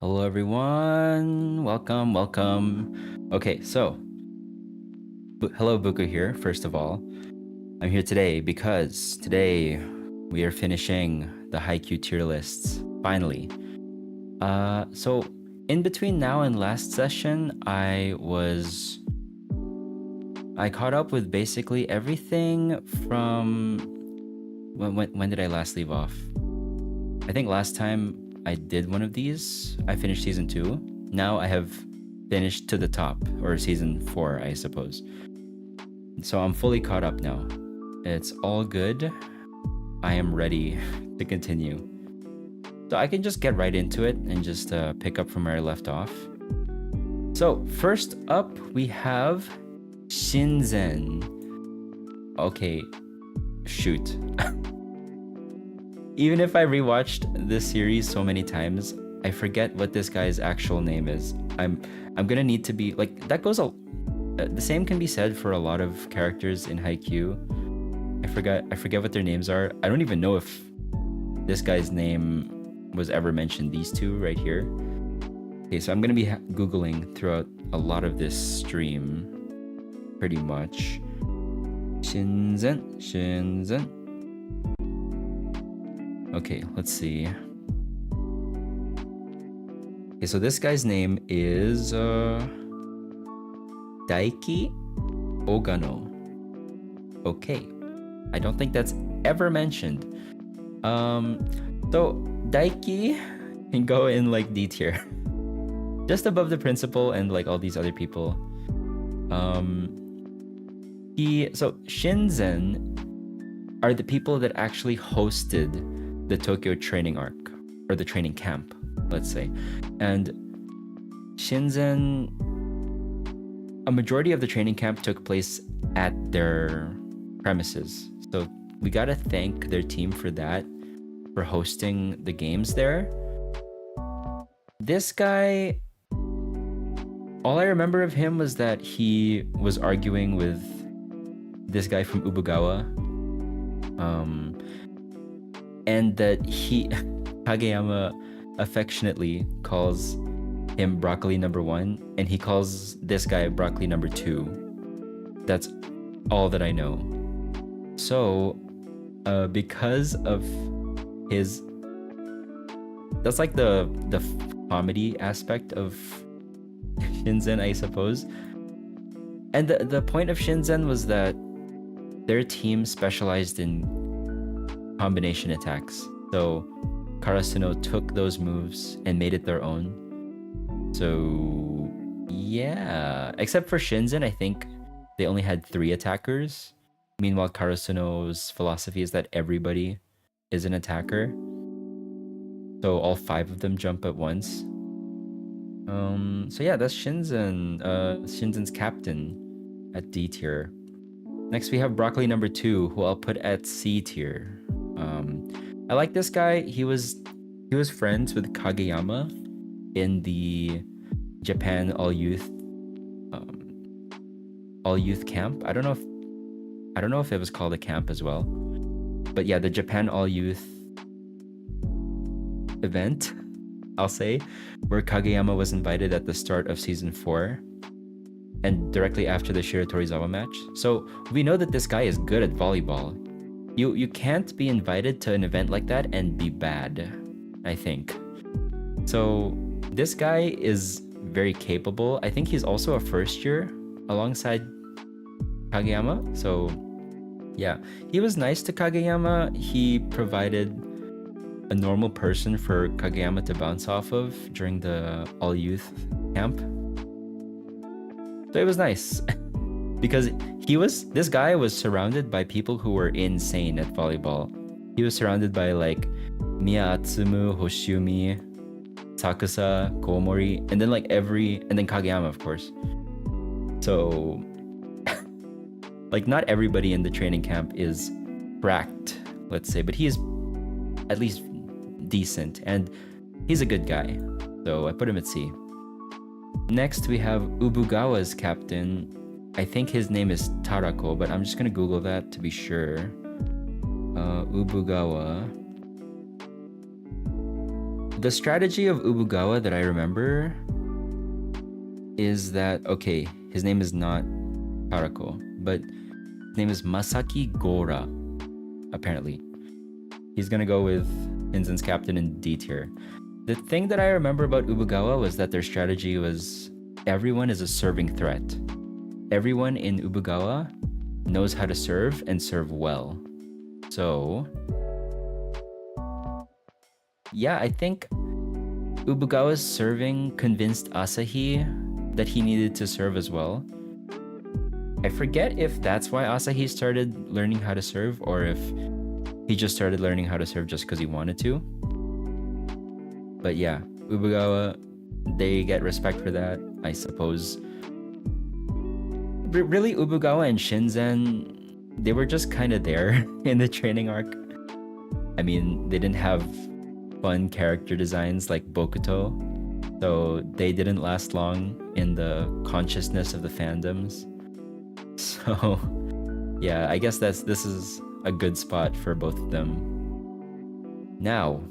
Hello, everyone. Welcome. Okay, so hello, Buko here. First of all, I'm here today because today we are finishing the Haikyuu tier lists finally. So in between now and last session, I caught up with basically everything from when did I last leave off? I think last time I did one of these, I finished season 2. Now I have finished to the top, or season 4, I suppose. So I'm fully caught up now. It's all good. I am ready to continue. So I can just get right into it and just pick up from where I left off. So first up, we have Shinzen. Okay, shoot. Even if I rewatched this series so many times, I forget what this guy's actual name is. I'm gonna need to be like that goes the same can be said for a lot of characters in Haikyuu. I forget what their names are. I don't even know if this guy's name was ever mentioned. These two right here. Okay, so I'm gonna be googling throughout a lot of this stream, pretty much. Shinzen. Okay, let's see. Okay, so this guy's name is Daiki Ogano. Okay, I don't think that's ever mentioned. So Daiki can go in like D tier, just above the principal and like all these other people. So Shinzen are the people that actually hosted the Tokyo training arc, or the training camp, let's say. And Shinzen, a majority of the training camp took place at their premises. So we gotta thank their team for that, for hosting the games there. This guy, all I remember of him was that he was arguing with this guy from Ubugawa. And that Kageyama affectionately calls him broccoli number 1, and he calls this guy broccoli number 2. That's all that I know. So, because of his, that's like the comedy aspect of Shinzen, I suppose. And the point of Shinzen was that their team specialized in combination attacks. So Karasuno took those moves and made it their own. So yeah, except for Shinzen, I think they only had 3 attackers. Meanwhile, Karasuno's philosophy is that everybody is an attacker. So all 5 of them jump at once. So yeah, that's Shinzen. Shinzen's captain at D tier. Next, we have broccoli number 2, who I'll put at C tier. I like this guy. He was friends with Kageyama in the Japan all youth camp. I don't know if it was called a camp as well, but yeah, the Japan all youth event, I'll say, where Kageyama was invited at the start of season 4 and directly after the Shiratorizawa match. So we know that this guy is good at volleyball. You can't be invited to an event like that and be bad, I think. So this guy is very capable. I think he's also a first year alongside Kageyama. So yeah, he was nice to Kageyama. He provided a normal person for Kageyama to bounce off of during the all youth camp. So it was nice. Because this guy was surrounded by people who were insane at volleyball. He was surrounded by like Miya Atsumu, Hoshiumi, Sakusa, Komori, and then and then Kageyama, of course. So like not everybody in the training camp is cracked, let's say, but he is at least decent and he's a good guy. So I put him at C. Next we have Ubugawa's captain. I think his name is Tarako, but I'm just gonna Google that to be sure. Ubugawa. The strategy of Ubugawa that I remember is that, okay, his name is not Karako, but his name is Masaki Gora, apparently. He's gonna go with Hinzen's captain in D tier. The thing that I remember about Ubugawa was that their strategy was everyone is a serving threat. Everyone in Ubugawa knows how to serve and serve well. So, yeah, I think Ubugawa's serving convinced Asahi that he needed to serve as well. I forget if that's why Asahi started learning how to serve or if he just started learning how to serve just because he wanted to. But yeah, Ubugawa, they get respect for that, I suppose. Really, Ubugawa and Shinzen, they were just kind of there in the training arc. I mean, they didn't have fun character designs like Bokuto, so they didn't last long in the consciousness of the fandoms. So yeah, I guess this is a good spot for both of them. Now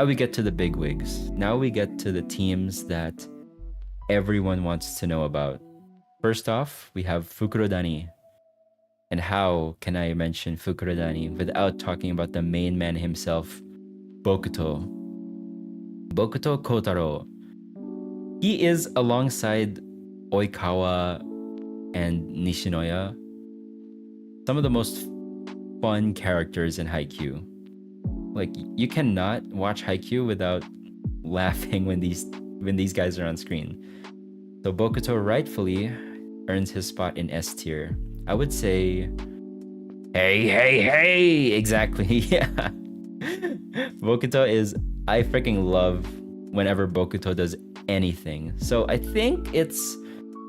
we get to the bigwigs. Now we get to the teams that everyone wants to know about. First off, we have Fukurodani. And how can I mention Fukurodani without talking about the main man himself, Bokuto? Bokuto Kotaro. He is alongside Oikawa and Nishinoya some of the most fun characters in Haikyuu. Like, you cannot watch Haikyuu without laughing when these guys are on screen. So Bokuto rightfully earns his spot in S tier. I would say, hey, exactly. Yeah. Bokuto is, I freaking love whenever Bokuto does anything. So I think it's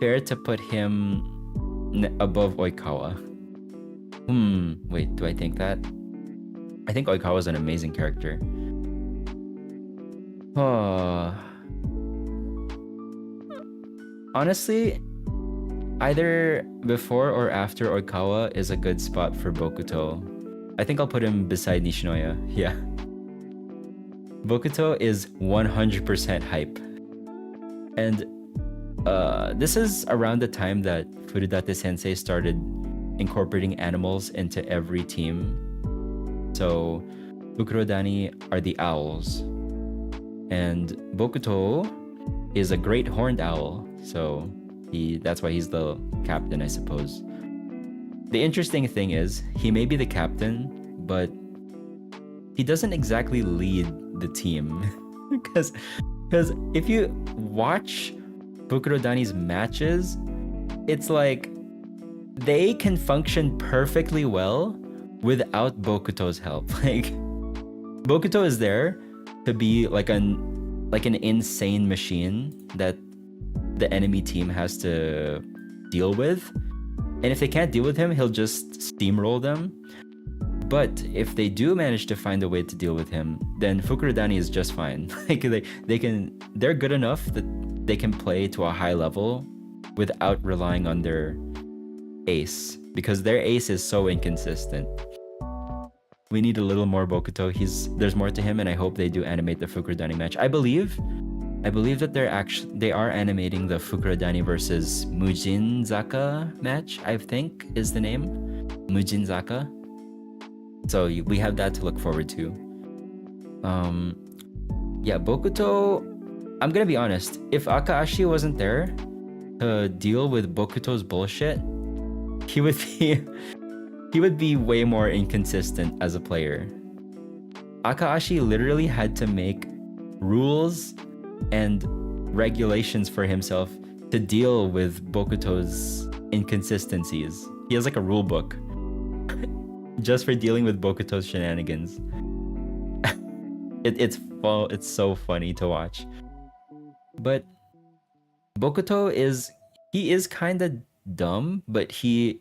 fair to put him above Oikawa. Wait, do I think that? I think Oikawa is an amazing character. Oh. Honestly, either before or after Oikawa is a good spot for Bokuto. I think I'll put him beside Nishinoya. Yeah. Bokuto is 100% hype. And this is around the time that Furudate sensei started incorporating animals into every team. So Fukurodani are the owls. And Bokuto is a great horned owl. So that's why he's the captain, I suppose. The interesting thing is, he may be the captain, but he doesn't exactly lead the team. Because if you watch Fukurodani's matches, it's like they can function perfectly well without Bokuto's help. Like, Bokuto is there to be like an insane machine that the enemy team has to deal with. And if they can't deal with him, he'll just steamroll them. But if they do manage to find a way to deal with him, then Fukurodani is just fine. Like they're good enough that they can play to a high level without relying on their ace, because their ace is so inconsistent. We need a little more Bokuto. There's more to him, and I hope they do animate the Fukurodani match. I believe that they are animating the Fukurodani versus Mujinzaka match, I think is the name. Mujinzaka. So we have that to look forward to. Yeah, Bokuto, I'm gonna be honest, if Akaashi wasn't there to deal with Bokuto's bullshit, he would be way more inconsistent as a player. Akaashi literally had to make rules and regulations for himself to deal with Bokuto's inconsistencies. He has like a rule book just for dealing with Bokuto's shenanigans. It's so funny to watch. But Bokuto is kind of dumb, but he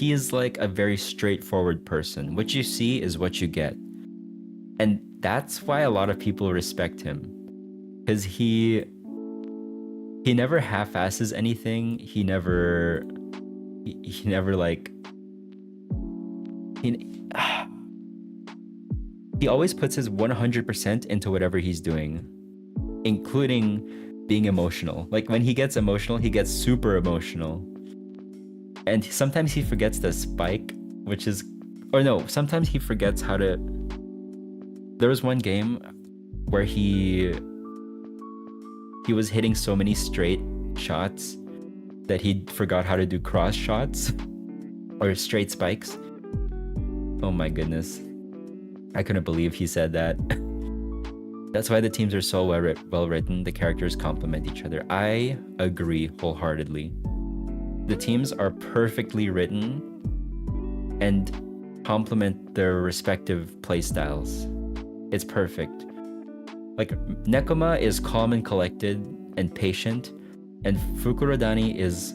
is like a very straightforward person. What you see is what you get. And that's why a lot of people respect him. Because he never half-asses anything. He never like he always puts his 100% into whatever he's doing, including being emotional. Like when he gets emotional, he gets super emotional. And sometimes he forgets the spike, which is, or no, sometimes he forgets how to. There was one game where he was hitting so many straight shots that he forgot how to do cross shots or straight spikes. Oh my goodness. I couldn't believe he said that. That's why the teams are so well written. The characters complement each other. I agree wholeheartedly. The teams are perfectly written and complement their respective playstyles. It's perfect. Like, Nekoma is calm and collected and patient, and Fukurodani is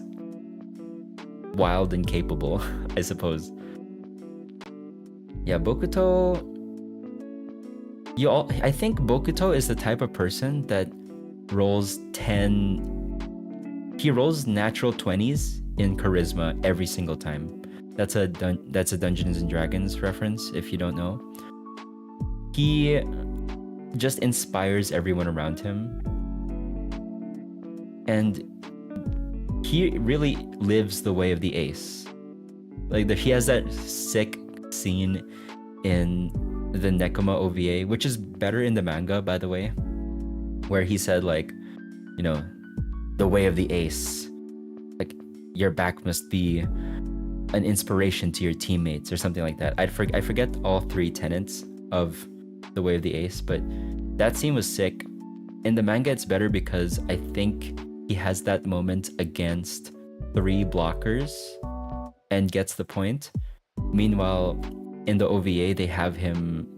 wild and capable, I suppose. Yeah, Bokuto... I think Bokuto is the type of person that rolls 10... He rolls natural 20s in charisma every single time. That's a Dungeons and Dragons reference, if you don't know. He just inspires everyone around him. And he really lives the way of the ace. Like, he has that sick scene in the Nekoma OVA, which is better in the manga, by the way, where he said, like, you know, the way of the ace. Like, your back must be an inspiration to your teammates or something like that. I forget all three tenets of the way of the ace, but that scene was sick. In the manga, it's better because I think he has that moment against 3 blockers and gets the point. Meanwhile, in the OVA, they have him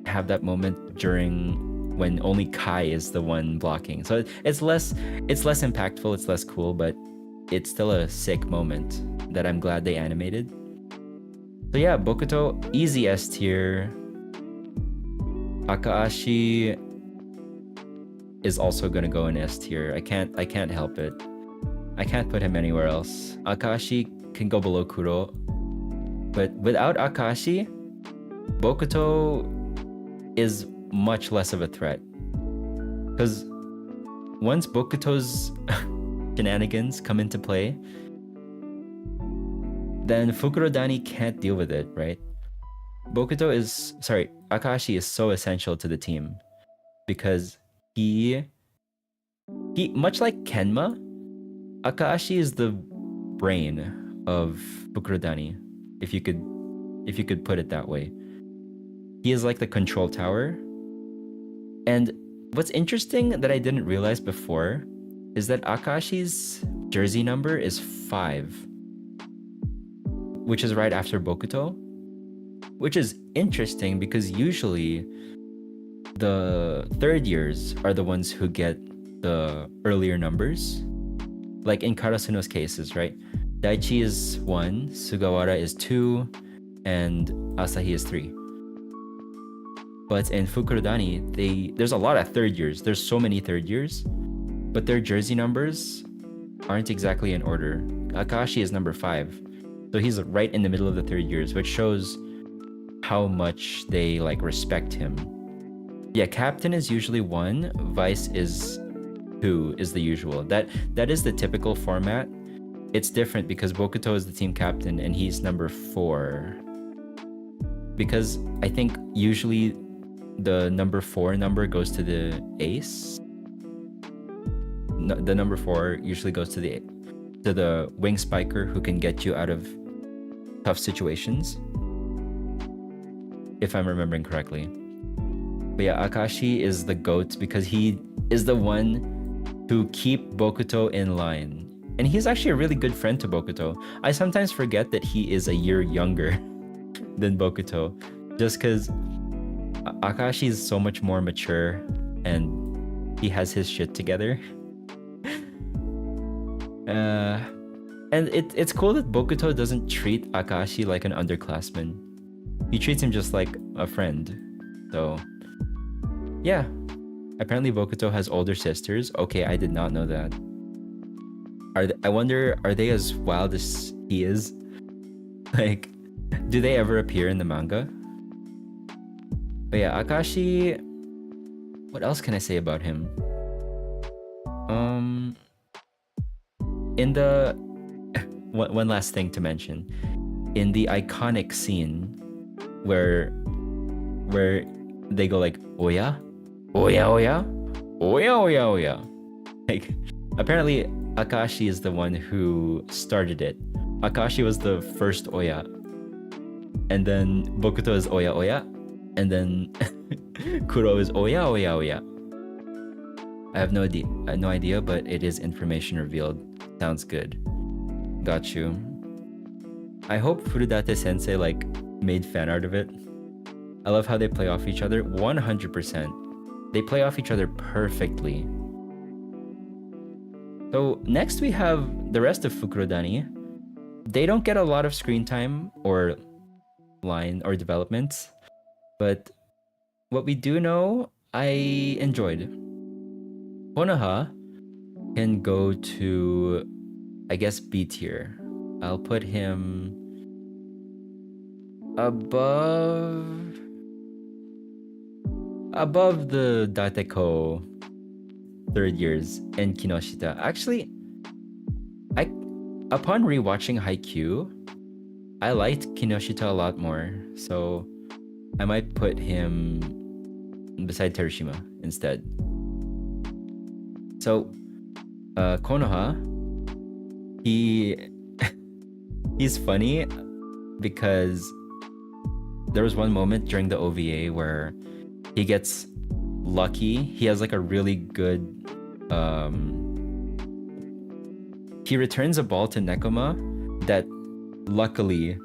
have that moment during when only Kai is the one blocking. So it's less impactful, it's less cool, but it's still a sick moment that I'm glad they animated. So yeah, Bokuto, easy S tier. Akaashi is also gonna go in S tier. I can't help it. I can't put him anywhere else. Akaashi can go below Kuro, but without Akaashi, Bokuto is much less of a threat. Because once Bokuto's shenanigans come into play, then Fukurodani can't deal with it, right? Akaashi is so essential to the team because he much like Kenma, Akaashi is the brain of Fukurodani, if you could put it that way. He is like the control tower. And what's interesting that I didn't realize before is that Akaashi's jersey number is 5, which is right after Bokuto, which is interesting because usually the third years are the ones who get the earlier numbers. Like in Karasuno's cases, right? Daichi is 1, Sugawara is 2, and Asahi is 3. But in Fukurodani, there's a lot of third years. There's so many third years, but their jersey numbers aren't exactly in order. Akashi is number 5, so he's right in the middle of the third years, which shows how much they like respect him. Yeah, captain is usually 1, vice is 2 is the usual. That is the typical format. It's different because Bokuto is the team captain and he's number 4. Because I think usually the number 4 number goes to the ace. No, the number 4 usually goes to the wing spiker who can get you out of tough situations, if I'm remembering correctly. But yeah, Akashi is the GOAT because he is the one who keep Bokuto in line. And he's actually a really good friend to Bokuto. I sometimes forget that he is a year younger than Bokuto, just because Akashi is so much more mature and he has his shit together. And it's cool that Bokuto doesn't treat Akashi like an underclassman. He treats him just like a friend. So yeah, apparently Bokuto has older sisters. Okay, I did not know that. I wonder, are they as wild as he is? Like, do they ever appear in the manga? But yeah, Akashi. What else can I say about him? In the one last thing to mention, in the iconic scene where they go like oya, oya, oya, oya, oya, oya. Like apparently Akashi is the one who started it. Akashi was the first oya, and then Bokuto is oya oya, and then Kuro is oya oya oya. I have no idea, but it is information revealed. Sounds good. Got you. I hope Furudate Sensei like made fan art of it. I love how they play off each other. 100%. They play off each other perfectly. So next we have the rest of Fukurodani. They don't get a lot of screen time or line or development, but what we do know, I enjoyed. Konoha can go to, I guess, B tier. I'll put him above the Dateko third years and Kinoshita. Actually, upon rewatching Haikyuu, I liked Kinoshita a lot more, so I might put him beside Terushima instead. So, Konoha, he's funny because there was one moment during the OVA where he gets lucky. He has like a really good he returns a ball to Nekoma that luckily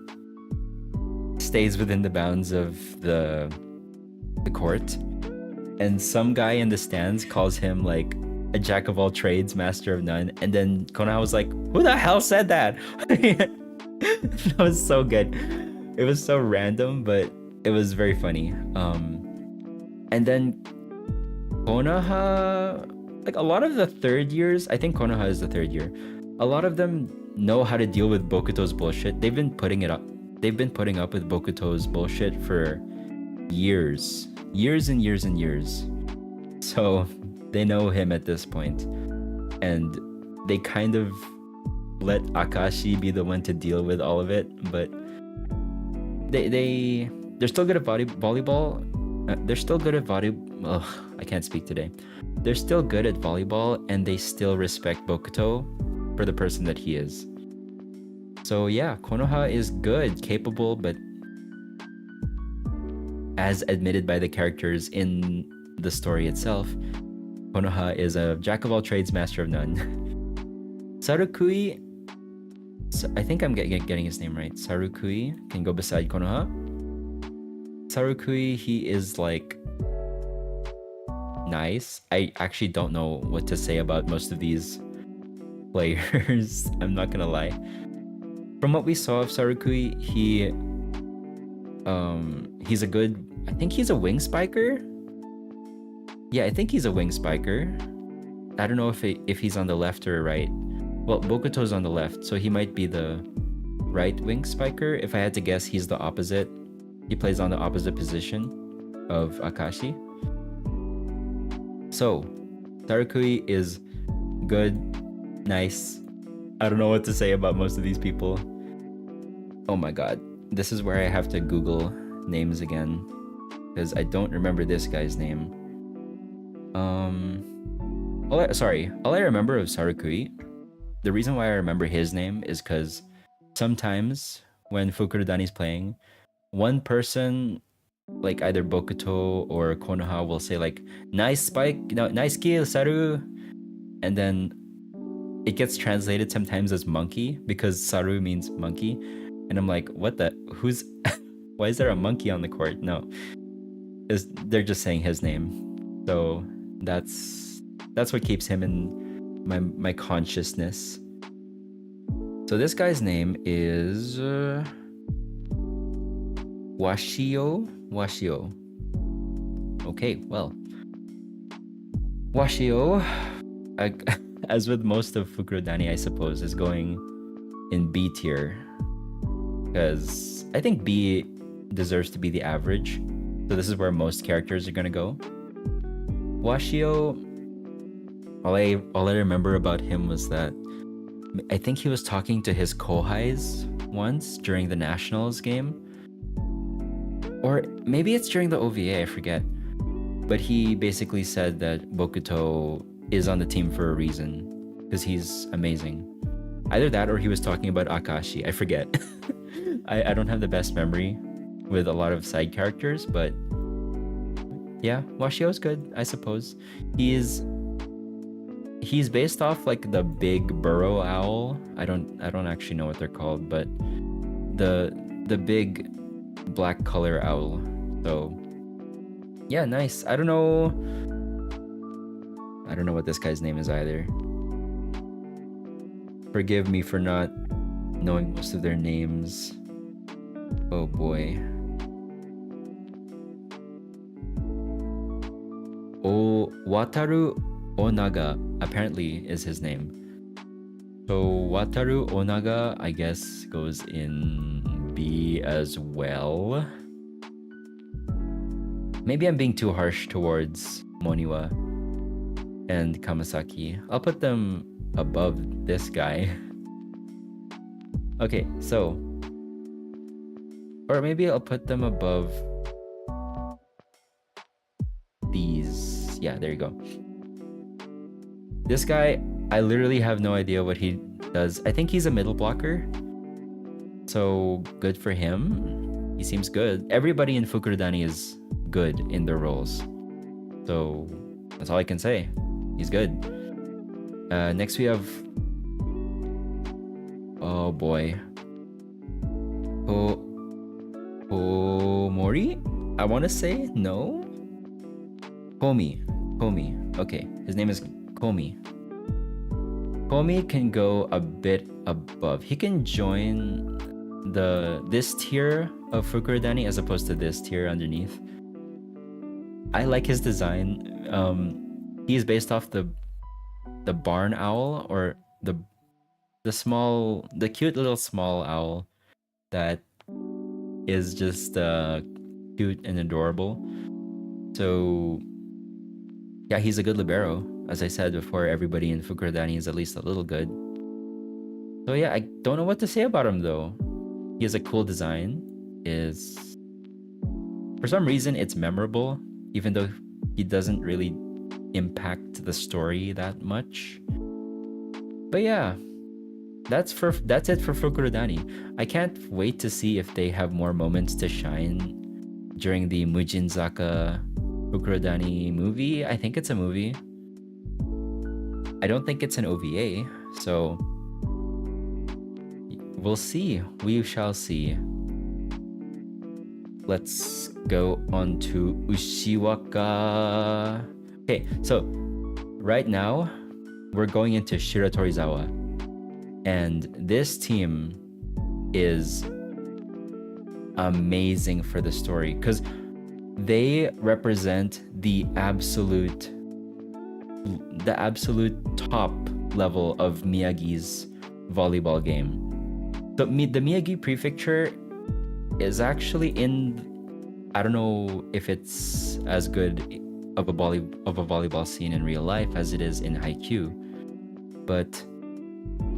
stays within the bounds of the court, and some guy in the stands calls him like a jack of all trades, master of none, and then Konoha was like, who the hell said that? That was so good. It was so random, but it was very funny. And then Konoha, like a lot of the third years, I think Konoha is the third year, a lot of them know how to deal with Bokuto's bullshit. They've been putting up with Bokuto's bullshit for years and years and years. So they know him at this point, and they kind of let Akashi be the one to deal with all of it. But they're still good at volleyball. They're still good at volleyball. I can't speak today. They're still good at volleyball, and they still respect Bokuto for the person that he is. So yeah, Konoha is good, capable, but as admitted by the characters in the story itself, Konoha is a jack of all trades, master of none. Sarukui, I think I'm getting his name right. Sarukui can go beside Konoha. Sarukui, he is like nice. I actually don't know what to say about most of these players. I'm not gonna lie. From what we saw of Sarukui, he's a good, I think he's a wing spiker. Yeah, I think he's a wing spiker. I don't know if he's on the left or right. Well, Bokuto's on the left, so he might be the right wing spiker. If I had to guess, he's the opposite. He plays on the opposite position of Akashi. So, Sarukui is good, nice. I don't know what to say about most of these people. Oh my god. This is where I have to Google names again, because I don't remember this guy's name. All I remember of Sarukui, the reason why I remember his name is because sometimes when Fukurodani's playing, one person, like either Bokuto or Konoha, will say like, nice spike, no, nice kill, Saru, and then it gets translated sometimes as monkey because Saru means monkey, and I'm like, what the, who's why is there a monkey on the court? No, they're just saying his name. So that's what keeps him in my consciousness. So this guy's name is Washio. Okay, well, Washio, as with most of Fukurodani, I suppose, is going in B tier, because I think B deserves to be the average. So this is where most characters are gonna go. Washio, all I remember about him was that I think he was talking to his kohais once during the Nationals game. Or maybe it's during the OVA, I forget. But he basically said that Bokuto is on the team for a reason, because he's amazing. Either that or he was talking about Akashi, I forget. I don't have the best memory with a lot of side characters, but yeah, Washio's good, I suppose. He's based off like the big burrow owl. I don't actually know what they're called, but the big black color owl. So yeah, nice. I don't know what this guy's name is either. Forgive me for not knowing most of their names. Oh boy. Wataru Onaga apparently is his name. So Wataru Onaga, I guess, goes in B as well. Maybe I'm being too harsh towards Moniwa and Kamasaki. I'll put them above this guy. Okay, so... Or maybe I'll put them above these. Yeah, there you go. This guy, I literally have no idea what he does. I think he's a middle blocker. So good for him. He seems good. Everybody in Furudate is good in their roles. So that's all I can say. He's good. Next we have... Oh boy. Mori? I want to say? No? Komi. Okay, his name is Komi. Komi can go a bit above. He can join this tier of Furudate as opposed to this tier underneath. I like his design. He's based off the barn owl, or the cute little small owl that is just cute and adorable. So yeah, he's a good libero. As I said before, everybody in Furudate is at least a little good. So yeah, I don't know what to say about him though. He has a cool design. For some reason it's memorable, even though he doesn't really impact the story that much. But yeah, that's it for Furudate. I can't wait to see if they have more moments to shine during the Mujinzaka Furudate movie. I think it's a movie. I don't think it's an OVA, so we'll see. We shall see. Let's go on to Ushiwaka. Okay, so right now we're going into Shiratorizawa, and this team is amazing for the story because they represent the absolute top level of Miyagi's volleyball game. The Miyagi Prefecture is actually in, I don't know if it's as good of a volleyball scene in real life as it is in Haikyuu, but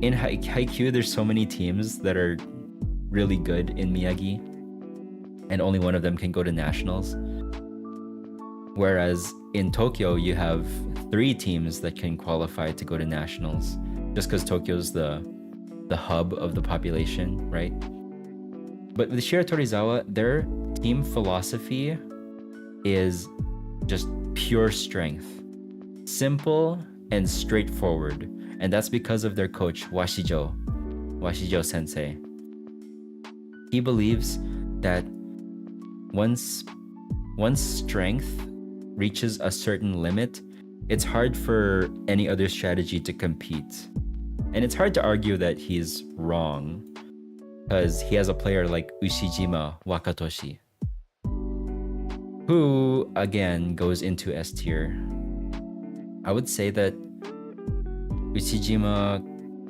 in Haikyuu there's so many teams that are really good in Miyagi, and only one of them can go to nationals. Whereas in Tokyo, you have 3 teams that can qualify to go to nationals, just because Tokyo's the hub of the population, right? But with Shiratorizawa, their team philosophy is just pure strength. Simple and straightforward. And that's because of their coach, Washijo sensei. He believes that once strength reaches a certain limit, it's hard for any other strategy to compete. And it's hard to argue that he's wrong, because he has a player like Ushijima Wakatoshi, who again goes into S tier. I would say that Ushijima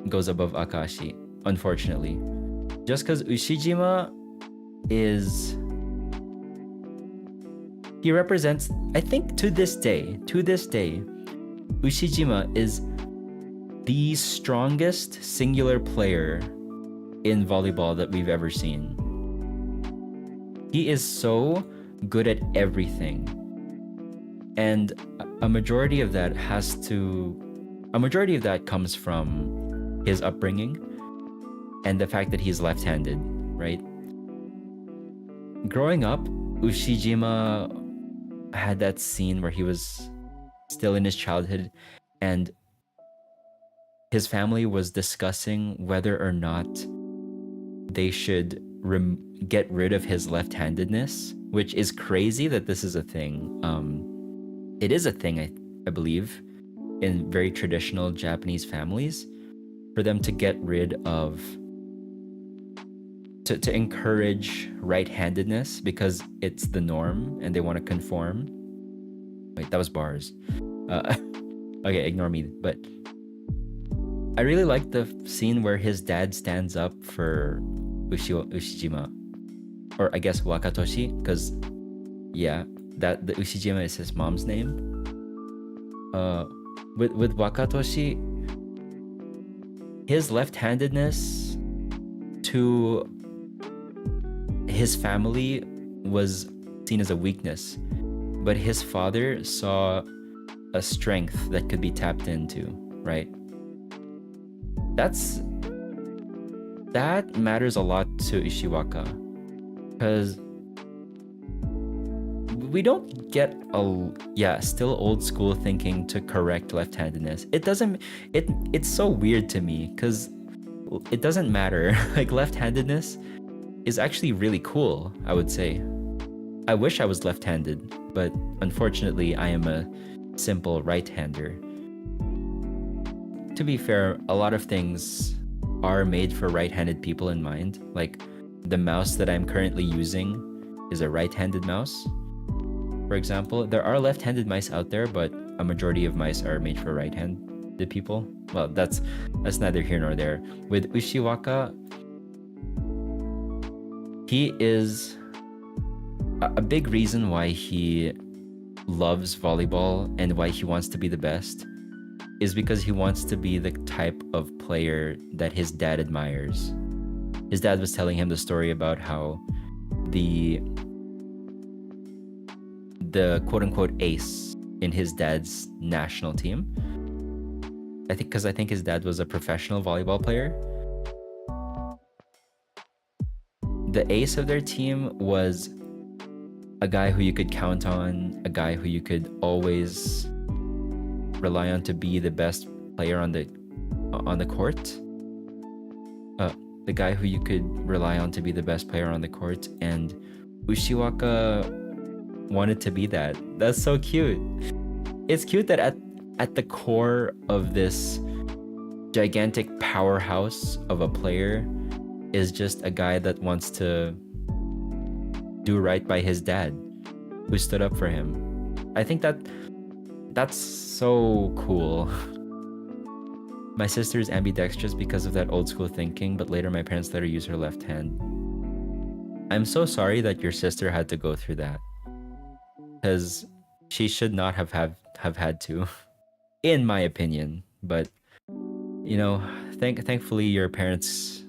goes above Akashi, unfortunately. Just because Ushijima is He represents, I think to this day, Ushijima is the strongest singular player in volleyball that we've ever seen. He is so good at everything. And a majority of that comes from his upbringing and the fact that he's left-handed, right? Growing up, Ushijima had that scene where he was still in his childhood and his family was discussing whether or not they should get rid of his left-handedness, which is crazy that this is a thing. It is a thing, I believe, in very traditional Japanese families, for them to get rid of, to encourage right-handedness because it's the norm and they want to conform. Wait, that was bars. Okay, ignore me. But I really like the scene where his dad stands up for Ushijima, or I guess Wakatoshi, because yeah, that the Ushijima is his mom's name. With Wakatoshi, his left-handedness to his family was seen as a weakness, but his father saw a strength that could be tapped into, right? That matters a lot to Ishiwaka, because we don't get still old school thinking to correct left-handedness. It's so weird to me because it doesn't matter. Like, left-handedness is actually really cool, I would say. I wish I was left-handed, but unfortunately I am a simple right-hander. To be fair, a lot of things are made for right-handed people in mind. Like, the mouse that I'm currently using is a right-handed mouse. For example, there are left-handed mice out there, but a majority of mice are made for right-handed people. Well, that's neither here nor there. With Ushiwaka, he is a big reason why he loves volleyball and why he wants to be the best is because he wants to be the type of player that his dad admires. His dad was telling him the story about how the quote-unquote ace in his dad's national team, I think his dad was a professional volleyball player. The ace of their team was a guy who you could count on, a guy who you could always rely on to be the best player on the court. The guy who you could rely on to be the best player on the court, and Ushiwaka wanted to be that. That's so cute. It's cute that at the core of this gigantic powerhouse of a player is just a guy that wants to do right by his dad, who stood up for him. I think that's so cool. My sister is ambidextrous because of that old school thinking, but later my parents let her use her left hand. I'm so sorry that your sister had to go through that, because she should not have had to, in my opinion. But you know, thankfully your parents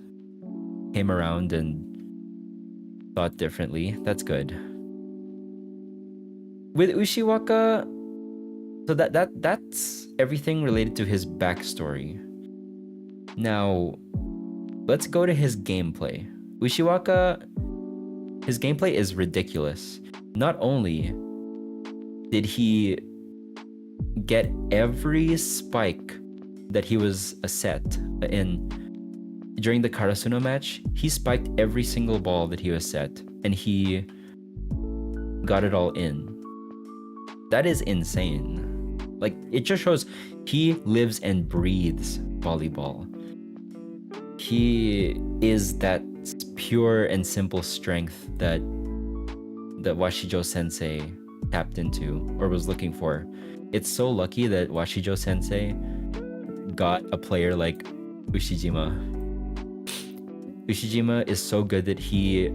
came around and thought differently. That's good. With Ushiwaka, so that's everything related to his backstory. Now, let's go to his gameplay. Ushiwaka, his gameplay is ridiculous. Not only did he get every spike that he was a set in during the Karasuno match, he spiked every single ball that he was set, and he got it all in. That is insane. Like, it just shows he lives and breathes volleyball. He is that pure and simple strength that Washijo Sensei tapped into or was looking for. It's so lucky that Washijo Sensei got a player like Ushijima. Ushijima is so good that he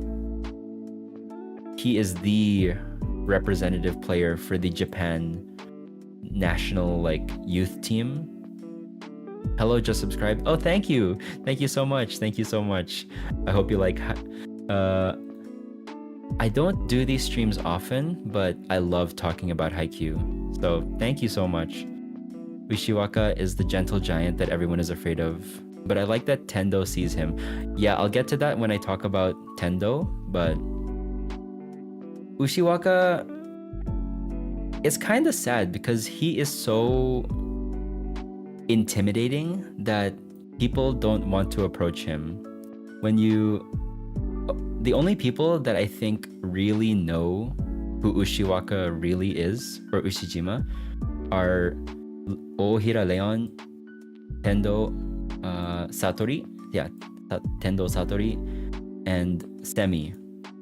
is the representative player for the Japan national like youth team. Hello, just subscribed. Oh, thank you so much. Thank you so much. I hope you like. I don't do these streams often, but I love talking about Haikyuu. So thank you so much. Ushiwaka is the gentle giant that everyone is afraid of, but I like that Tendo sees him. Yeah, I'll get to that when I talk about Tendo, but Ushiwaka, it's kind of sad because he is so intimidating that people don't want to approach him. The only people that I think really know who Ushiwaka really is, or Ushijima, are Ohira Leon, Tendo Satori, Tendo Satori, and Semi.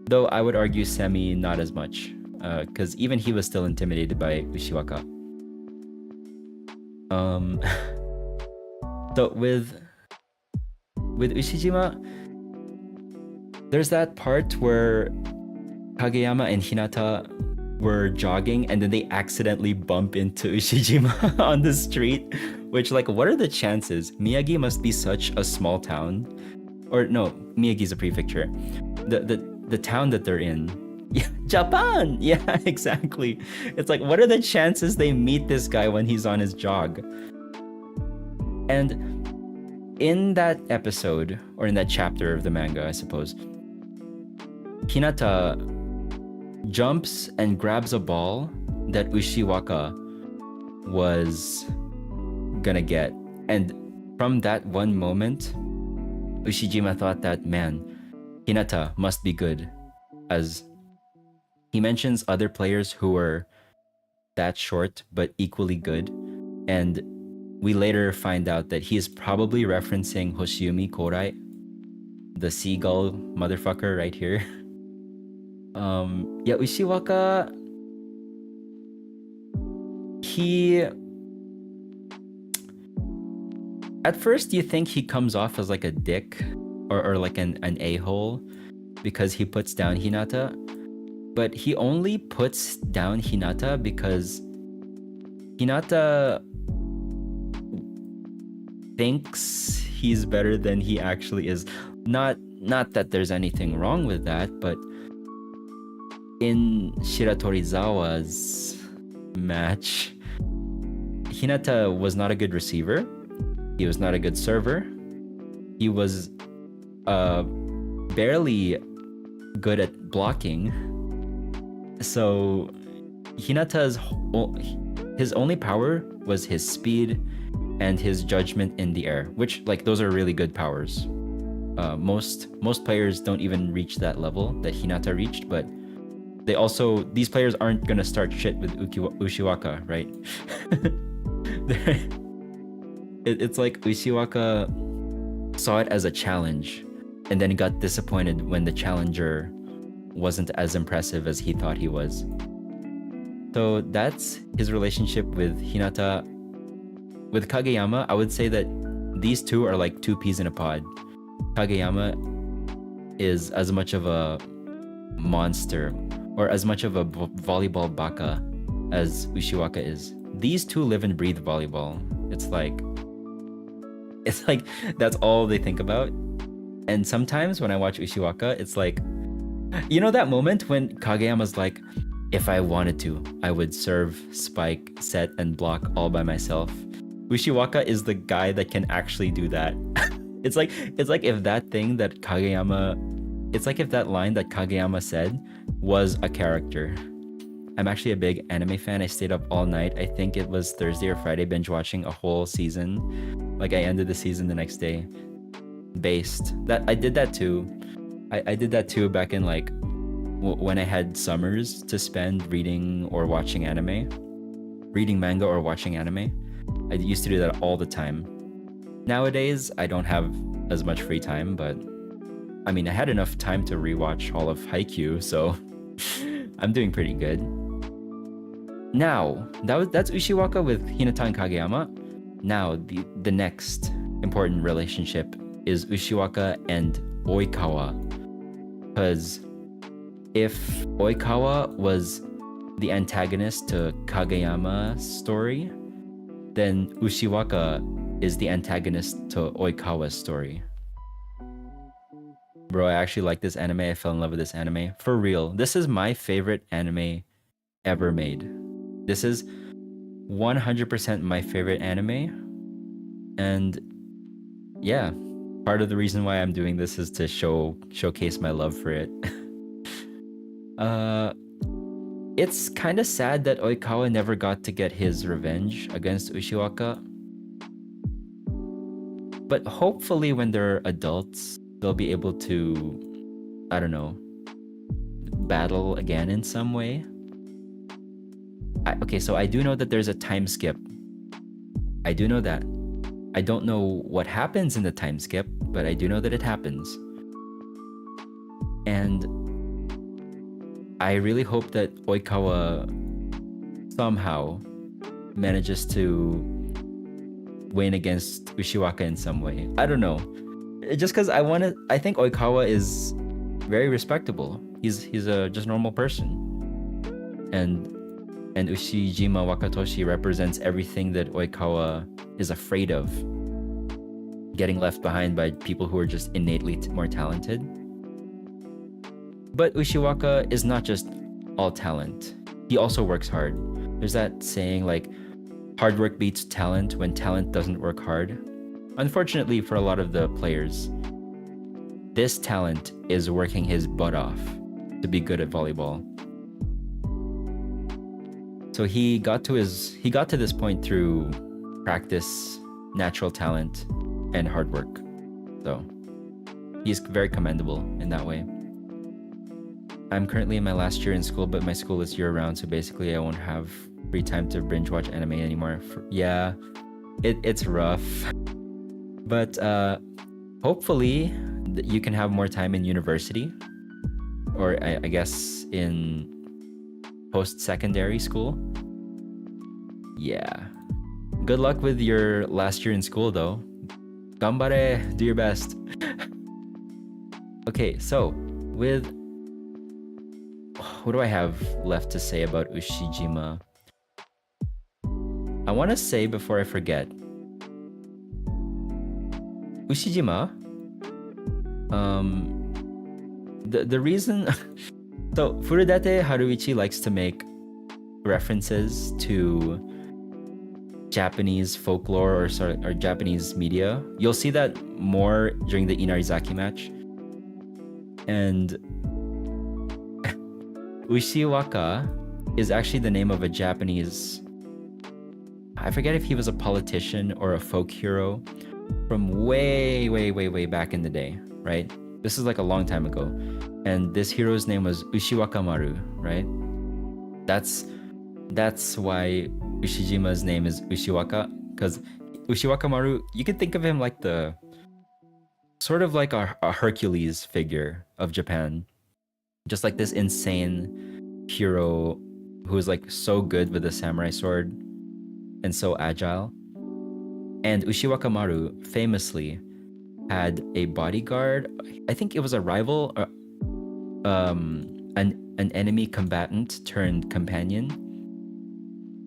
Though I would argue Semi not as much, because even he was still intimidated by Ushiwaka. So with Ushijima, there's that part where Kageyama and Hinata were jogging and then they accidentally bump into Ushijima on the street, which, like, what are the chances? Miyagi must be such a small town. Or no, Miyagi's a prefecture. The town that they're in. Yeah, Japan! Yeah, exactly. It's like, what are the chances they meet this guy when he's on his jog? And in that episode, or in that chapter of the manga, I suppose, Hinata jumps and grabs a ball that Ushiwaka was gonna get. And from that one moment, Ushijima thought that, man, Hinata must be good. As he mentions other players who were that short but equally good. And we later find out that he is probably referencing Hoshiumi Korai, the seagull motherfucker right here. Yeah, Ushiwaka, he... At first you think he comes off as like a dick or like an a-hole because he puts down Hinata, but he only puts down Hinata because Hinata thinks he's better than he actually is. Not that there's anything wrong with that, but in Shiratorizawa's match, Hinata was not a good receiver. He was not a good server. He was barely good at blocking. So Hinata's his only power was his speed and his judgment in the air, which, like, those are really good powers. Most players don't even reach that level that Hinata reached, but these players aren't gonna start shit with Ushiwaka, right? It's like Ushiwaka saw it as a challenge and then got disappointed when the challenger wasn't as impressive as he thought he was. So that's his relationship with Hinata. With Kageyama, I would say that these two are like two peas in a pod. Kageyama is as much of a monster or as much of a volleyball baka as Ushiwaka is. These two live and breathe volleyball. It's like that's all they think about. And sometimes when I watch Ushiwaka, it's like, you know that moment when Kageyama's like, if I wanted to, I would serve, spike, set, and block all by myself. Ushiwaka is the guy that can actually do that. It's like if that thing that Kageyama, it's like if that line that Kageyama said was a character. I'm actually a big anime fan. I stayed up all night. I think it was Thursday or Friday, binge watching a whole season. Like, I ended the season the next day. Based. That I did that too. I did that too back in like when I had summers to spend reading or watching anime. Reading manga or watching anime. I used to do that all the time. Nowadays, I don't have as much free time, but I mean, I had enough time to rewatch all of Haikyuu, so I'm doing pretty good. Now, that's Ushiwaka with Hinata and Kageyama. Now, the next important relationship is Ushiwaka and Oikawa. Because if Oikawa was the antagonist to Kageyama's story, then Ushiwaka is the antagonist to Oikawa's story. Bro, I actually like this anime. I fell in love with this anime. For real. This is my favorite anime ever made. This is 100% my favorite anime. And yeah, part of the reason why I'm doing this is to showcase my love for it. It's kind of sad that Oikawa never got to get his revenge against Ushiwaka. But hopefully when they're adults, they'll be able to, I don't know, battle again in some way. Okay, so I do know that there's a time skip. I do know that. I don't know what happens in the time skip, but I do know that it happens. And I really hope that Oikawa somehow manages to win against Ushiwaka in some way. I don't know. Just because I think Oikawa is very respectable. He's a just normal person. And Ushijima Wakatoshi represents everything that Oikawa is afraid of. Getting left behind by people who are just innately more talented. But Ushiwaka is not just all talent. He also works hard. There's that saying like, hard work beats talent when talent doesn't work hard. Unfortunately for a lot of the players, this talent is working his butt off to be good at volleyball. So he got to this point through practice, natural talent, and hard work. So he's very commendable in that way. I'm currently in my last year in school, but my school is year-round, so basically I won't have free time to binge watch anime anymore. Yeah, it's rough. But hopefully you can have more time in university, or I guess in post-secondary school. Yeah. Good luck with your last year in school though. Ganbare, do your best. Okay, so with what do I have left to say about Ushijima? I want to say before I forget, Ushijima, the reason so Furudate Haruichi likes to make references to Japanese folklore or Japanese media. You'll see that more during the Inarizaki match. And Ushiwaka is actually the name of a Japanese, I forget if he was a politician or a folk hero from way back in the day, right? This is like a long time ago. And this hero's name was Ushiwaka Maru, right? That's why Ushijima's name is Ushiwaka, because Ushiwaka Maru, you could think of him like the sort of like a Hercules figure of Japan. Just like this insane hero who's like so good with the samurai sword and so agile. And Ushiwaka Maru famously had a bodyguard. I think it was a rival, an enemy combatant turned companion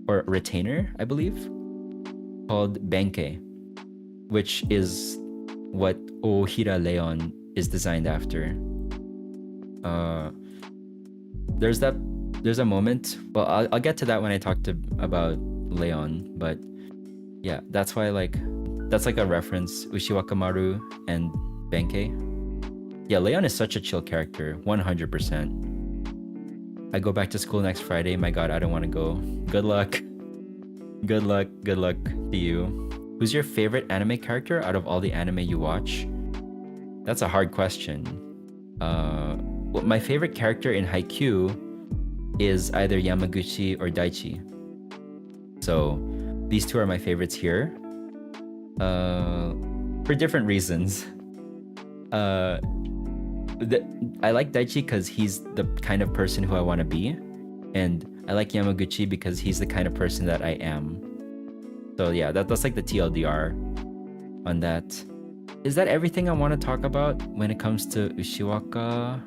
or retainer, I believe, called Benkei, which is what Ohira Leon is designed after. There's a moment. Well, I'll get to that when I talk about Leon, but yeah, that's why that's like a reference. Ushiwaka Maru and Benkei. Yeah, Leon is such a chill character, 100%. I go back to school next Friday. My God, I don't want to go. Good luck. Good luck to you. Who's your favorite anime character out of all the anime you watch? That's a hard question. Well, my favorite character in Haikyuu is either Yamaguchi or Daichi. So these two are my favorites here. For different reasons. I like Daichi because he's the kind of person who I want to be. And I like Yamaguchi because he's the kind of person that I am. So yeah, that's like the TLDR on that. Is that everything I want to talk about when it comes to Ushiwaka?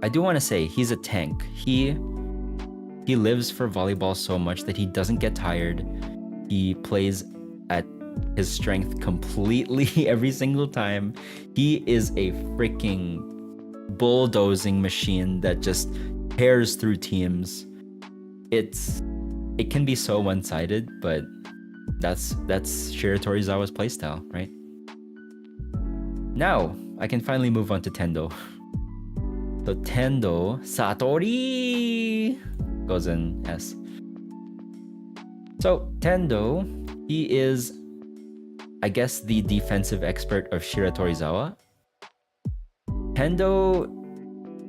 I do want to say he's a tank. He lives for volleyball so much that he doesn't get tired. He plays at his strength completely every single time. He is a freaking bulldozing machine that just tears through teams. It can be so one-sided, but that's Shiratorizawa's playstyle, right? Now I can finally move on to Tendo. So Tendo Satori goes in S. So Tendo, he is, I guess, the defensive expert of Shiratorizawa. Tendo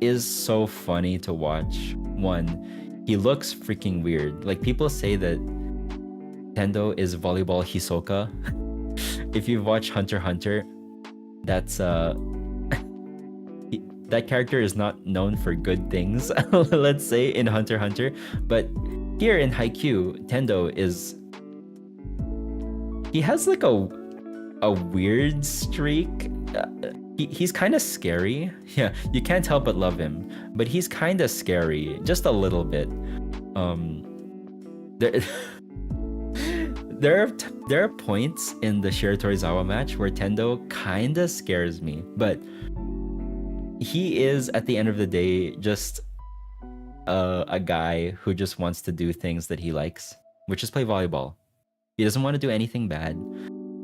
is so funny to watch. One, he looks freaking weird. Like, people say that Tendo is volleyball Hisoka. If you've watched Hunter x Hunter, that's that character is not known for good things, let's say, in Hunter x Hunter. But here in Haikyuu, Tendo is, he has like a weird streak. He's kind of scary. Yeah, you can't help but love him, but he's kind of scary, just a little bit. There are points in the Shiratorizawa match where Tendo kind of scares me, but he is, at the end of the day, just a guy who just wants to do things that he likes, which is play volleyball. He doesn't want to do anything bad.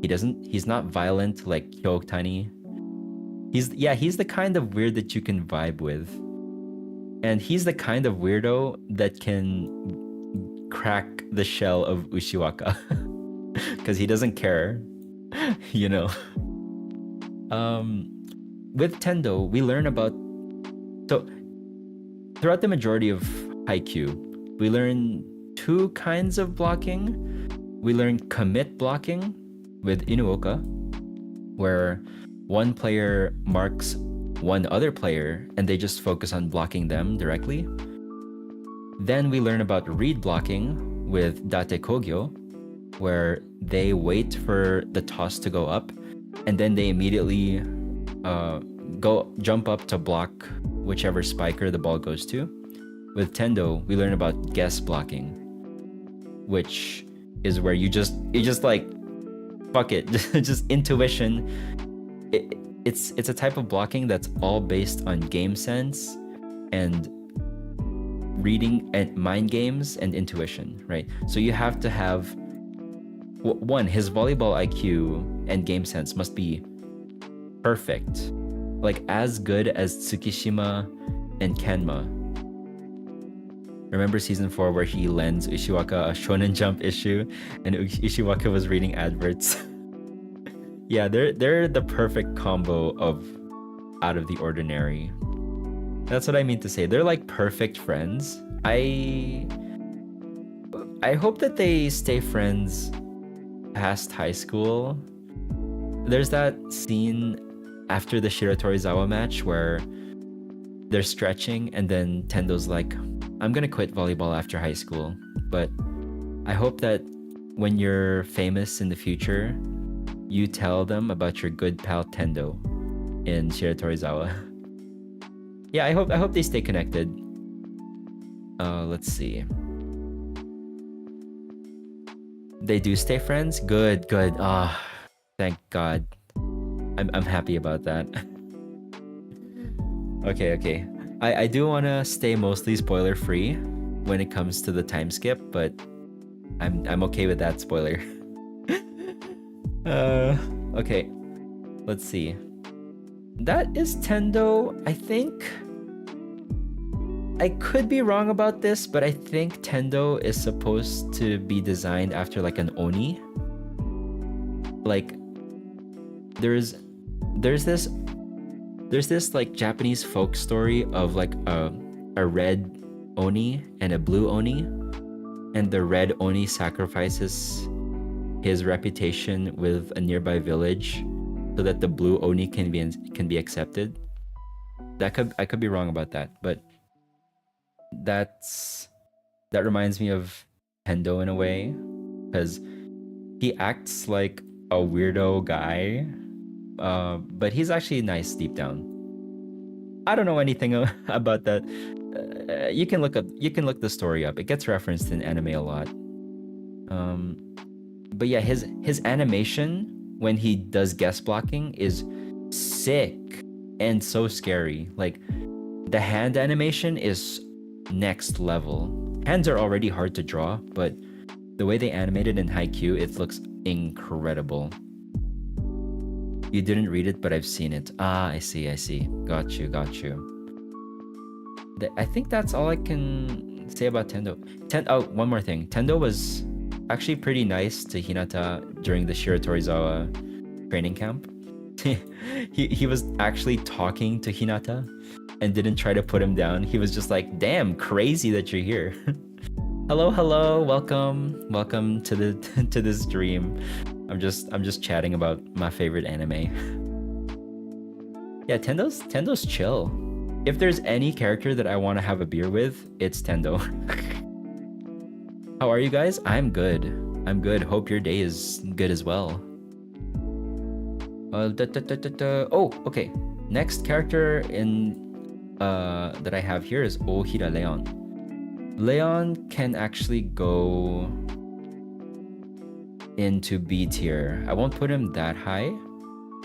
He's not violent like Hyotani. He's the kind of weird that you can vibe with. And he's the kind of weirdo that can crack the shell of Ushiwaka. Because he doesn't care, you know. With Tendo, we learn about... So, throughout the majority of Haikyuu, we learn two kinds of blocking. We learn commit blocking with Inuoka, where one player marks one other player and they just focus on blocking them directly. Then we learn about read blocking with Date Kogyo, where they wait for the toss to go up and then they immediately jump up to block whichever spiker the ball goes to. With Tendo, we learn about guess blocking, which is where you just like, fuck it, just intuition. It's a type of blocking that's all based on game sense and reading and mind games and intuition, right? So you have to have one, his volleyball IQ and game sense must be perfect, like as good as Tsukishima and Kenma. Remember season 4 where he lends Ushiwaka a Shounen Jump issue and Ushiwaka was reading adverts? Yeah, they're the perfect combo of out of the ordinary. That's what I mean to say. They're like perfect friends. I hope that they stay friends past high school. There's that scene after the Shiratorizawa match where they're stretching and then Tendo's like, I'm gonna quit volleyball after high school. But I hope that when you're famous in the future, you tell them about your good pal Tendo in Shiratorizawa. Yeah, I hope they stay connected. Let's see. They do stay friends? Good. Thank God. I'm happy about that. Okay. I do want to stay mostly spoiler free when it comes to the time skip, but I'm okay with that spoiler. Okay. Let's see. That is Tendo. I think I could be wrong about this, but I think Tendo is supposed to be designed after like an Oni. Like there's this like Japanese folk story of like a red Oni and a blue Oni, and the red Oni sacrifices his reputation with a nearby village so that the blue Oni can be accepted. I could be wrong about that, but that reminds me of Tendo in a way, because he acts like a weirdo guy, but he's actually nice deep down. I don't know anything about that. You can look the story up. It gets referenced in anime a lot. But yeah, his animation when he does guest blocking is sick and so scary. Like the hand animation is next level. Hands are already hard to draw, but the way they animated in Haikyuu, it looks incredible. You didn't read it, but I've seen it. Ah, I see. Got you. I think that's all I can say about Tendo. Oh, one more thing. Tendo was actually pretty nice to Hinata during the Shiratorizawa training camp. he was actually talking to Hinata and didn't try to put him down. He was just like, damn, crazy that you're here. Hello, welcome to the to this stream. I'm just chatting about my favorite anime. Yeah, Tendo's chill. If there's any character that I want to have a beer with, it's Tendo. How are you guys? I'm good. Hope your day is good as well. Oh, okay. Next character in that I have here is Ohira Leon. Leon can actually go into B tier. I won't put him that high,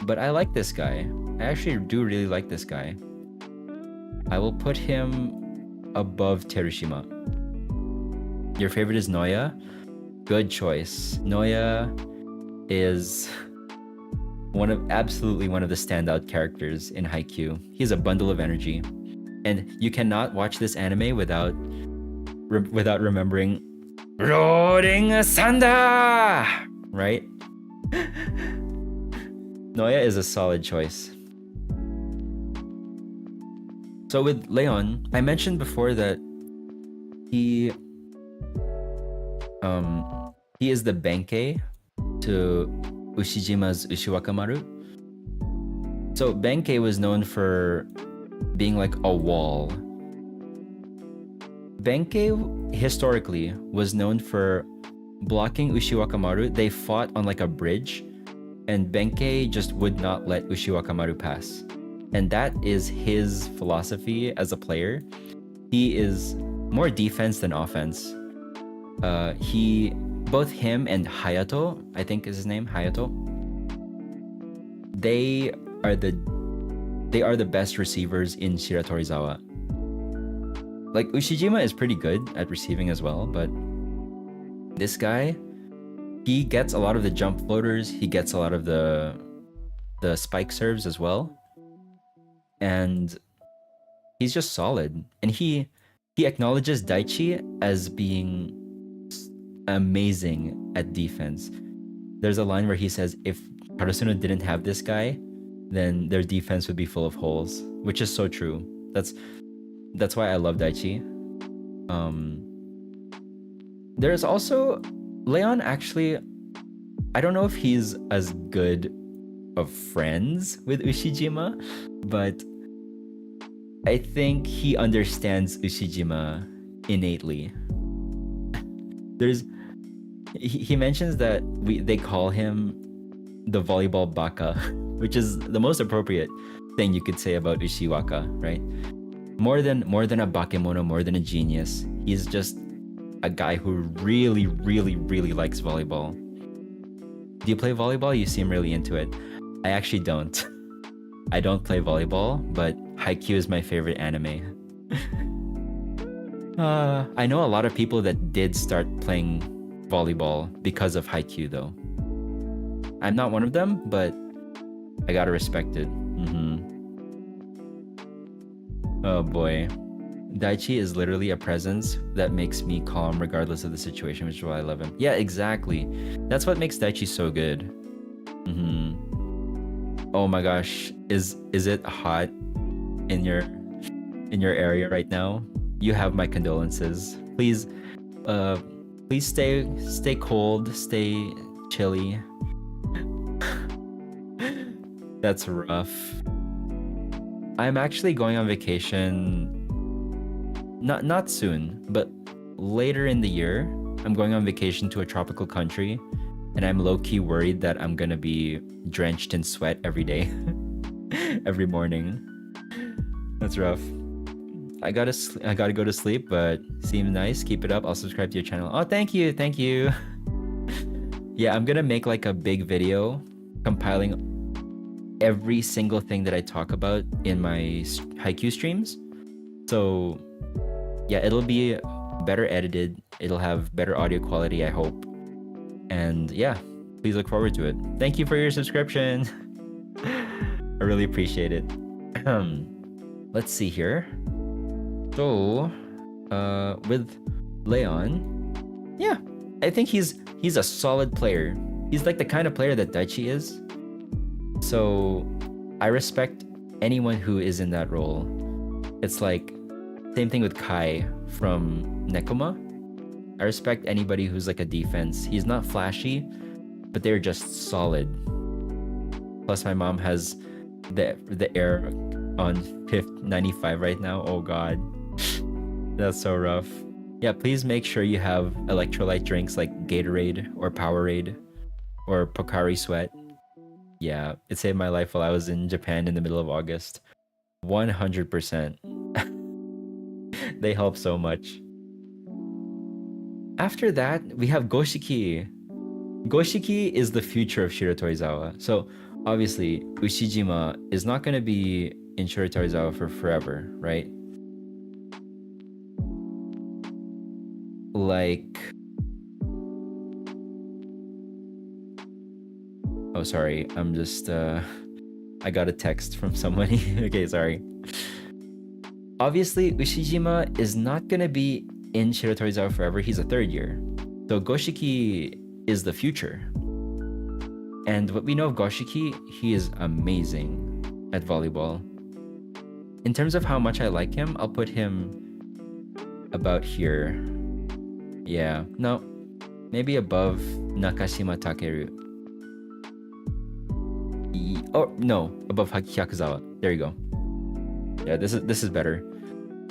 but I like this guy. I actually do really like this guy. I will put him above Terushima. Your favorite is Noya? Good choice. Noya is absolutely one of the standout characters in Haikyuu. He's a bundle of energy. And you cannot watch this anime without remembering Rolling Thunder! Right? Noya is a solid choice. So with Leon, I mentioned before that he is the Benkei to Ushijima's Ushiwakamaru. So Benkei was known for being like a wall. Benkei historically was known for blocking Ushiwakamaru. They fought on like a bridge, and Benkei just would not let Ushiwakamaru pass. And that is his philosophy as a player. He is more defense than offense. Both him and Hayato, I think is his name, Hayato, they are the best receivers in Shiratorizawa. Like Ushijima is pretty good at receiving as well, but this guy, he gets a lot of the jump floaters, he gets a lot of the spike serves as well. And he's just solid. And he acknowledges Daichi as being amazing at defense. There's a line where he says if Karasuno didn't have this guy, then their defense would be full of holes, which is so true. That's why I love Daichi. There's also Leon. Actually, I don't know if he's as good of friends with Ushijima, but I think he understands Ushijima innately. He mentions that they call him the volleyball baka, which is the most appropriate thing you could say about Ushiwaka, right? More than a bakemono, more than a genius, he's just a guy who really, really, really likes volleyball. Do you play volleyball? You seem really into it. I actually don't. I don't play volleyball, but Haikyuu is my favorite anime. I know a lot of people that did start playing volleyball because of Haikyuu though. I'm not one of them, but I gotta respect it. Oh boy. Daichi is literally a presence that makes me calm regardless of the situation, which is why I love him. Yeah, exactly. That's what makes Daichi so good. Oh my gosh, is it hot in your area right now? You have my condolences. Please stay cold, stay chilly. That's rough. I'm actually going on vacation, not soon, but later in the year. I'm going on vacation to a tropical country, and I'm low-key worried that I'm gonna be drenched in sweat every day, every morning. That's rough. I gotta go to sleep, but seems nice. Keep it up. I'll subscribe to your channel. Oh, thank you, thank you. Yeah, I'm gonna make like a big video compiling every single thing that I talk about in my Haikyuu streams. So yeah, it'll be better edited. It'll have better audio quality, I hope. And yeah, please look forward to it. Thank you for your subscription. I really appreciate it. Let's see here. So, with Leon, yeah, I think he's a solid player. He's like the kind of player that Daichi is. So, I respect anyone who is in that role. It's like same thing with Kai from Nekoma. I respect anybody who's like a defense. He's not flashy, but they're just solid. Plus, my mom has the air on 95 right now. Oh god, that's so rough. Yeah, please make sure you have electrolyte drinks like Gatorade or Powerade or Pocari Sweat. Yeah, it saved my life while I was in Japan in the middle of August. 100%. They help so much. After that, we have Goshiki. Goshiki is the future of Shiratorizawa. So obviously, Ushijima is not going to be in Shiratorizawa for forever, right? Like... Oh, sorry. I'm just... I got a text from somebody. Okay, sorry. Obviously, Ushijima is not going to be in Shiratorizawa forever. He's a third year. So Goshiki is the future. And what we know of Goshiki, he is amazing at volleyball. In terms of how much I like him, I'll put him about here. Yeah, no, maybe above Nakashima Takeru. Oh, no, above Hyakuzawa. There you go. Yeah, this is better.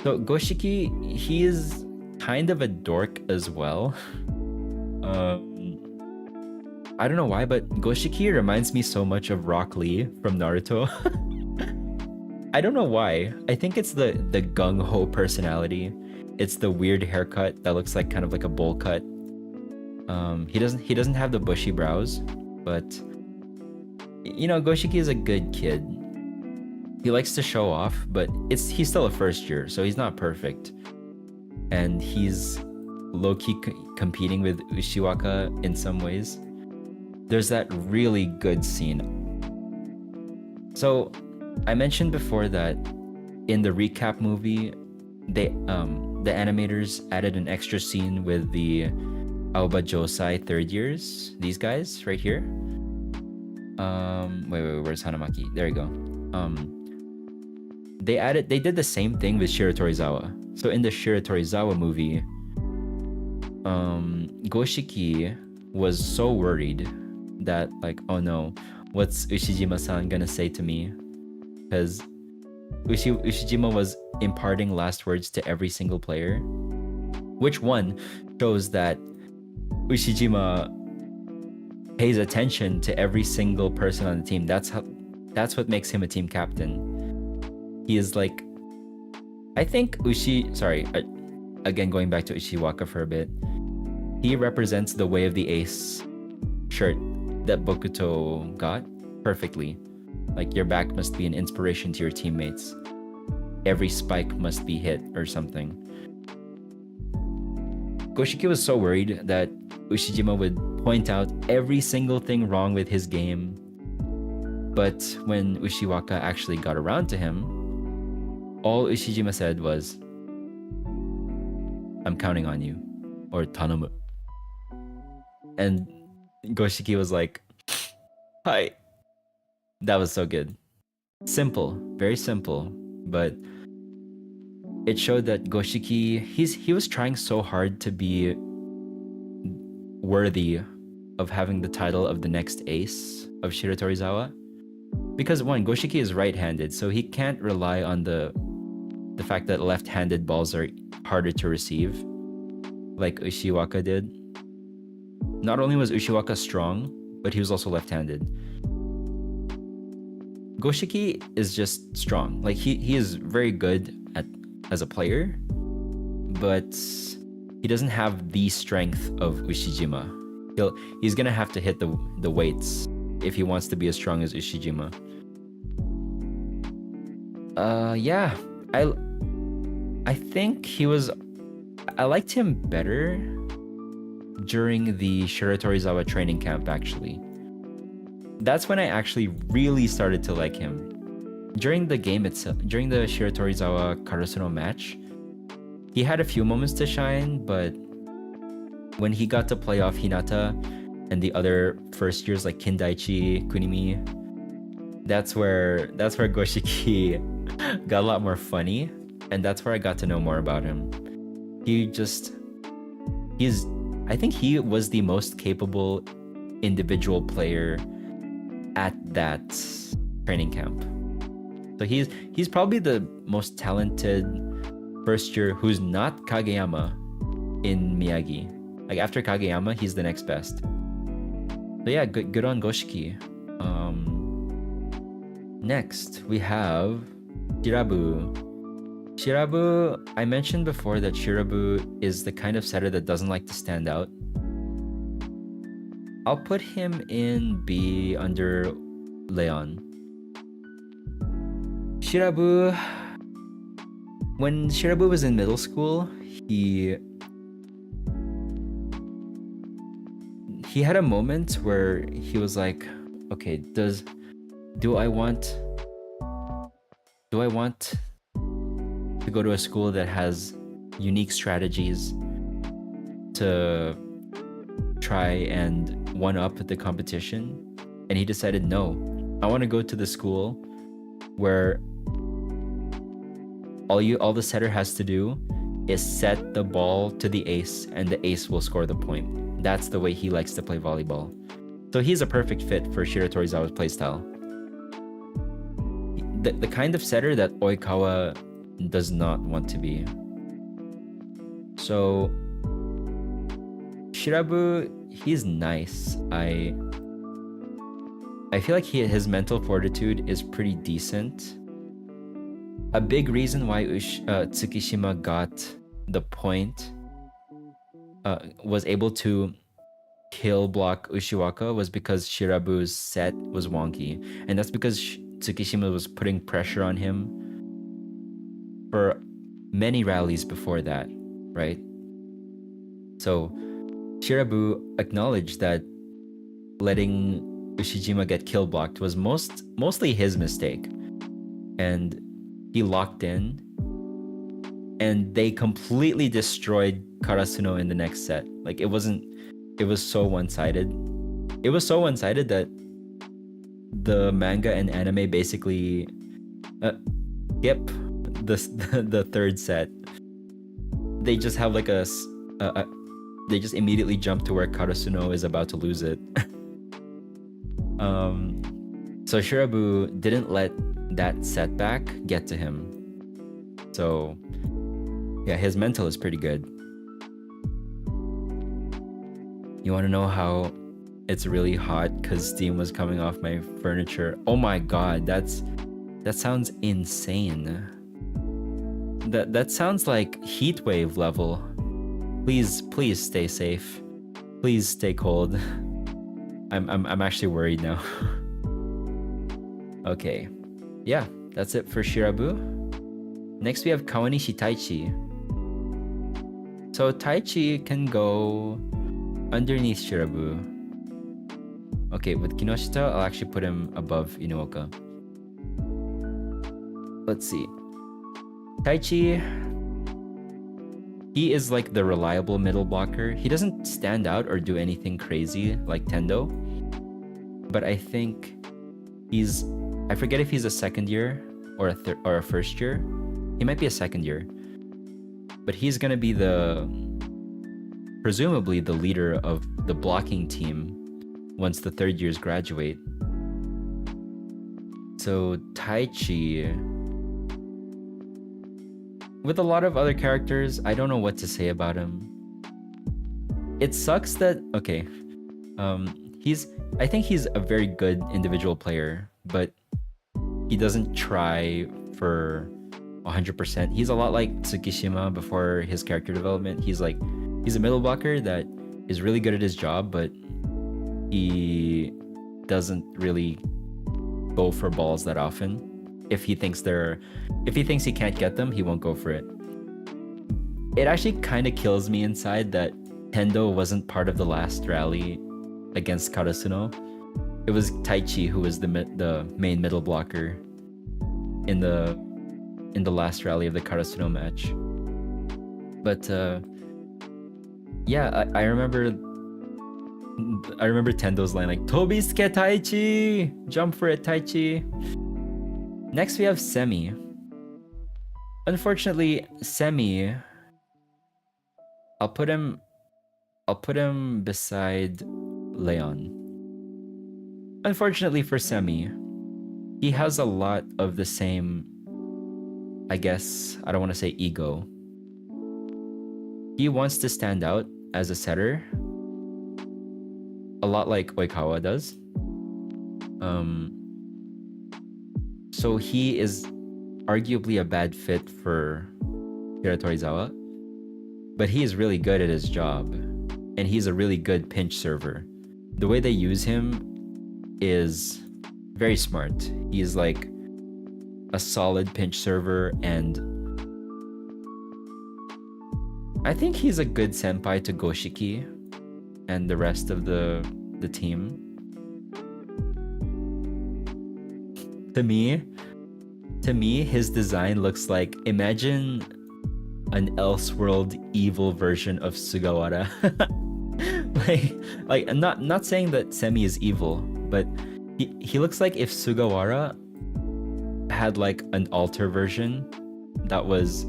So Goshiki, he is kind of a dork as well. I don't know why, but Goshiki reminds me so much of Rock Lee from Naruto. I don't know why. I think it's the gung-ho personality. It's the weird haircut that looks like kind of like a bowl cut. He doesn't have the bushy brows, but you know, Goshiki is a good kid. He likes to show off, but he's still a first year, so he's not perfect. And he's low-key competing with Ushiwaka in some ways. There's that really good scene. So I mentioned before that in the recap movie, the animators added an extra scene with the Aoba Josai third years. These guys right here. Wait, where's Hanamaki? There you go. They did the same thing with Shiratorizawa. So in the Shiratorizawa movie, Goshiki was so worried that like, oh no, what's Ushijima-san gonna say to me? Because Ushijima was imparting last words to every single player, which one shows that Ushijima pays attention to every single person on the team. That's what makes him a team captain. He is like, I think again going back to Ushiwaka for a bit, he represents the way of the ace shirt that Bokuto got perfectly. Like, your back must be an inspiration to your teammates. Every spike must be hit or something. Goshiki was so worried that Ushijima would point out every single thing wrong with his game. But when Ushiwaka actually got around to him, all Ushijima said was, "I'm counting on you," or "Tanomu." And Goshiki was like, "Hi." That was so good. Simple, very simple, but it showed that Goshiki, he was trying so hard to be worthy of having the title of the next ace of Shiratorizawa. Because one, Goshiki is right-handed, so he can't rely on the fact that left-handed balls are harder to receive, like Ushiwaka did. Not only was Ushiwaka strong, but he was also left-handed. Goshiki is just strong. Like he is very good as a player, but he doesn't have the strength of Ushijima. He's gonna have to hit the weights if he wants to be as strong as Ushijima. Yeah, I think I liked him better during the Shiratorizawa training camp, actually. That's when I actually really started to like him. During the game itself, during the Shiratorizawa Karasuno match, he had a few moments to shine, but when he got to play off Hinata and the other first years like Kindaichi, Kunimi, that's where Goshiki got a lot more funny, and that's where I got to know more about him. I think he was the most capable individual player at that training camp. So he's probably the most talented first year who's not Kageyama in Miyagi. Like after Kageyama, he's the next best. So yeah, good on Goshiki. Next we have Shirabu. Shirabu, I mentioned before that Shirabu is the kind of setter that doesn't like to stand out. I'll put him in B under Leon. Shirabu, when Shirabu was in middle school, he had a moment where he was like, okay, do I want to go to a school that has unique strategies to try and one up the competition? And he decided, no, I want to go to the school where all the setter has to do is set the ball to the ace and the ace will score the point. That's the way he likes to play volleyball. So he's a perfect fit for Shiratorizawa's playstyle. The kind of setter that Oikawa does not want to be. So Shirabu, he's nice. I feel like his mental fortitude is pretty decent. A big reason why Tsukishima got the point, was able to kill block Ushiwaka, was because Shirabu's set was wonky. And that's because Tsukishima was putting pressure on him for many rallies before that, right? So Shirabu acknowledged that letting Ushijima get kill blocked was mostly his mistake. And he locked in, and they completely destroyed Karasuno in the next set. Like it was so one-sided. It was so one-sided that the manga and anime basically skip the third set. They just have like they just immediately jump to where Karasuno is about to lose it. So Shirabu didn't let that setback get to him. So yeah, his mental is pretty good. You want to know how it's really hot because steam was coming off my furniture? Oh my god, that sounds insane. That sounds like heat wave level. Please stay safe. Please stay cold. I'm actually worried now. Okay. Yeah, that's it for Shirabu. Next we have Kawanishi Taichi. So Taichi can go underneath Shirabu. Okay, with Kinoshita, I'll actually put him above Inuoka. Let's see. Taichi, he is like the reliable middle blocker. He doesn't stand out or do anything crazy like Tendo, but I think I forget if he's a second year or a first year. He might be a second year, but he's gonna be presumably the leader of the blocking team once the third years graduate. So Taichi, with a lot of other characters, I don't know what to say about him. It sucks that, okay, I think he's a very good individual player, but he doesn't try for 100%. He's a lot like Tsukishima before his character development. He's a middle blocker that is really good at his job, but he doesn't really go for balls that often. If he thinks he can't get them, he won't go for it. It actually kind of kills me inside that Tendo wasn't part of the last rally against Karasuno. It was Taichi who was the main middle blocker in the last rally of the Karasuno match. But yeah, I remember Tendo's line like "Tobisuke Taichi, jump for it, Taichi." Next we have Semi. Unfortunately, Semi, I'll put him beside Leon. Unfortunately for Semi, he has a lot of the same, I guess, I don't want to say ego. He wants to stand out as a setter, a lot like Oikawa does. So he is arguably a bad fit for Shiratorizawa, but he is really good at his job, and he's a really good pinch server. The way they use him is very smart. He's like a solid pinch server, and I think he's a good senpai to Goshiki and the rest of the team. To me, his design looks like, imagine an Elseworld evil version of Sugawara. like not saying that Semi is evil, but he looks like if Sugawara had like an alter version that was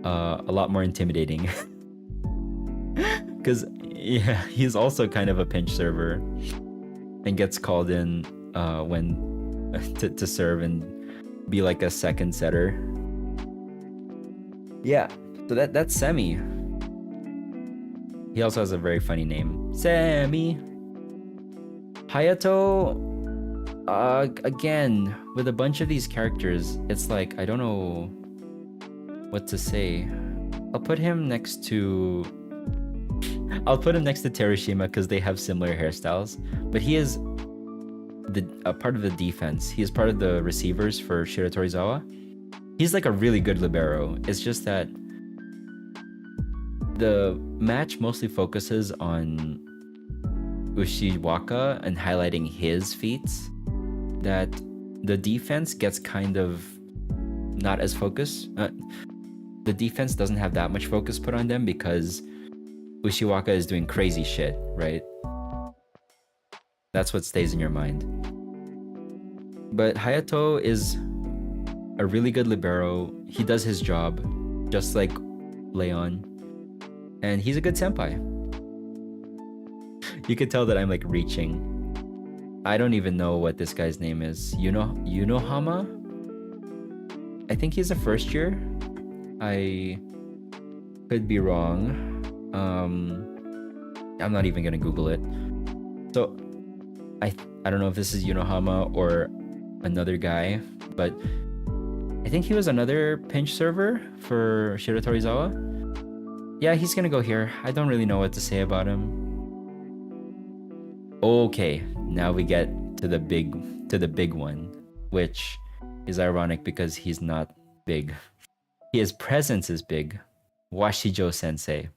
a lot more intimidating. Because yeah, he's also kind of a pinch server and gets called in when to serve and be like a second setter. Yeah, so that's Semi. He also has a very funny name, Semi. Hayato, again, with a bunch of these characters, it's like I don't know what to say. I'll put him next to Terushima because they have similar hairstyles, but he is a part of the defense. He is part of the receivers for Shiratorizawa. He's like a really good libero. It's just that the match mostly focuses on Ushiwaka and highlighting his feats, that the defense gets kind of not as focused. The defense doesn't have that much focus put on them because Ushiwaka is doing crazy shit, right? That's what stays in your mind. But Hayato is a really good libero. He does his job, just like Leon. And he's a good senpai. You could tell that I'm like reaching. I don't even know what this guy's name is. Yunohama? I think he's a first year. I could be wrong. I'm not even gonna Google it. So I don't know if this is Yunohama or another guy, but I think he was another pinch server for Shiratorizawa. Yeah, he's gonna go here. I don't really know what to say about him. Okay, now we get to the big one, which is ironic because he's not big. His presence is big. Washijo Sensei.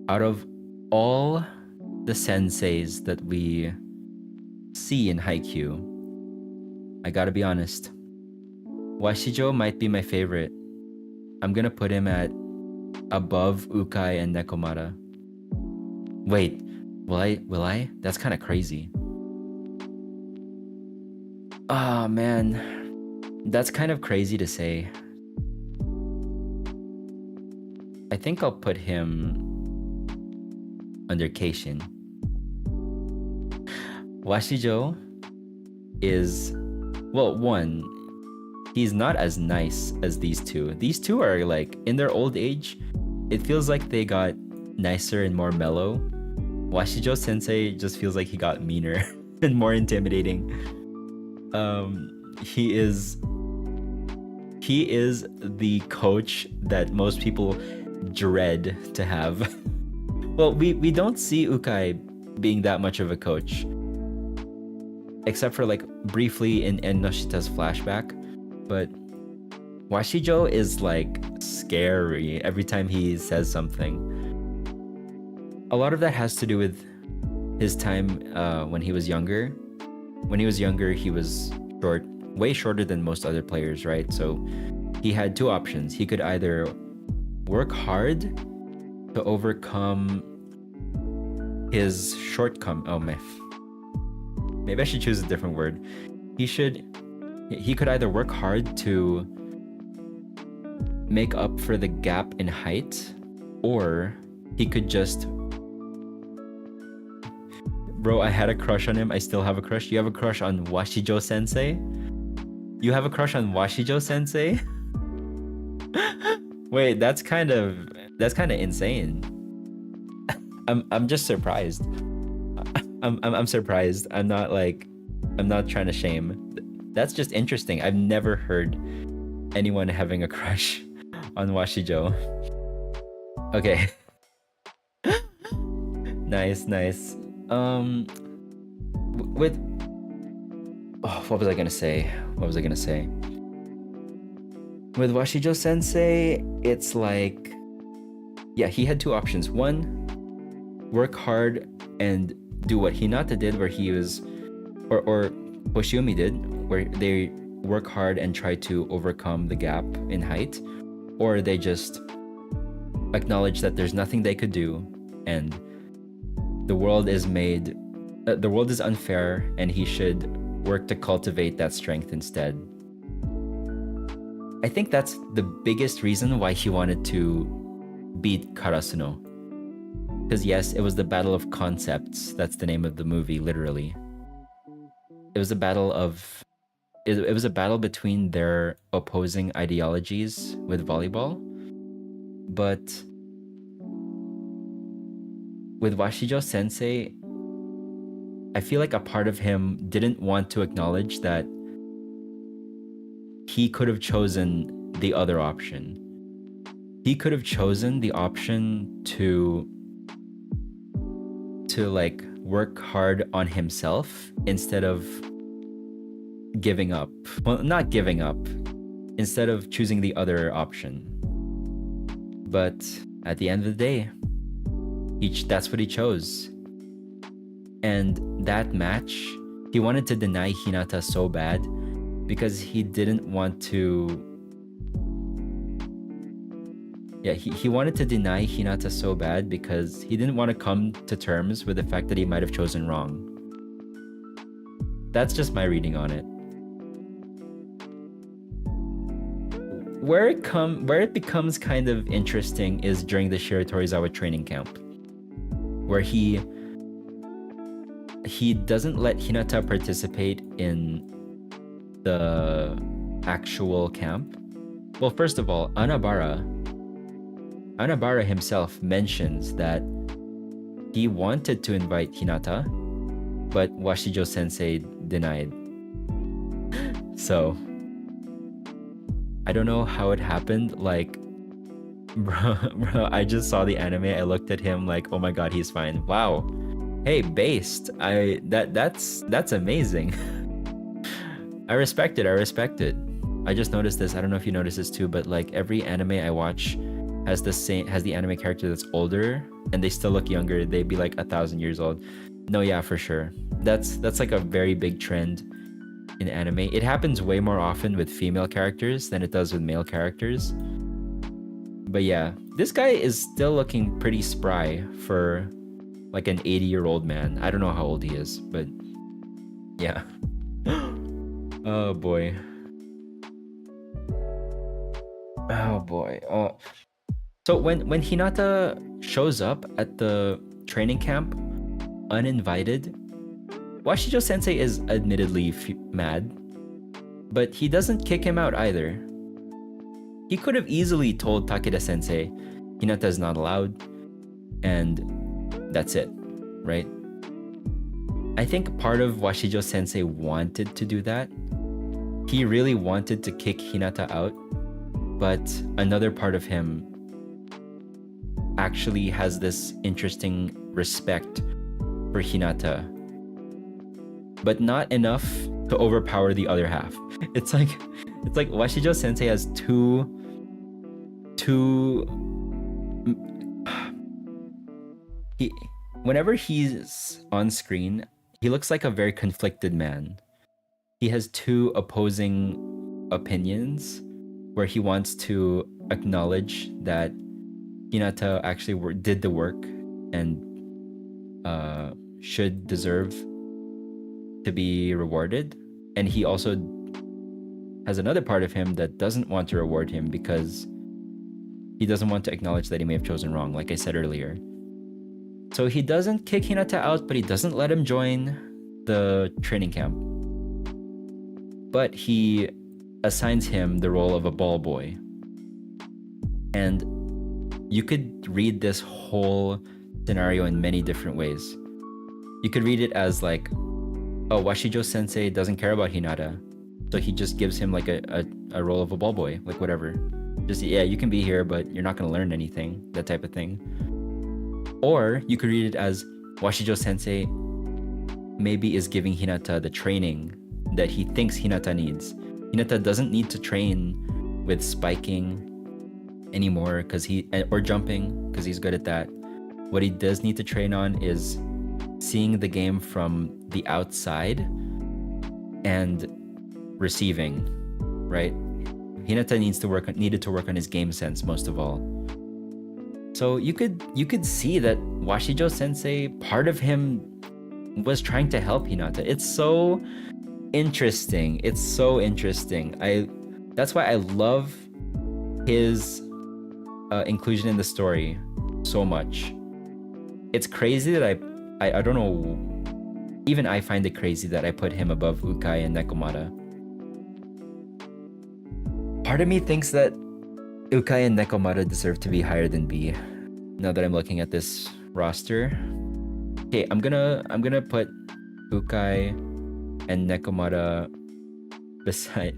Out of all the senseis that we see in Haikyuu, I gotta be honest, Washijo might be my favorite. I'm gonna put him at above Ukai and Nekomata. Wait, will I? That's kind of crazy. Ah, man. That's kind of crazy to say. I think I'll put him under Keishin. Washijo is, well, one, he's not as nice as these two. These two are like, in their old age, it feels like they got nicer and more mellow. Washijo Sensei just feels like he got meaner and more intimidating. He is the coach that most people dread to have. Well, we don't see Ukai being that much of a coach, except for like briefly in Noshita's flashback, but Washijo is like scary every time he says something. A lot of that has to do with his time when he was younger. When he was younger, he was short, way shorter than most other players, right? So he had two options. He could either work hard to overcome his shortcoming. Oh man, maybe I should choose a different word. He could either work hard to make up for the gap in height, or he could just... Bro, I had a crush on him. I still have a crush. You have a crush on Washijo Sensei? You have a crush on Washijo Sensei? Wait, that's kind of insane. I'm just surprised. I'm surprised. I'm not trying to shame. That's just interesting. I've never heard anyone having a crush on Washijo. Okay. Nice. With what was I gonna say? With Washijo Sensei, it's like, yeah, he had two options. One, work hard and do what Hinata did, where he was, or Hoshiumi did, where they work hard and try to overcome the gap in height, or they just acknowledge that there's nothing they could do and the world is unfair and he should work to cultivate that strength instead. I think that's the biggest reason why he wanted to beat Karasuno. Because yes, it was the battle of concepts. That's the name of the movie, literally. It was a battle between their opposing ideologies with volleyball. But with Washijo Sensei, I feel like a part of him didn't want to acknowledge that he could have chosen the other option. He could have chosen the option to like work hard on himself instead of giving up. Well, not giving up, instead of choosing the other option. But at the end of the day, that's what he chose. And that match, he wanted to deny Hinata so bad because he didn't want to... Yeah, he wanted to deny Hinata so bad because he didn't want to come to terms with the fact that he might have chosen wrong. That's just my reading on it. Where it becomes kind of interesting is during the Shiratorizawa training camp, where he doesn't let Hinata participate in the actual camp. Well, first of all, Anabara himself mentions that he wanted to invite Hinata, but Washijo Sensei denied. So I don't know how it happened. Like, bro, I just saw the anime. I looked at him like, oh my god, he's fine. Wow. Hey, based. That's amazing. I respect it. I just noticed this. I don't know if you noticed this too, but like every anime I watch has the anime character that's older and they still look younger. They'd be like 1,000 years old. No, yeah, for sure. That's like a very big trend in anime. It happens way more often with female characters than it does with male characters. But yeah, this guy is still looking pretty spry for like an 80-year-old man. I don't know how old he is, but yeah. Oh boy. So when Hinata shows up at the training camp uninvited, Washijo Sensei is admittedly mad, but he doesn't kick him out either. He could have easily told Takeda Sensei, Hinata is not allowed, and that's it, right? I think part of Washijo Sensei wanted to do that, he really wanted to kick Hinata out, but another part of him actually has this interesting respect for Hinata, but not enough to overpower the other half. It's like Washijo Sensei has two he whenever he's on screen, he looks like a very conflicted man. He has two opposing opinions where he wants to acknowledge that Hinata actually did the work and should deserve to be rewarded. And he also has another part of him that doesn't want to reward him because he doesn't want to acknowledge that he may have chosen wrong, like I said earlier. So he doesn't kick Hinata out, but he doesn't let him join the training camp. But he assigns him the role of a ball boy. And you could read this whole scenario in many different ways. You could read it as like, oh, Washijo Sensei doesn't care about Hinata, so he just gives him like a role of a ball boy, like whatever. Just, yeah, you can be here, but you're not going to learn anything, that type of thing. Or you could read it as Washijo Sensei maybe is giving Hinata the training that he thinks Hinata needs. Hinata doesn't need to train with spiking anymore or jumping because he's good at that. What he does need to train on is seeing the game from the outside and receiving, right? Hinata needed to work on his game sense most of all. So you could see that Washijo Sensei, part of him was trying to help Hinata. It's so interesting. It's so interesting. That's why I love his inclusion in the story so much. It's crazy that I don't know, even I find it crazy that I put him above Ukai and Nekomata. Part of me thinks that Ukai and Nekomata deserve to be higher than B. Now that I'm looking at this roster. Okay, I'm gonna put Ukai and Nekomata beside.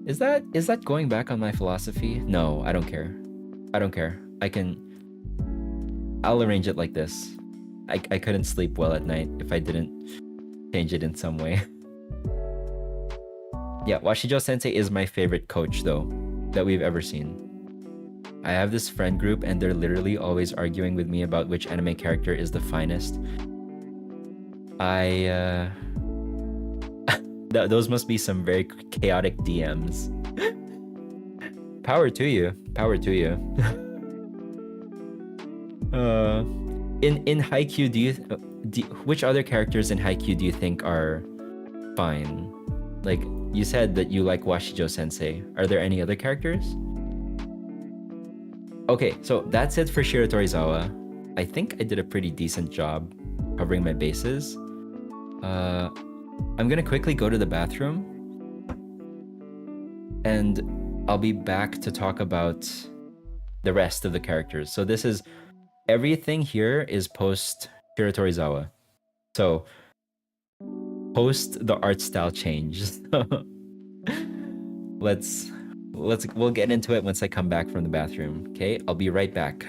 Is that going back on my philosophy? No, I don't care. I don't care. I'll arrange it like this. I couldn't sleep well at night if I didn't change it in some way. Yeah, Washijo Sensei is my favorite coach though that we've ever seen. I have this friend group and they're literally always arguing with me about which anime character is the finest. Those must be some very chaotic DMs. Power to you. Power to you. In Haikyuu, which other characters in Haikyuu do you think are fine? Like, you said that you like Washijo Sensei. Are there any other characters? Okay, so that's it for Shiratorizawa. I think I did a pretty decent job covering my bases. I'm gonna quickly go to the bathroom and I'll be back to talk about the rest of the characters. So this is everything here is post Shiratorizawa. So post the art style change. We'll get into it once I come back from the bathroom. Okay, I'll be right back.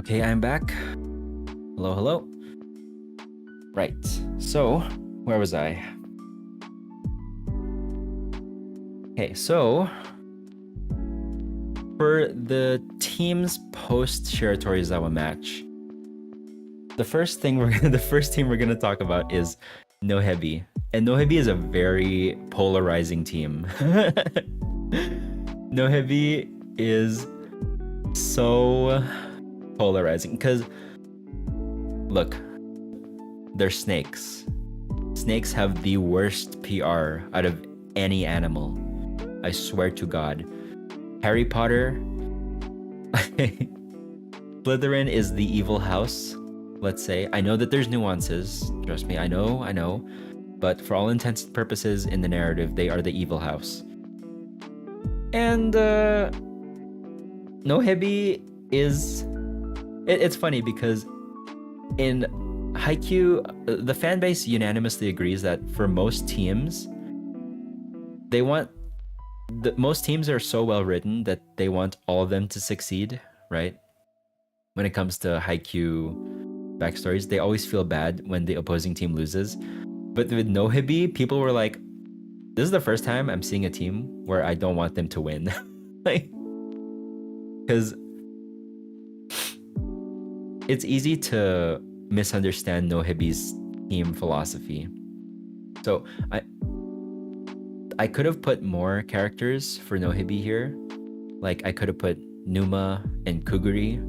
Okay, I'm back. Hello, hello. Right. So, where was I? Okay, so for the team's post Shiratorizawa match, the first team we're gonna talk about is Nohebi. And Nohebi is a very polarizing team. Nohebi is so polarizing because look, they're snakes. Snakes have the worst PR out of any animal. I swear to God. Harry Potter. Slytherin is the evil house, let's say. I know that there's nuances. Trust me, I know. But for all intents and purposes in the narrative, they are the evil house. And Nohebi is... It's funny because in Haikyuu, the fan base unanimously agrees that for most teams, most teams are so well written that they want all of them to succeed, right? When it comes to Haikyuu backstories, they always feel bad when the opposing team loses. But with Nohebi, people were like, this is the first time I'm seeing a team where I don't want them to win. Like, because it's easy to misunderstand Nohebi's team philosophy. So I could have put more characters for Nohebi here. Like I could have put Numa and Kuguri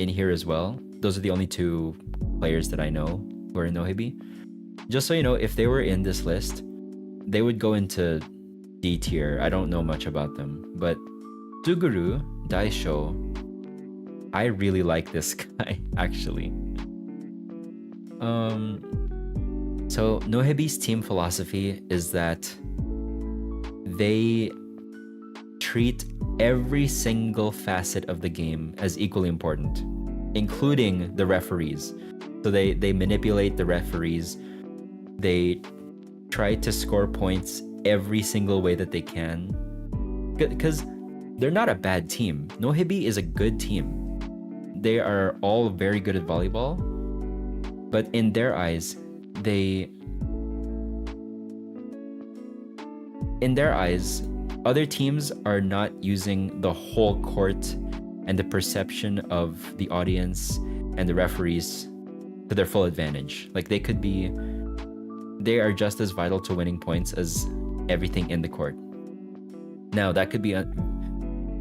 in here as well. Those are the only two players that I know who are in Nohebi. Just so you know, if they were in this list, they would go into D tier. I don't know much about them. But Tsuguru, Daisho, I really like this guy, actually. So Nohebi's team philosophy is that they treat every single facet of the game as equally important, including the referees. So they manipulate the referees. They try to score points every single way that they can. Because they're not a bad team. Nohebi is a good team. They are all very good at volleyball. But in their eyes, other teams are not using the whole court and the perception of the audience and the referees to their full advantage. Like they are just as vital to winning points as everything in the court. Now that could be a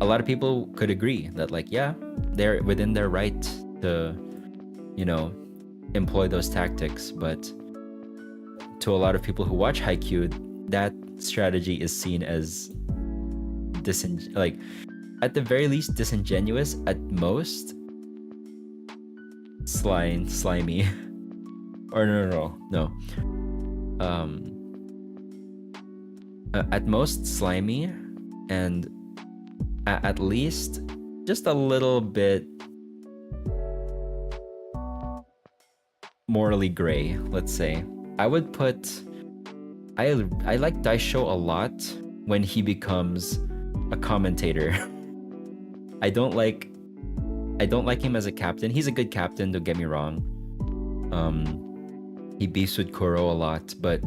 lot of people could agree that like, yeah, they're within their right to, employ those tactics. But to a lot of people who watch Haikyuu, that strategy is seen as at the very least disingenuous, at most slimy. Or no. At most slimy, and at least just a little bit morally gray, let's say. I would put... I like Daisho a lot when he becomes a commentator. I don't like him as a captain. He's a good captain, don't get me wrong. He beefs with Kuro a lot, but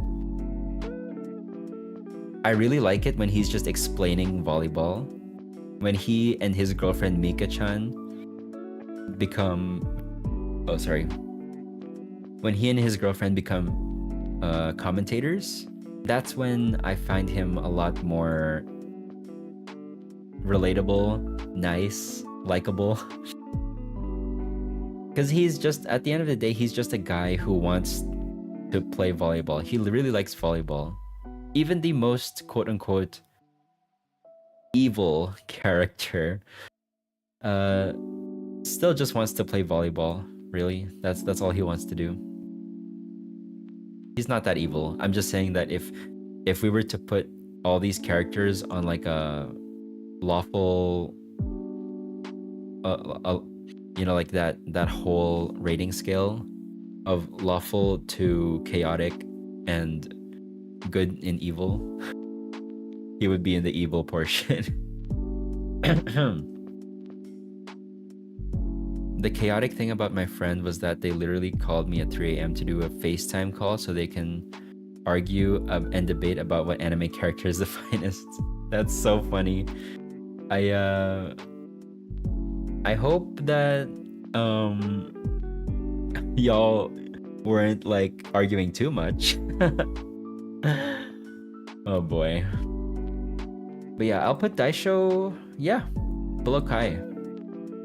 I really like it when he's just explaining volleyball. When he and his girlfriend Mika-chan when he and his girlfriend become commentators, that's when I find him a lot more relatable, nice, likable. Because he's just, at the end of the day, he's just a guy who wants to play volleyball. He really likes volleyball. Even the most quote-unquote evil character still just wants to play volleyball, really. That's all he wants to do. He's not that evil. I'm just saying that if we were to put all these characters on like a lawful like that whole rating scale of lawful to chaotic and good and evil, he would be in the evil portion. the chaotic thing about my friend was that they literally called me at 3 a.m. to do a FaceTime call so they can argue and debate about what anime character is the finest. That's so funny. I hope that y'all weren't like arguing too much. Oh boy. But yeah, I'll put Daisho, below Kai.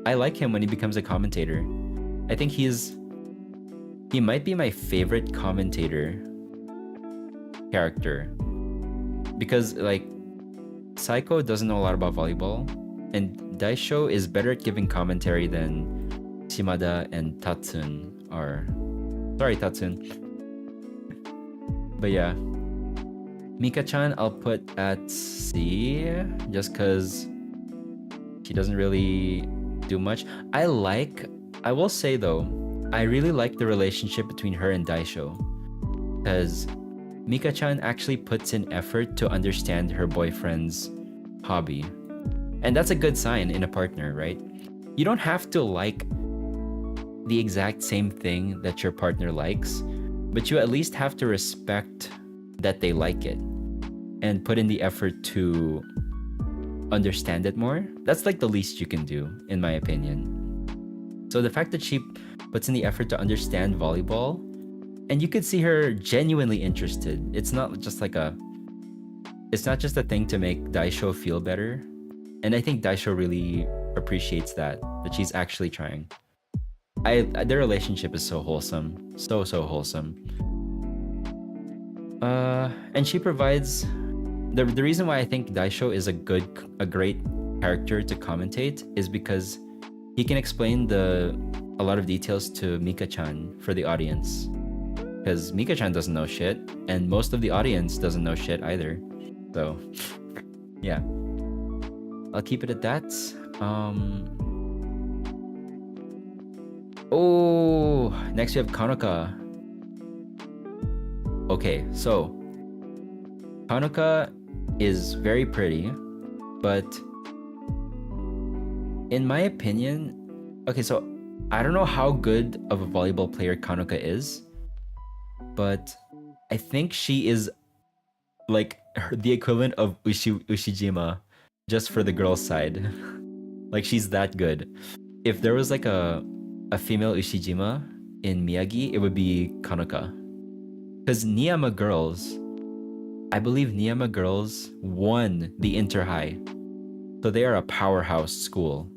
I like him when he becomes a commentator. I think he might be my favorite commentator character. Because like Saiko doesn't know a lot about volleyball, and Daisho is better at giving commentary than Shimada and Tatsun are. Sorry, Tatsun. But yeah. Mika-chan, I'll put at C, just because she doesn't really do much. I will say though, I really like the relationship between her and Daisho, because Mika-chan actually puts in effort to understand her boyfriend's hobby. And that's a good sign in a partner, right? You don't have to like the exact same thing that your partner likes, but you at least have to respect that they like it and put in the effort to understand it more. That's like the least you can do, in my opinion. So the fact that she puts in the effort to understand volleyball, and you could see her genuinely interested. It's not just a thing to make Daisho feel better. And I think Daisho really appreciates that she's actually trying. Their relationship is so wholesome. So wholesome. And she provides the reason why I think Daisho is a great character to commentate is because he can explain a lot of details to Mika-chan for the audience. Because Mika-chan doesn't know shit, and most of the audience doesn't know shit either. So, yeah. I'll keep it at that. Oh, next we have Kanoka. Okay, so Kanoka is very pretty, but in my opinion, okay, so I don't know how good of a volleyball player Kanoka is, but I think she is like the equivalent of Ushijima just for the girls' side. Like she's that good. If there was like a female Ushijima in Miyagi, it would be Kanoka. Because Niyama girls, I believe Niyama girls won the Inter-High. So they are a powerhouse school.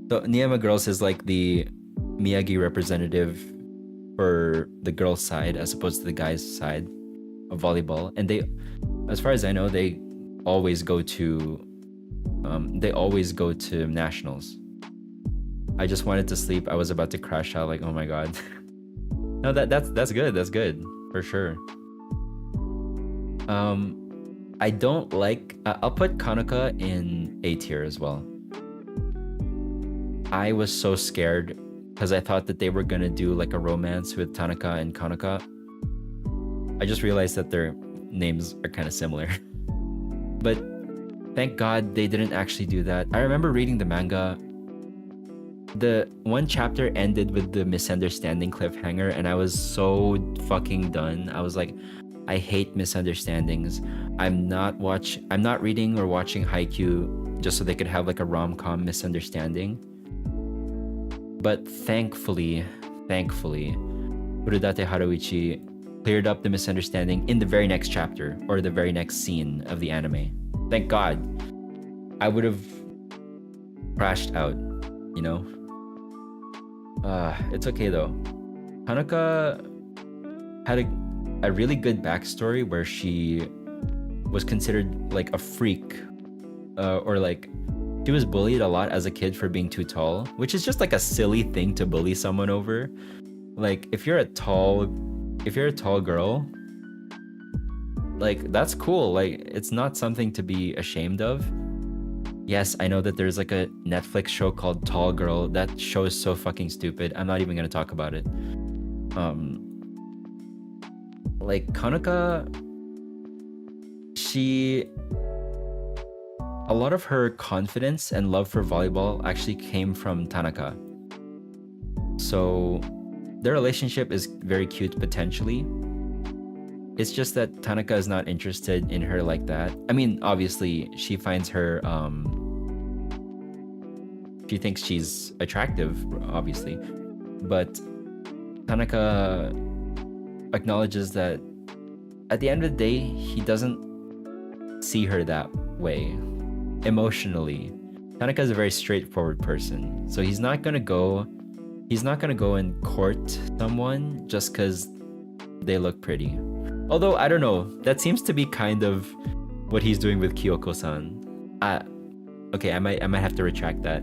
So Niyama girls is like the Miyagi representative for the girls' side as opposed to the guys' side of volleyball. And they, as far as I know, they always go to nationals. I just wanted to sleep. I was about to crash out, like, oh my god. No, that's good. That's good for sure. I don't like. I'll put Kanoka in A tier as well. I was so scared because I thought that they were gonna do like a romance with Tanaka and Kanoka. I just realized that their names are kind of similar. But thank God they didn't actually do that. I remember reading the manga. The one chapter ended with the misunderstanding cliffhanger, and I was so fucking done. I was like, I hate misunderstandings. I'm not reading or watching Haikyuu just so they could have like a rom-com misunderstanding. But thankfully, Furudate Haruichi cleared up the misunderstanding in the very next chapter or the very next scene of the anime. Thank God. I would have crashed out, you know? It's okay though. Kanoka had a really good backstory where she was considered like a freak, or like she was bullied a lot as a kid for being too tall, which is just like a silly thing to bully someone over. Like if you're a tall girl, like that's cool. Like it's not something to be ashamed of. Yes, I know that there's like a Netflix show called Tall Girl. That show is so fucking stupid. I'm not even gonna talk about it. Like Kanoka, a lot of her confidence and love for volleyball actually came from Tanaka. So their relationship is very cute potentially. It's just that Tanaka is not interested in her like that. I mean, obviously, she finds her, she thinks she's attractive, obviously. But Tanaka acknowledges that at the end of the day, he doesn't see her that way emotionally. Tanaka is a very straightforward person. So he's not gonna go and court someone just because they look pretty. Although, I don't know, that seems to be kind of what he's doing with Kyoko-san. Okay, I might have to retract that.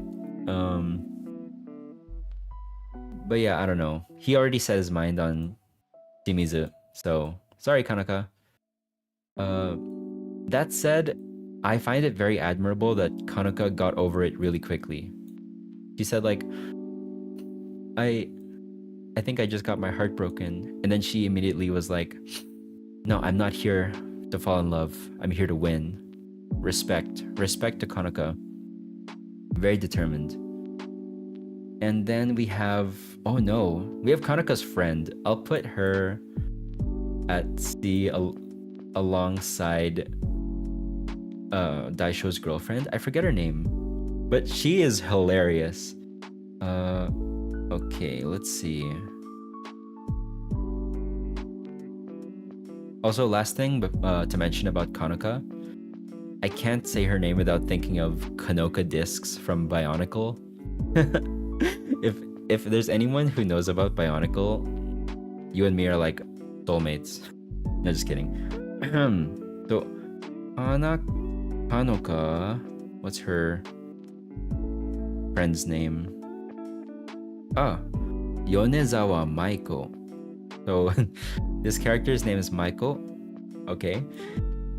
But yeah, I don't know. He already set his mind on Shimizu, so sorry, Kanaka. That said, I find it very admirable that Kanaka got over it really quickly. She said like, I think I just got my heart broken, and then she immediately was like, no, I'm not here to fall in love. I'm here to win. Respect to Kanaka. Very determined. And then we have, oh no, we have Kanaka's friend. I'll put her at C alongside Daisho's girlfriend. I forget her name, but she is hilarious. Okay, let's see. Also, last thing to mention about Kanaka, I can't say her name without thinking of Kanoka Discs from Bionicle. If there's anyone who knows about Bionicle, you and me are like soulmates. No, just kidding. So, Kanoka, what's her friend's name? Yonezawa Maiko. So this character's name is Maiko. Okay.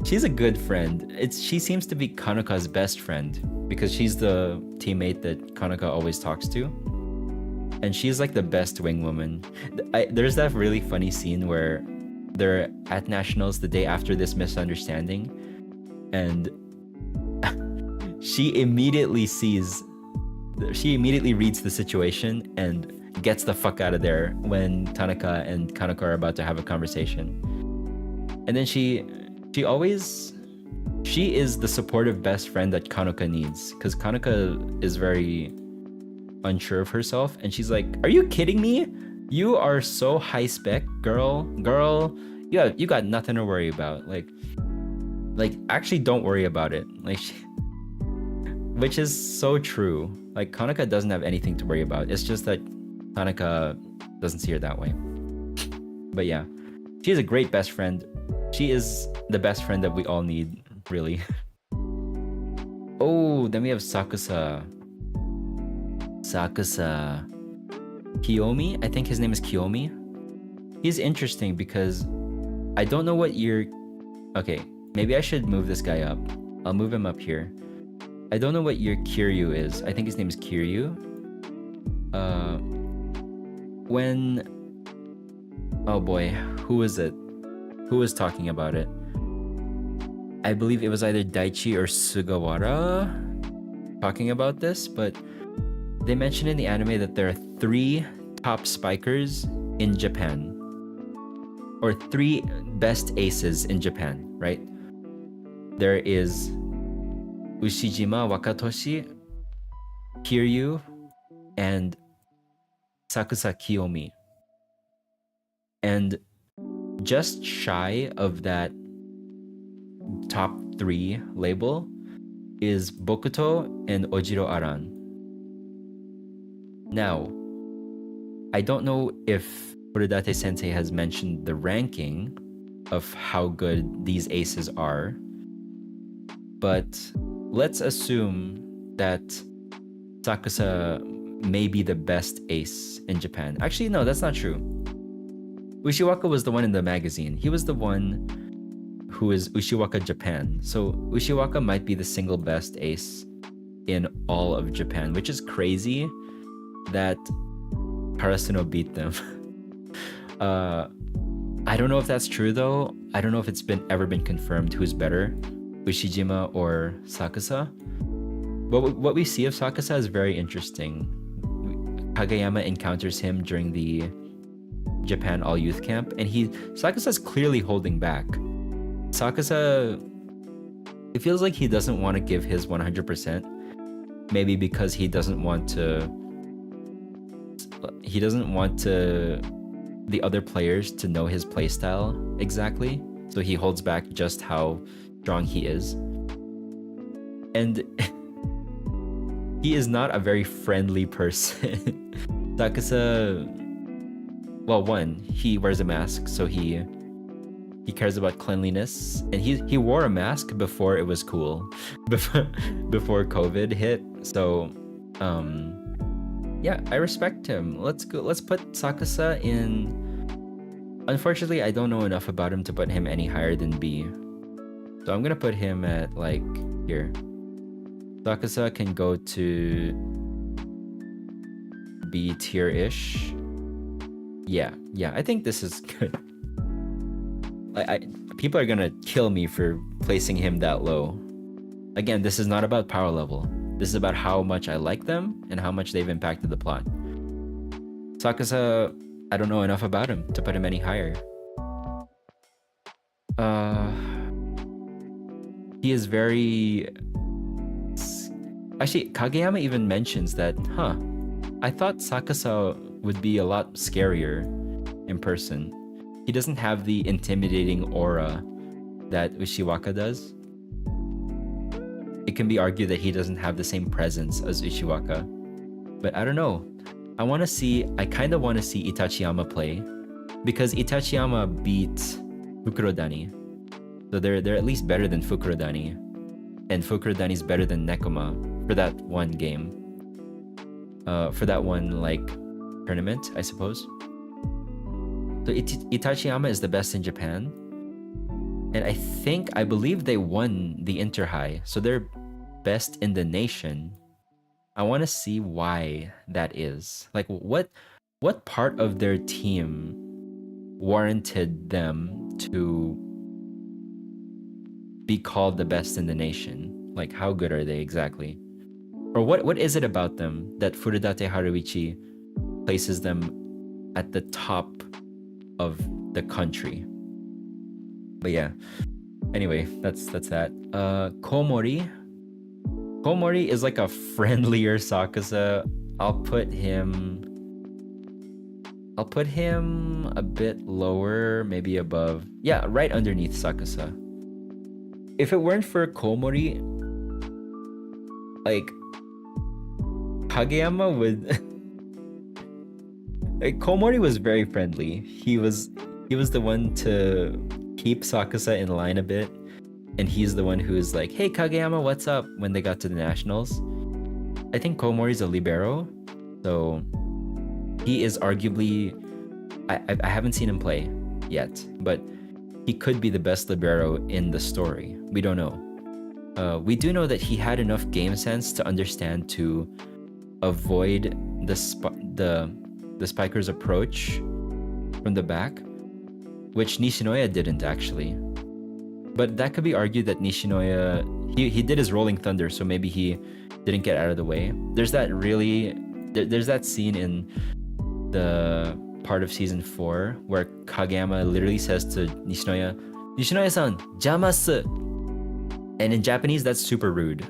She's a good friend. She seems to be Kanoka's best friend because she's the teammate that Kanaka always talks to. And she's like the best wing woman. There's that really funny scene where they're at nationals the day after this misunderstanding, and she immediately reads the situation and gets the fuck out of there when Tanaka and Kanaka are about to have a conversation. And then she is the supportive best friend that Kanaka needs, because Kanaka is very unsure of herself, and she's like, are you kidding me? You are so high spec, girl. You got nothing to worry about. Like actually don't worry about it. Which is so true. Like, Kanaka doesn't have anything to worry about. It's just that Tanaka doesn't see her that way. But yeah, she is a great best friend. She is the best friend that we all need, really. Oh, then we have Sakusa. Kiyomi? I think his name is Kiyomi. He's interesting because I don't know what year... Okay, maybe I should move this guy up. I'll move him up here. I don't know what year Kiryu is. I think his name is Kiryu. When... Oh boy, who was it? Who was talking about it? I believe it was either Daichi or Sugawara talking about this, but they mentioned in the anime that there are 3 top spikers in Japan. Or 3 best aces in Japan, right? There is Ushijima Wakatoshi, Kiryu, and Sakusa Kiyomi. And just shy of that top 3 label is Bokuto and Ojiro Aran. Now, I don't know if Furudate Sensei has mentioned the ranking of how good these aces are, but let's assume that Sakusa may be the best ace in Japan. Actually, no, that's not true. Ushiwaka was the one in the magazine. He was the one who is Ushiwaka Japan. So Ushiwaka might be the single best ace in all of Japan, which is crazy that Karasuno beat them. I don't know if that's true though. I don't know if it's ever been confirmed who's better, Ushijima or Sakusa. But what we see of Sakusa is very interesting. Kageyama encounters him during the Japan All Youth Camp, and Sakusa's clearly holding back. Sakusa, it feels like he doesn't want to give his 100%, maybe because he doesn't want the other players to know his playstyle exactly, so he holds back just how strong he is. And he is not a very friendly person. Sakusa, well, one, he wears a mask, so he cares about cleanliness, and he wore a mask before it was cool, before COVID hit. So, yeah, I respect him. Let's put Sakusa in. Unfortunately, I don't know enough about him to put him any higher than B. So I'm gonna put him at like here. Sakusa can go to B tier-ish. Yeah, I think this is good. People are gonna kill me for placing him that low. Again, this is not about power level. This is about how much I like them and how much they've impacted the plot. Sakusa, I don't know enough about him to put him any higher. He is very... Actually, Kageyama even mentions that, I thought Sakusa would be a lot scarier in person. He doesn't have the intimidating aura that Ushiwaka does. It can be argued that he doesn't have the same presence as Ushiwaka. But I don't know. I kind of want to see Itachiyama play, because Itachiyama beat Fukurodani. So they're at least better than Fukurodani. And Fukurodani's better than Nekoma for that one game. For that one, like, tournament, I suppose. So Itachiyama is the best in Japan. And I believe they won the Inter-High. So they're best in the nation. I want to see why that is. Like, what part of their team warranted them to be called the best in the nation? Like, how good are they exactly? Or what is it about them that Furudate Haruichi places them at the top of the country? But yeah, anyway, that's that. Komori is like a friendlier Sakusa. I'll put him a bit lower, maybe above. Yeah, right underneath Sakusa. If it weren't for Komori, like, Kageyama would like, Komori was very friendly. He was the one to keep Sakusa in line a bit, and he's the one who's like, hey Kageyama, what's up, when they got to the nationals. I think Komori's a libero, so he is arguably, I haven't seen him play yet, but he could be the best libero in the story. We don't know. We do know that he had enough game sense to understand to avoid the spiker's approach from the back, which Nishinoya didn't actually. But that could be argued that Nishinoya, he did his Rolling Thunder, so maybe he didn't get out of the way. There's that scene in the part of season 4 where Kageyama literally says to Nishinoya-san, jamasu. And in Japanese, that's super rude.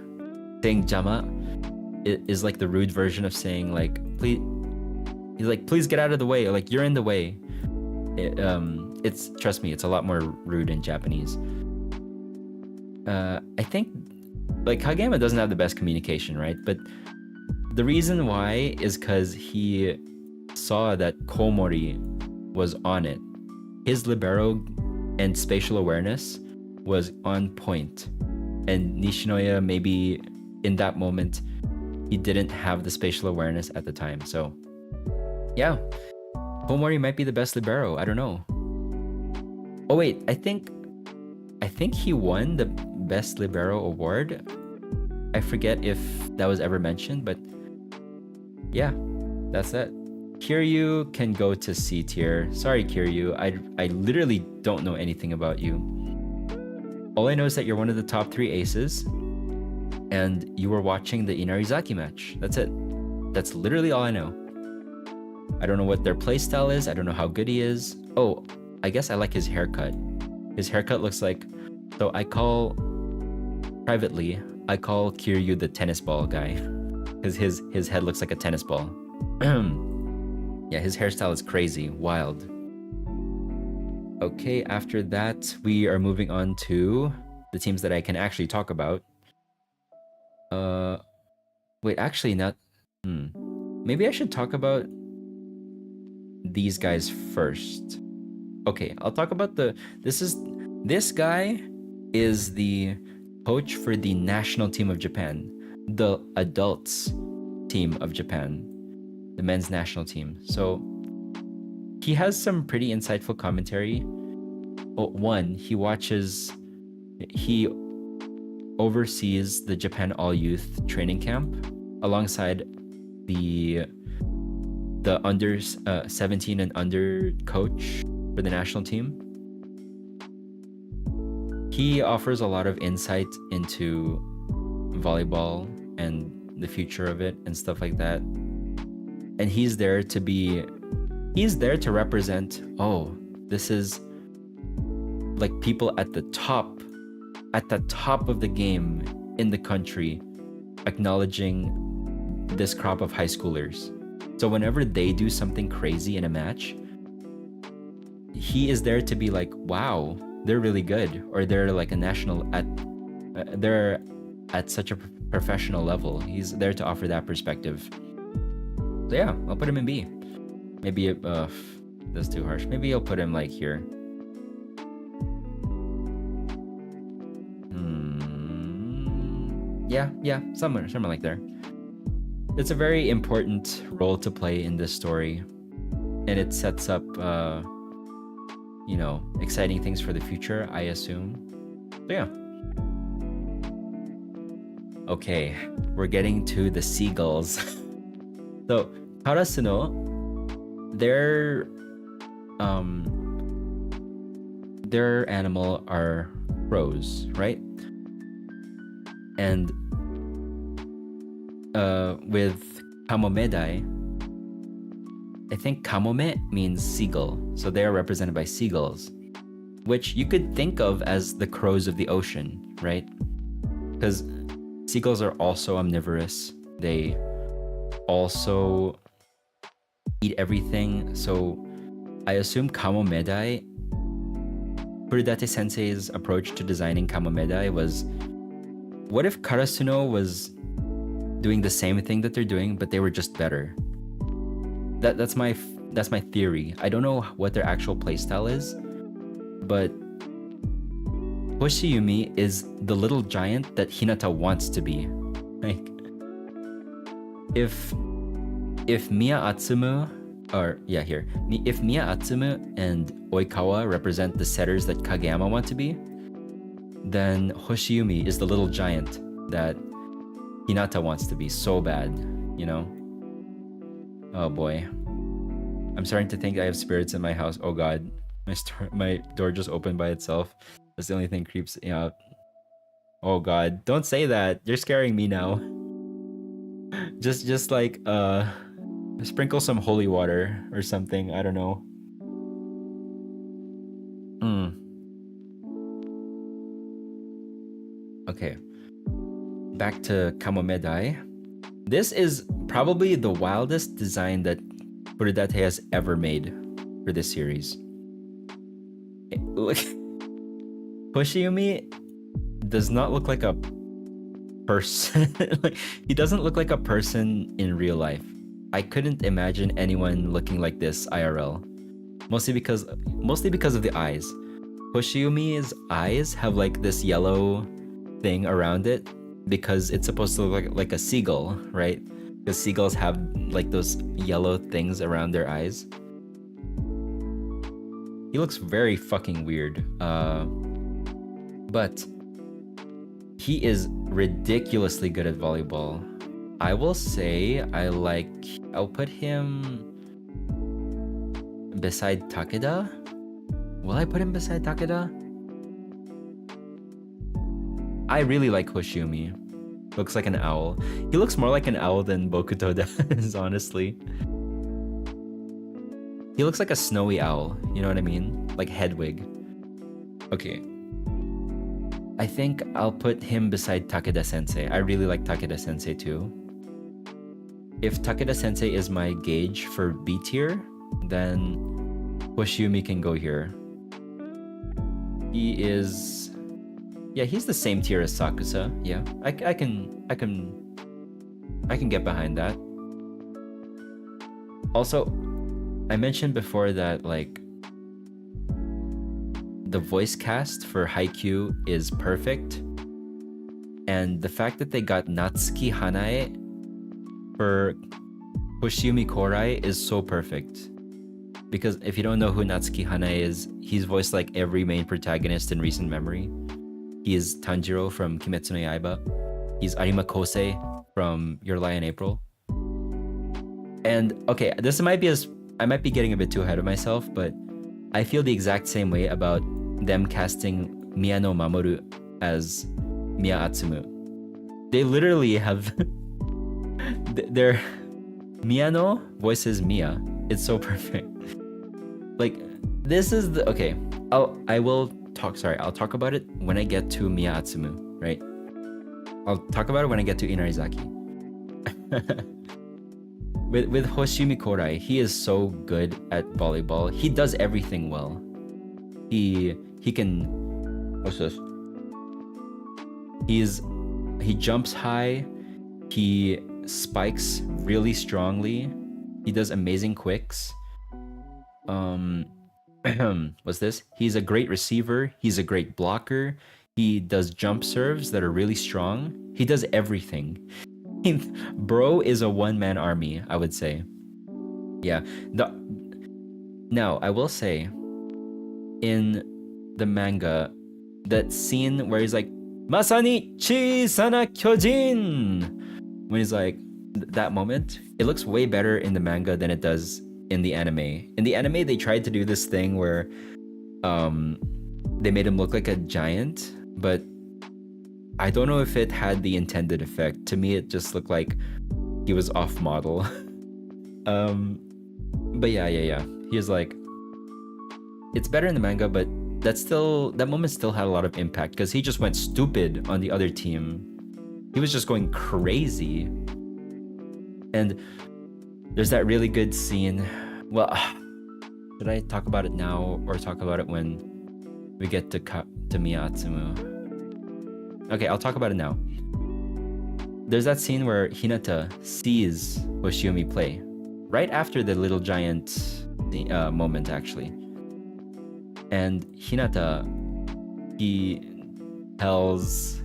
Saying jama is like the rude version of saying, like, please. He's like, please get out of the way, or like, you're in the way. Trust me, it's a lot more rude in Japanese. I think, like, Kageyama doesn't have the best communication, right? But the reason why is because he saw that Komori was on it. His libero and spatial awareness was on point. And Nishinoya, maybe in that moment, he didn't have the spatial awareness at the time. So, yeah, Komori might be the best libero. I don't know. Oh wait, I think he won the best libero award. I forget if that was ever mentioned, but yeah, that's it. Kiryu can go to C tier. Sorry, Kiryu. I literally don't know anything about you. All I know is that you're one of the top 3 aces, and you were watching the Inarizaki match. That's it. That's literally all I know. I don't know what their playstyle is. I don't know how good he is. Oh, I guess I like his haircut. His haircut looks like... So privately, I call Kiryu the tennis ball guy. Because his head looks like a tennis ball. Yeah, his hairstyle is crazy, wild. Okay, after that, we are moving on to the teams that I can actually talk about. Wait, actually not... Maybe I should talk about these guys first. Okay, I'll talk about this guy is the coach for the national team of Japan, the adults team of Japan, the men's national team. So he has some pretty insightful commentary. One, he oversees the Japan All Youth training camp alongside the under 17 and under coach for the national team. He offers a lot of insight into volleyball and the future of it and stuff like that. And he's there to represent, this is like people at the top of the game in the country, acknowledging this crop of high schoolers. So whenever they do something crazy in a match, he is there to be like, wow, they're really good, or they're like they're at such a professional level. He's there to offer that perspective. So yeah, I'll put him in B. Maybe that's too harsh. Maybe I'll put him like here. Yeah, somewhere like there. It's a very important role to play in this story, and it sets up, exciting things for the future, I assume. So yeah. Okay, we're getting to the seagulls. So Karasuno, their animal are crows, right? And with Kamomedai, I think kamome means seagull, so they are represented by seagulls, which you could think of as the crows of the ocean, right? Because seagulls are also omnivorous. They also eat everything, so I assume Kamomedai, Furudate Sensei's approach to designing Kamomedai was, what if Karasuno was doing the same thing that they're doing, but they were just better? That's my theory. I don't know what their actual playstyle is, but Hoshiyumi is the little giant that Hinata wants to be. Like, if Mia Atsumu and Oikawa represent the setters that Kageyama want to be, then Hoshiyumi is the little giant that Hinata wants to be so bad, you know? Oh boy. I'm starting to think I have spirits in my house. Oh god. My door just opened by itself. That's the only thing creeps me out. Oh god. Don't say that. You're scaring me now. Just like sprinkle some holy water or something. I don't know. Okay. Back to Kamomedai. This is probably the wildest design that Furudate has ever made for this series. Hoshiyumi does not look like a person. Like, he doesn't look like a person in real life. I couldn't imagine anyone looking like this IRL. Mostly because of the eyes. Hoshiyumi's eyes have like this yellow thing around it because it's supposed to look like a seagull, right? Because seagulls have like those yellow things around their eyes. He looks very fucking weird. But he is ridiculously good at volleyball. I will say I'll put him beside Takeda. Will I put him beside Takeda? I really like Hoshiyumi. Looks like an owl. He looks more like an owl than Bokuto does, honestly. He looks like a snowy owl, you know what I mean? Like Hedwig. Okay. I think I'll put him beside Takeda Sensei. I really like Takeda Sensei too. If Takeda Sensei is my gauge for B tier, then Hoshiyumi can go here. He is... Yeah, he's the same tier as Sakusa. Yeah, I can get behind that. Also, I mentioned before that like the voice cast for Haikyuu is perfect, and the fact that they got Natsuki Hanae for Hoshiyumi Korai is so perfect. Because if you don't know who Natsuki Hanae is, he's voiced like every main protagonist in recent memory. He is Tanjiro from Kimetsu no Yaiba. He's Arima Kosei from Your Lie in April. And okay, this might be I might be getting a bit too ahead of myself, but I feel the exact same way about them casting Miyano Mamoru as Miya Atsumu. They literally have their Miyano voices Miya. It's so perfect. Like, this is the... Okay, I'll talk about it when I get to Miya Atsumu, right? I'll talk about it when I get to Inarizaki. With Hoshiyumi Korai, he is so good at volleyball. He does everything well. He can... What's this? He jumps high. He spikes really strongly. He does amazing quicks. What's this? He's a great receiver. He's a great blocker. He does jump serves that are really strong. He does everything. Bro is a one-man army, I would say. Yeah. Now, I will say, in the manga, that scene where he's like, Masani chisana kyojin! When he's like, that moment, it looks way better in the manga than it does in the anime. In the anime, they tried to do this thing where they made him look like a giant, but I don't know if it had the intended effect. To me, it just looked like he was off model. But yeah. He was like, it's better in the manga, but that moment still had a lot of impact because he just went stupid on the other team. He was just going crazy. And there's that really good scene. Well, should I talk about it now or talk about it when we get to Miya Atsumu? Okay, I'll talk about it now. There's that scene where Hinata sees Hoshiyumi play. Right after the little giant moment, actually. And Hinata, he tells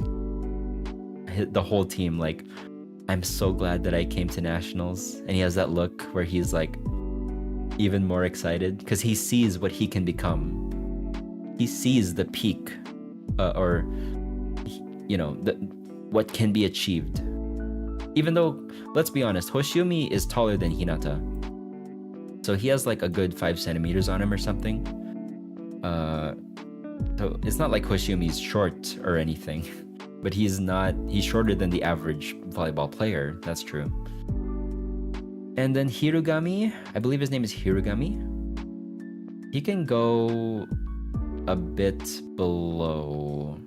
the whole team, like, I'm so glad that I came to nationals. And he has that look where he's like even more excited because he sees what he can become. He sees the peak what can be achieved. Even though, let's be honest, Hoshiyumi is taller than Hinata. So he has like a good 5 centimeters on him or something. So it's not like Hoshiyumi's short or anything. But he's shorter than the average volleyball player, that's true. And then Hirugami, I believe his name is Hirugami. He can go a bit below.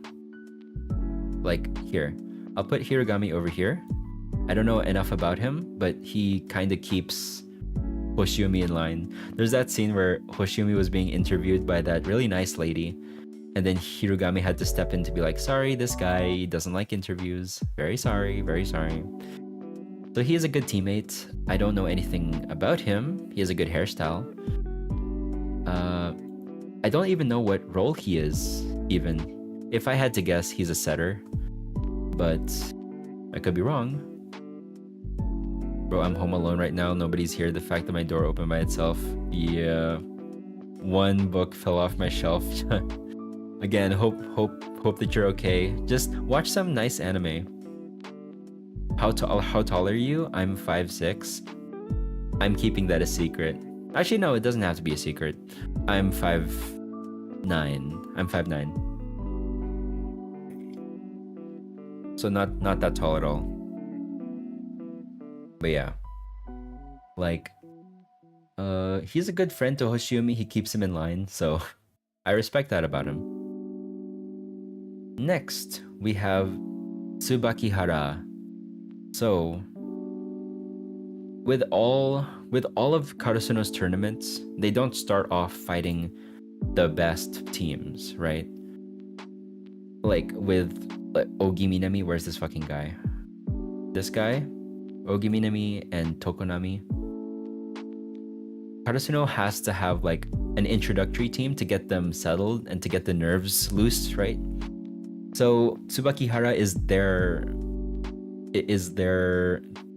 Like here. I'll put Hirugami over here. I don't know enough about him, but he kind of keeps Hoshiyumi in line. There's that scene where Hoshiyumi was being interviewed by that really nice lady. And then Hirugami had to step in to be like, sorry, this guy doesn't like interviews. Very sorry, very sorry. So he is a good teammate. I don't know anything about him. He has a good hairstyle. I don't even know what role he is, even. If I had to guess, he's a setter. But I could be wrong. Bro, I'm home alone right now. Nobody's here. The fact that my door opened by itself. Yeah. One book fell off my shelf. Again, hope that you're okay. Just watch some nice anime. How tall are you? I'm 5'6". I'm keeping that a secret. Actually, no, it doesn't have to be a secret. I'm 5'9". I'm 5'9". So not that tall at all. But yeah. Like he's a good friend to Hoshiumi. He keeps him in line, so I respect that about him. Next, we have Tsubakihara. So with all of Karasuno's tournaments, they don't start off fighting the best teams, right? Like with Ogi Minami, where's this fucking guy? This guy, Ogi Minami and Tokonami. Karasuno has to have like an introductory team to get them settled and to get the nerves loose, right? So Tsubakihara is their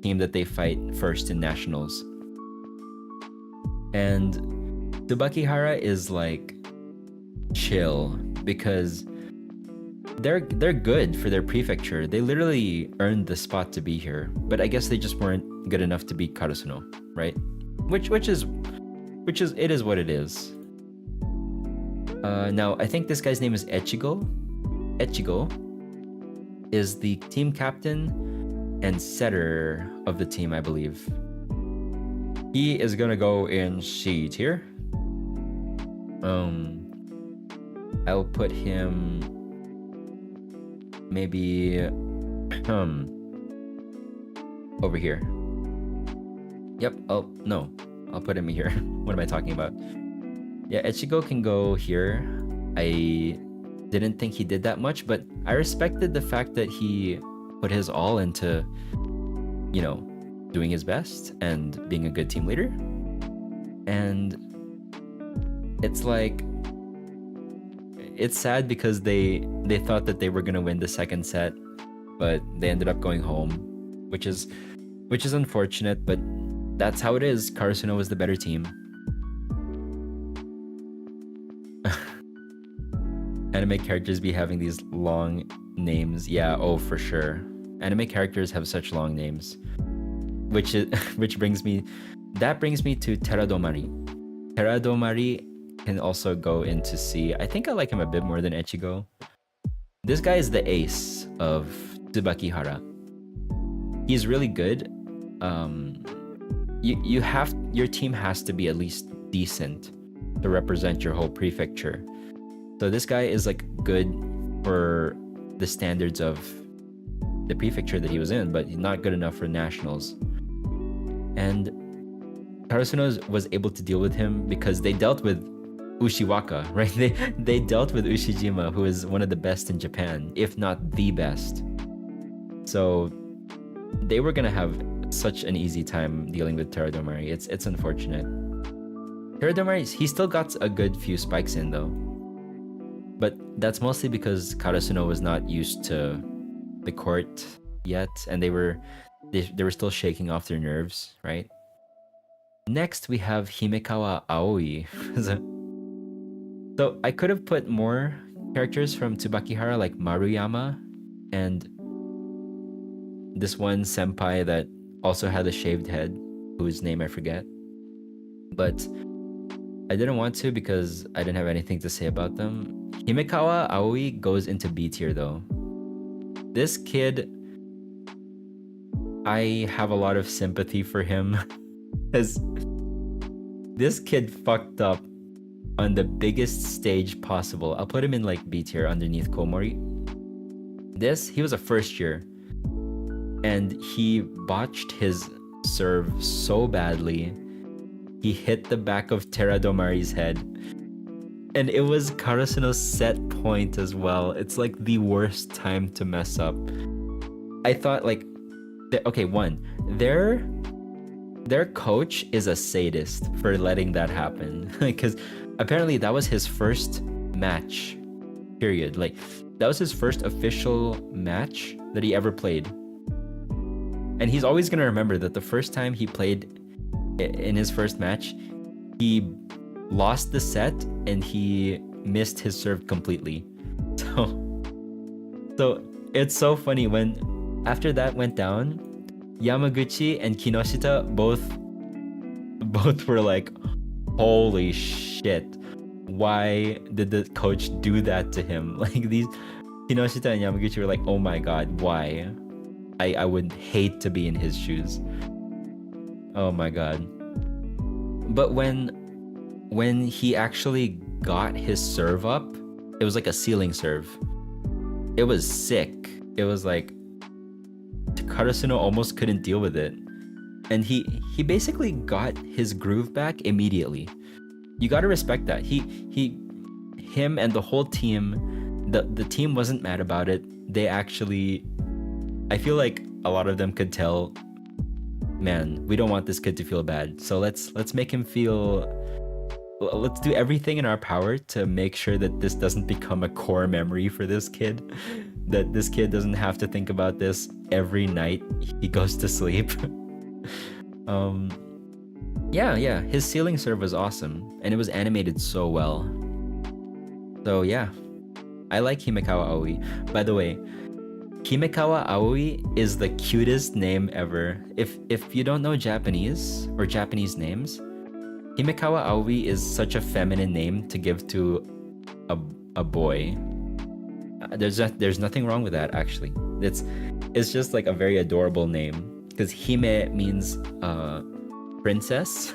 team that they fight first in nationals. And Tsubakihara is like chill because they're good for their prefecture. They literally earned the spot to be here, but I guess they just weren't good enough to beat Karasuno, right? Which is it is what it is. Now I think this guy's name is Echigo. Echigo is the team captain and setter of the team, I believe. He is gonna go in C tier. I'll put him maybe over here. Yep. Oh no, I'll put him here. What am I talking about? Yeah, Echigo can go here. I didn't think he did that much, but I respected the fact that he put his all into, you know, doing his best and being a good team leader. And it's like, it's sad because they thought that they were gonna win the second set, but they ended up going home, which is unfortunate, but that's how it is. Karasuno was the better team. Anime characters be having these long names. Yeah, oh for sure. Anime characters have such long names. Which brings me to Teradomari. Teradomari can also go into C. I think I like him a bit more than Echigo. This guy is the ace of Tsubakihara. He's really good. Your team has to be at least decent to represent your whole prefecture. So this guy is like good for the standards of the prefecture that he was in, but he's not good enough for nationals. And Karasuno was able to deal with him because they dealt with Ushiwaka, right? They dealt with Ushijima, who is one of the best in Japan, if not the best. So they were gonna have such an easy time dealing with Teradomari. It's unfortunate. Teradomari, he still got a good few spikes in though. But that's mostly because Karasuno was not used to the court yet, and they were still shaking off their nerves, right? Next, we have Himekawa Aoi. So I could have put more characters from Tsubakihara like Maruyama and this one senpai that also had a shaved head, whose name I forget. But I didn't want to because I didn't have anything to say about them. Himekawa Aoi goes into B tier though. This kid, I have a lot of sympathy for him because this kid fucked up on the biggest stage possible. I'll put him in like B tier underneath Komori. He was a first year and he botched his serve so badly. He hit the back of Teradomari's head. And it was Karasuno's set point as well. It's like the worst time to mess up. I thought like, okay, one, their coach is a sadist for letting that happen. Because apparently that was his first match, period. Like, that was his first official match that he ever played. And he's always gonna remember that the first time he played in his first match, he lost the set and he missed his serve completely. So it's so funny when after that went down, Yamaguchi and Kinoshita both were like, holy shit, why did the coach do that to him? Like these Kinoshita and Yamaguchi were like, oh my god, why? I would hate to be in his shoes. Oh my god. But when he actually got his serve up, it was like a ceiling serve. It was sick. It was like Karasuno almost couldn't deal with it. And he basically got his groove back immediately. You gotta respect that. Him and the whole team, the team wasn't mad about it. They actually, I feel like a lot of them could tell, man, we don't want this kid to feel bad. So let's make him feel, let's do everything in our power to make sure that this doesn't become a core memory for this kid. That this kid doesn't have to think about this every night he goes to sleep. Yeah, his ceiling serve was awesome, and it was animated so well. So yeah, I like Himekawa Aoi. By the way, Himekawa Aoi is the cutest name ever. If you don't know Japanese or Japanese names, Himekawa Aoi is such a feminine name to give to a boy. There's nothing wrong with that, actually. It's just like a very adorable name, because Hime means princess,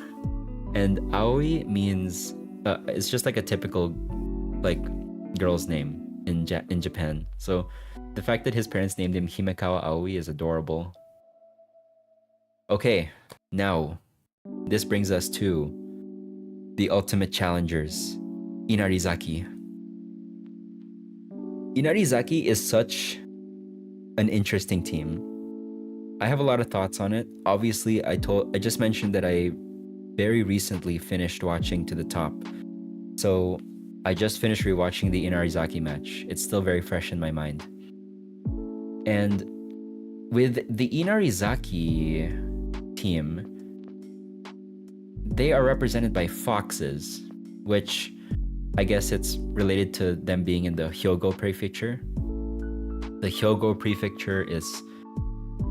and Aoi means it's just like a typical like girl's name in Japan. So the fact that his parents named him Himekawa Aoi is adorable. Okay, now this brings us to the ultimate challengers, Inarizaki. Inarizaki is such an interesting team. I have a lot of thoughts on it. Obviously, I just mentioned that I very recently finished watching To the Top. So I just finished rewatching the Inarizaki match. It's still very fresh in my mind. And with the Inarizaki team, they are represented by foxes, which I guess it's related to them being in the Hyogo prefecture. The Hyogo prefecture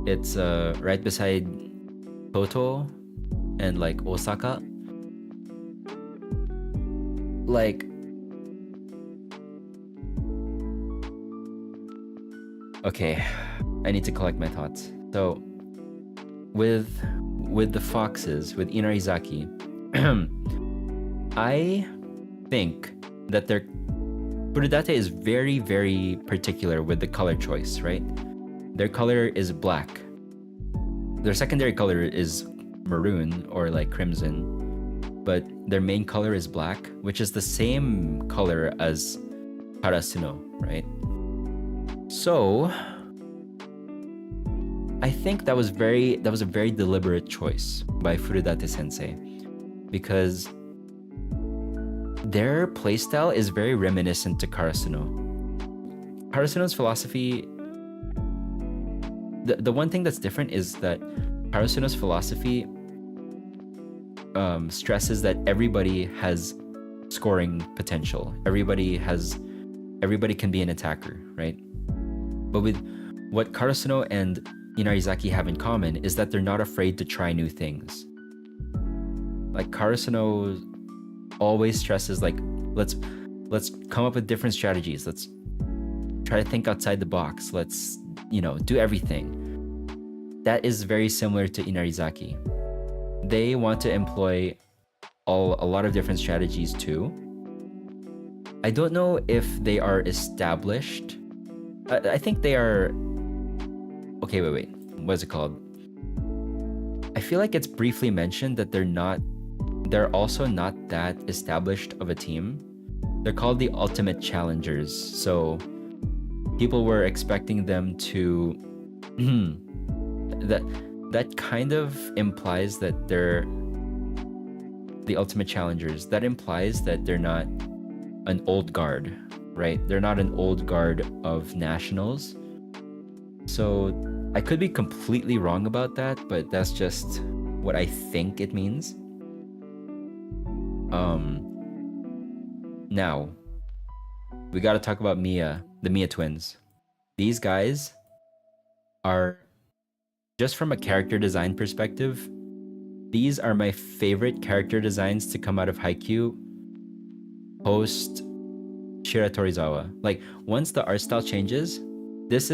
it's right beside Kyoto and like Osaka. Like, okay, I need to collect my thoughts. So with the foxes, with Inarizaki, I think that their Furudate is very, very particular with the color choice, right? Their color is black. Their secondary color is maroon or like crimson, but their main color is black, which is the same color as Karasuno, right? So I think that was a very deliberate choice by Furudate sensei, because their playstyle is very reminiscent to Karasuno. Karasuno's philosophy, the one thing that's different is that Karasuno's philosophy stresses that everybody has scoring potential. Everybody can be an attacker, right? But with what Karasuno and Inarizaki have in common is that they're not afraid to try new things. Like Karasuno always stresses like, let's come up with different strategies. Let's try to think outside the box. Let's, do everything. That is very similar to Inarizaki. They want to employ a lot of different strategies too. I don't know if they are established. I think they are. Okay, wait. What's it called? I feel like it's briefly mentioned that they're also not that established of a team. They're called the Ultimate Challengers. So people were expecting them to that kind of implies that they're the Ultimate Challengers. That implies that they're not an old guard, right? They're not an old guard of nationals. So I could be completely wrong about that, but that's just what I think it means. Now we got to talk about the Mia twins. These guys are, just from a character design perspective, these are my favorite character designs to come out of Haikyuu post Shiratorizawa. Like once the art style changes, these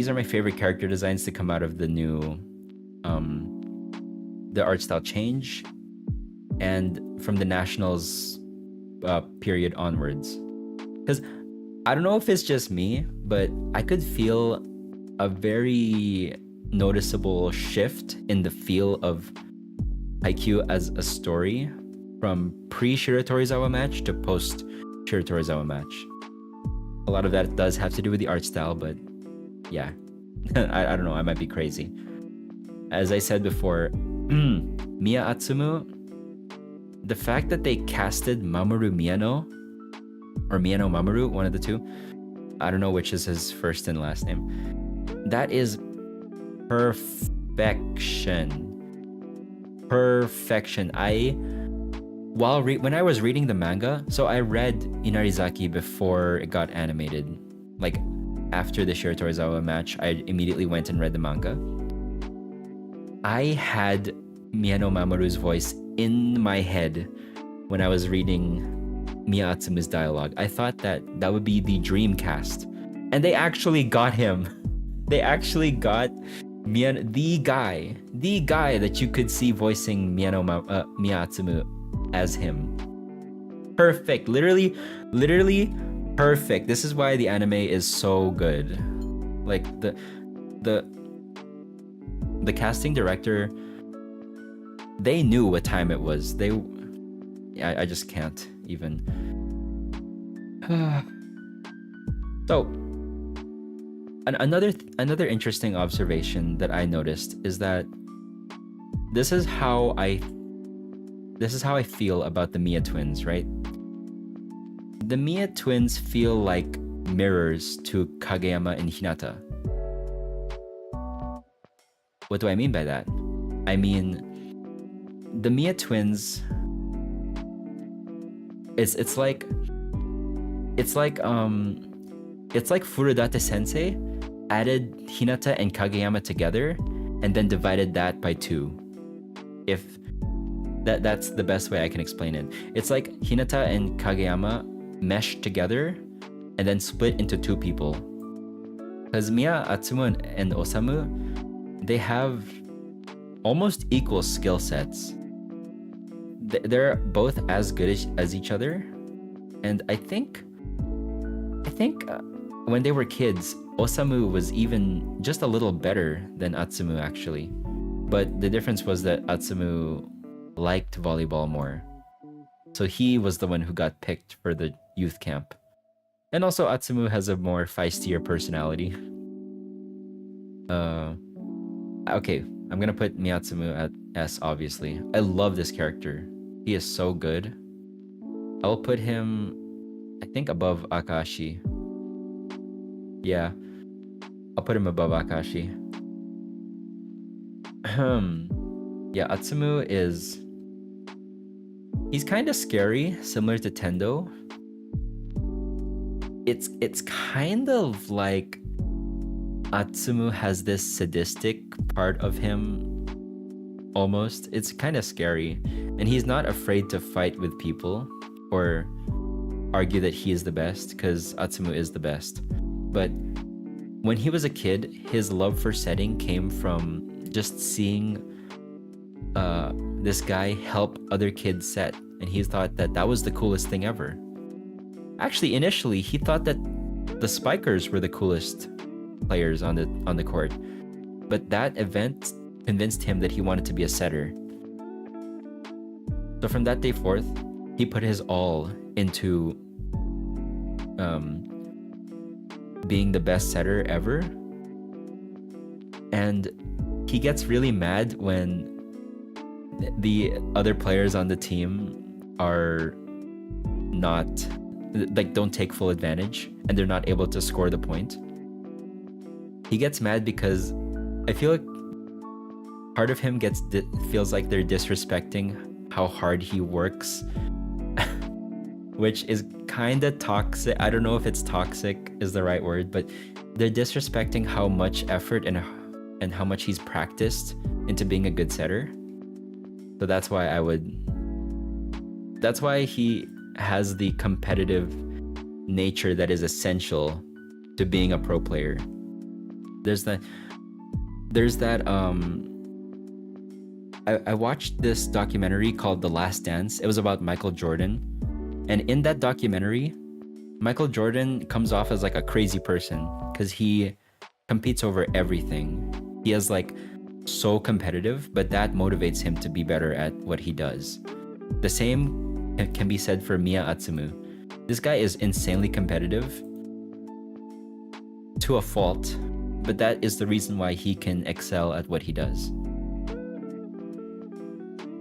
are my favorite character designs to come out of the new the art style change and from the Nationals period onwards. Because I don't know if it's just me, but I could feel a very noticeable shift in the feel of Haikyuu as a story from pre-Shiratorizawa match to post-Shiratorizawa match. A lot of that does have to do with the art style, but yeah, I don't know, I might be crazy. As I said before, Miya Atsumu, the fact that they casted Mamoru Miyano, or Miyano Mamoru, one of the two, I don't know which is his first and last name, that is perfection. When I was reading the manga, so I read Inarizaki before it got animated. Like after the Shiratorizawa match, I immediately went and read the manga. I had Miyano Mamoru's voice in my head when I was reading Miya Atsumu's dialogue. I thought that would be the dream cast. And they actually got him. They actually got the guy that you could see voicing Miya Atsumu as him. Perfect. Literally perfect. This is why the anime is so good. Like the casting director, they knew what time it was. I just can't even. So another interesting observation that I noticed is that this is how I feel about the Miya twins, right? The Miya twins feel like mirrors to Kageyama and Hinata. What do I mean by that? I mean, the Miya twins, it's like Furudate Sensei added Hinata and Kageyama together and then divided that by 2. If that's the best way I can explain it. It's like Hinata and Kageyama meshed together and then split into 2 people. Because Miya Atsumu and Osamu, they have almost equal skill sets. They're both as good as each other. And I think when they were kids, Osamu was even just a little better than Atsumu actually. But the difference was that Atsumu liked volleyball more. So he was the one who got picked for the youth camp. And also Atsumu has a more feistier personality. Okay, I'm gonna put Miyatsumu at S, obviously. I love this character. He is so good. I'll put him, I think, above Akashi. Yeah, I'll put him above Akashi. Yeah, Atsumu he's kind of scary, similar to Tendo. It's kind of like Atsumu has this sadistic part of him, almost. It's kind of scary, and he's not afraid to fight with people or argue that he is the best, because Atsumu is the best. But when he was a kid, his love for setting came from just seeing this guy help other kids set, and he thought that was the coolest thing ever. Actually, initially, he thought that the spikers were the coolest players on the court, but that event convinced him that he wanted to be a setter. So from that day forth, he put his all into being the best setter ever. And he gets really mad when the other players on the team are not, like, don't take full advantage and they're not able to score the point. He gets mad because I feel like part of him feels like they're disrespecting how hard he works, which is kind of toxic. I don't know if it's toxic is the right word, but they're disrespecting how much effort and how much he's practiced into being a good setter. So that's why has the competitive nature that is essential to being a pro player. There's that I watched this documentary called The Last Dance. It was about Michael Jordan. And in that documentary, Michael Jordan comes off as like a crazy person because he competes over everything. He is like so competitive, but that motivates him to be better at what he does. The same can be said for Miya Atsumu. This guy is insanely competitive to a fault, but that is the reason why he can excel at what he does.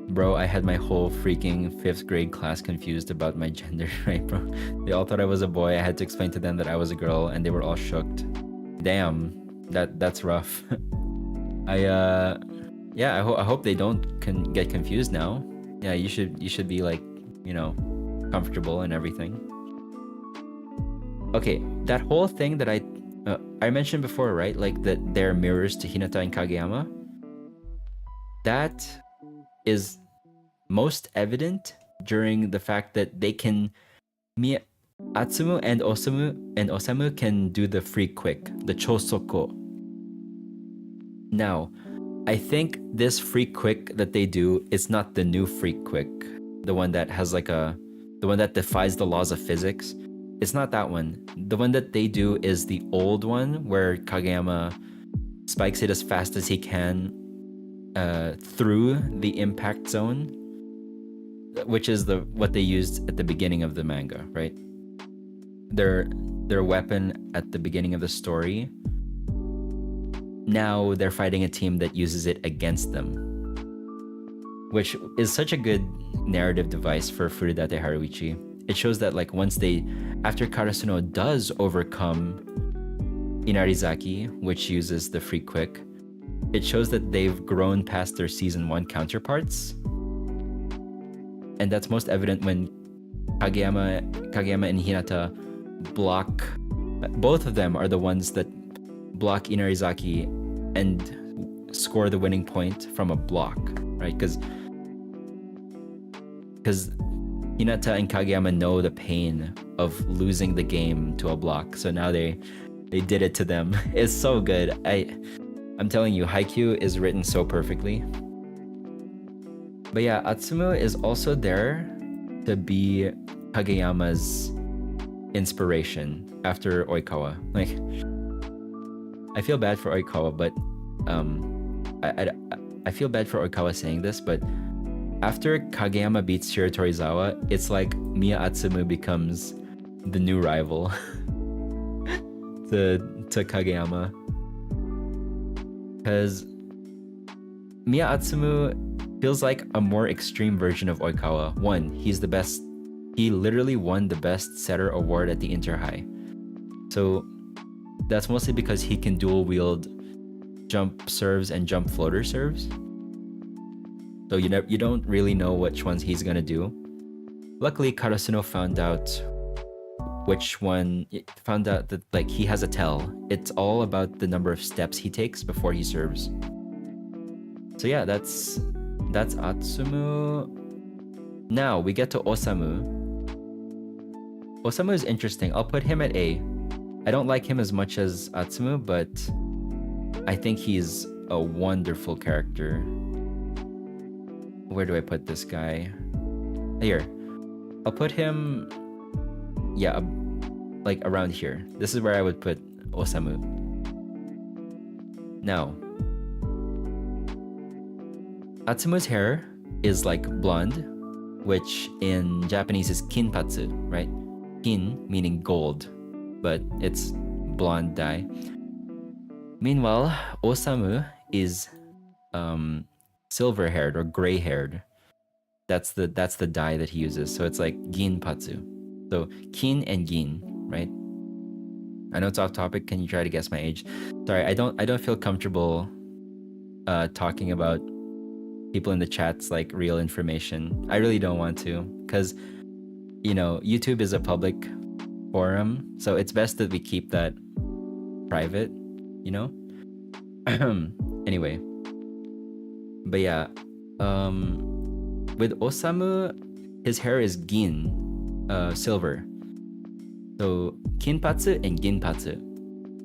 Bro, I had my whole freaking 5th grade class confused about my gender, right, bro? They all thought I was a boy. I had to explain to them that I was a girl, and they were all shocked. Damn, that's rough. I hope they don't get confused now. Yeah, you should be like, you know, comfortable and everything. Okay, that whole thing that I mentioned before, right? Like that they're mirrors to Hinata and Kageyama. That is most evident during the fact that they can Atsumu and Osamu can do the free quick, the chosoko. Now, I think this free quick that they do is not the new free quick, the one that has like the one that defies the laws of physics. It's not that one. The one that they do is the old one where Kageyama spikes it as fast as he can through the impact zone, which is what they used at the beginning of the manga, right? Their weapon at the beginning of the story. Now they're fighting a team that uses it against them, which is such a good narrative device for Furudate Haruichi. It shows that like after Karasuno does overcome Inarizaki, which uses the free quick, it shows that they've grown past their season 1 counterparts. And that's most evident when Kageyama and Hinata block. Both of them are the ones that block Inarizaki and score the winning point from a block, right? Because Hinata and Kageyama know the pain of losing the game to a block, so now they did it to them. It's so good. I'm telling you, Haikyuu is written so perfectly. But yeah, Atsumu is also there to be Kageyama's inspiration after Oikawa. Like, I feel bad for Oikawa, but I feel bad for Oikawa saying this, but after Kageyama beats Shiratorizawa, it's like Miya Atsumu becomes the new rival to Kageyama. Because Miya Atsumu feels like a more extreme version of Oikawa. One, he's the best. He literally won the best setter award at the Inter High. So that's mostly because he can dual wield jump serves and jump floater serves. So you don't really know which ones he's gonna do. Luckily, Karasuno found out that like he has a tell. It's all about the number of steps he takes before he serves. So yeah, that's Atsumu. Now we get to Osamu. Osamu is interesting. I'll put him at A. I don't like him as much as Atsumu, but I think he's a wonderful character. Where do I put this guy? Here. I'll put him, yeah, like around here. This is where I would put Osamu. Now, Atsumu's hair is like blonde, which in Japanese is kinpatsu, right? Kin meaning gold, but it's blonde dye. Meanwhile, Osamu is silver-haired or gray-haired. That's the dye that he uses. So it's like ginpatsu. So kin and gin, right? I know it's off topic. Can you try to guess my age? Sorry, I don't feel comfortable talking about people in the chats like real information. I really don't want to, because YouTube is a public forum, so it's best that we keep that private, Anyway, but yeah, with Osamu, his hair is gin, silver. So kinpatsu and ginpatsu.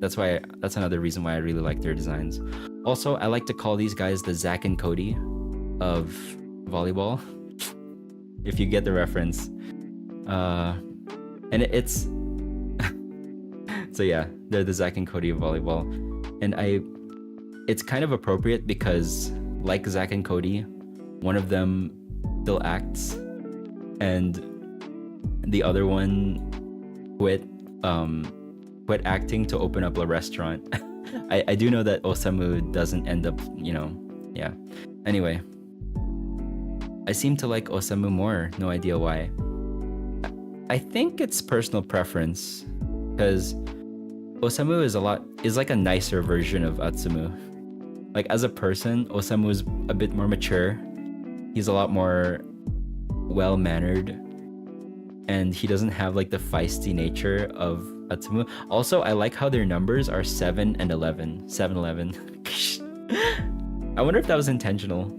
That's another reason why I really like their designs. Also, I like to call these guys the Zach and Cody of volleyball. If you get the reference. And it's so yeah, they're the Zach and Cody of volleyball. And it's kind of appropriate because like Zach and Cody, one of them still acts and the other one quit acting to open up a restaurant. I do know that Osamu doesn't end up, yeah. Anyway, I seem to like Osamu more, no idea why. I think it's personal preference because Osamu is like a nicer version of Atsumu. Like as a person, Osamu is a bit more mature. He's a lot more well-mannered and he doesn't have like the feisty nature of Atsumu. Also, I like how their numbers are 7 and 11. 7-11. I wonder if that was intentional.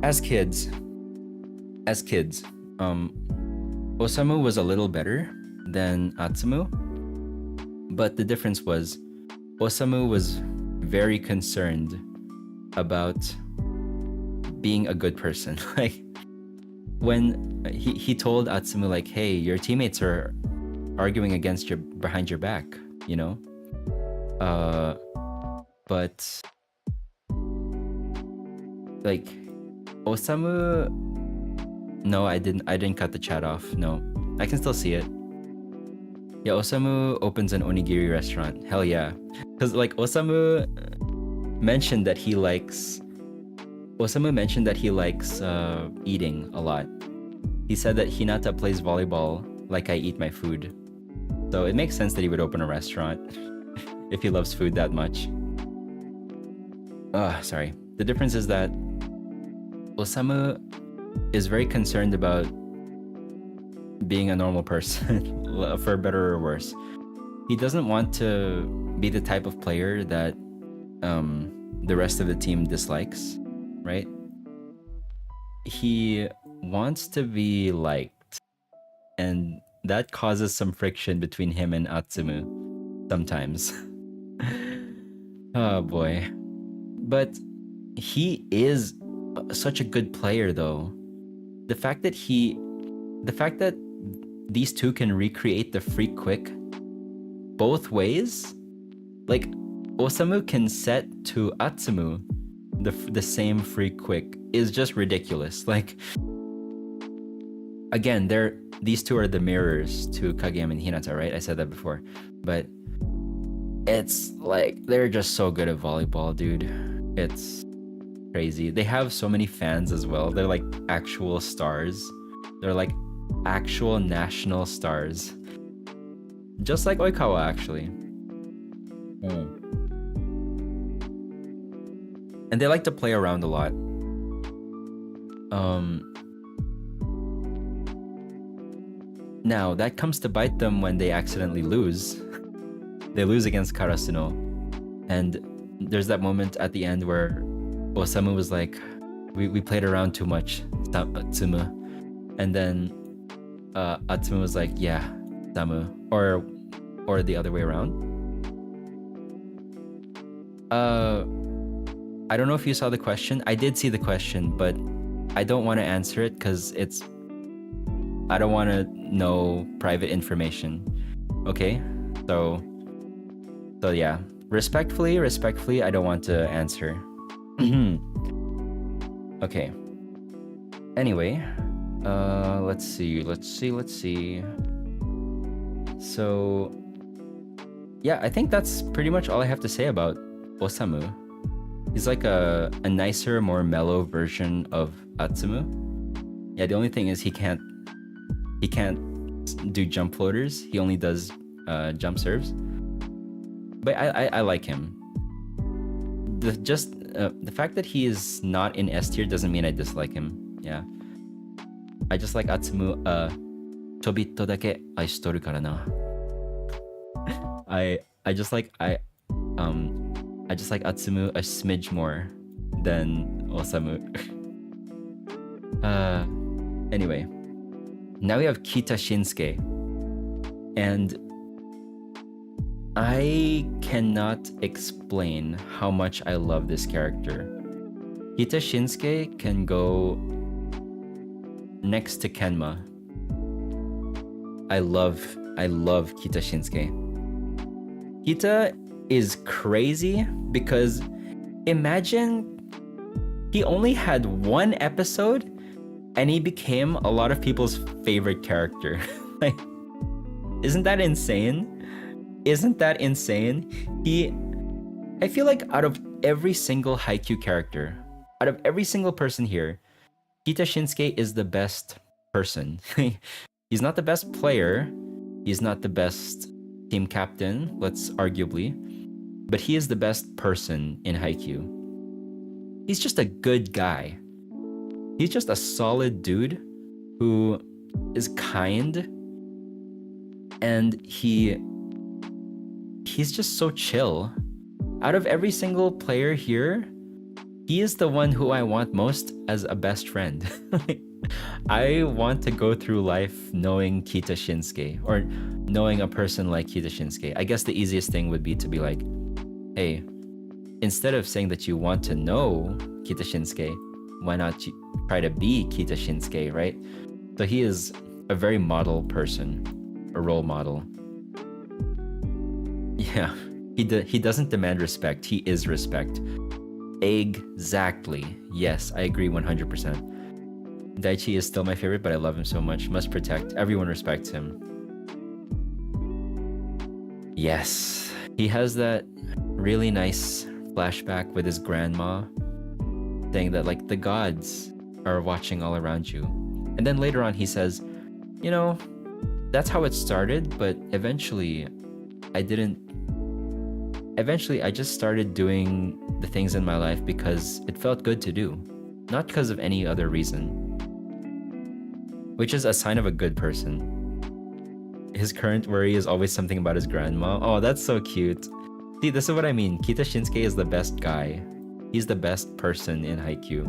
As kids, Osamu was a little better than Atsumu, but the difference was Osamu was very concerned about being a good person. Like when he told Atsumu like, hey, your teammates are arguing behind your back, but like Osamu, no, I didn't cut the chat off. No, I can still see it. Yeah, Osamu opens an onigiri restaurant. Hell yeah. Because like Osamu mentioned that he likes eating a lot. He said that Hinata plays volleyball like I eat my food. So it makes sense that he would open a restaurant if he loves food that much. Sorry. The difference is that Osamu is very concerned about being a normal person, for better or worse. He doesn't want to be the type of player that the rest of the team dislikes, right? He wants to be liked, and that causes some friction between him and Atsumu sometimes. Oh boy. But he is such a good player though. The fact that these two can recreate the free quick both ways, like Osamu can set to Atsumu the same free quick, is just ridiculous. Like again, these two are the mirrors to Kageyama and Hinata, right? I said that before, but it's like they're just so good at volleyball, dude. It's crazy. They have so many fans as well. They're like actual stars. They're like actual national stars. Just like Oikawa, actually. And they like to play around a lot. Now, that comes to bite them when they accidentally lose. They lose against Karasuno. And there's that moment at the end where Osamu was like, we played around too much, Atsumu. And then Atsumu was like, yeah, Samu. Or the other way around. I don't know if you saw the question. I did see the question, but I don't want to answer it because I don't want to know private information. Okay? So yeah. Respectfully, I don't want to answer. Okay. Anyway, let's see. So, yeah, I think that's pretty much all I have to say about Osamu. He's like a nicer, more mellow version of Atsumu. Yeah, the only thing is he can't do jump floaters. He only does jump serves. But I like him. The fact that he is not in S tier doesn't mean I dislike him. Yeah. I just like Atsumu. Chobitto dake aishitoru kara na. I just like I just like Atsumu a smidge more than Osamu. Anyway, now we have Kita Shinsuke, and I cannot explain how much I love this character. Kita Shinsuke can go next to Kenma. I love Kita Shinsuke. Kita is crazy because imagine he only had one episode and he became a lot of people's favorite character. Like, isn't that insane? Isn't that insane? I feel like out of every single Haikyuu character, out of every single person here, Kita Shinsuke is the best person. He's not the best player. He's not the best team captain, let's arguably. But he is the best person in Haikyuu. He's just a good guy. He's just a solid dude who is kind, and he's just so chill. Out of every single player here, he is the one who I want most as a best friend. I want to go through life knowing Kita Shinsuke, or knowing a person like Kita Shinsuke. I guess the easiest thing would be to be like, hey, instead of saying that you want to know Kita Shinsuke, why not try to be Kita Shinsuke, right? So he is a very model person, a role model. Yeah, he doesn't demand respect, he is respect. Exactly. Yes, I agree 100%. Daichi is still my favorite, but I love him so much. Must protect. Everyone respects him. Yes, he has that really nice flashback with his grandma saying that like the gods are watching all around you. And then later on he says, you know, that's how it started, but eventually I just started doing the things in my life because it felt good to do, not because of any other reason. Which is a sign of a good person. His current worry is always something about his grandma. Oh, that's so cute. See, this is what I mean. Kita Shinsuke is the best guy. He's the best person in Haikyuu.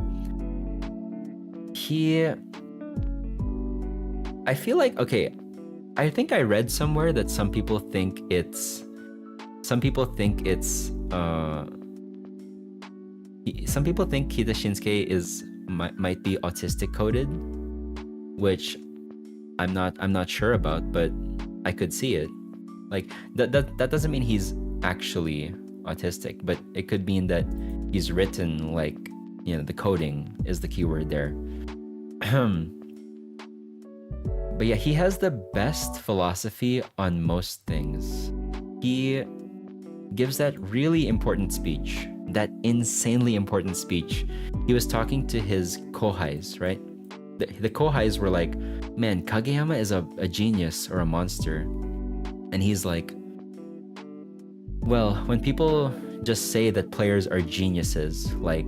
I feel like, okay, I think I read somewhere that some people think Kita Shinsuke might be autistic coded, which I'm not sure about, but I could see it. Like that doesn't mean he's actually autistic, but it could mean that he's written like, you know, the coding is the keyword there. But yeah, he has the best philosophy on most things. He gives that really important speech, that insanely important speech. He was talking to his kohais, right? The kohais were like, man, Kageyama is a genius or a monster. And he's like, well, when people just say that players are geniuses, like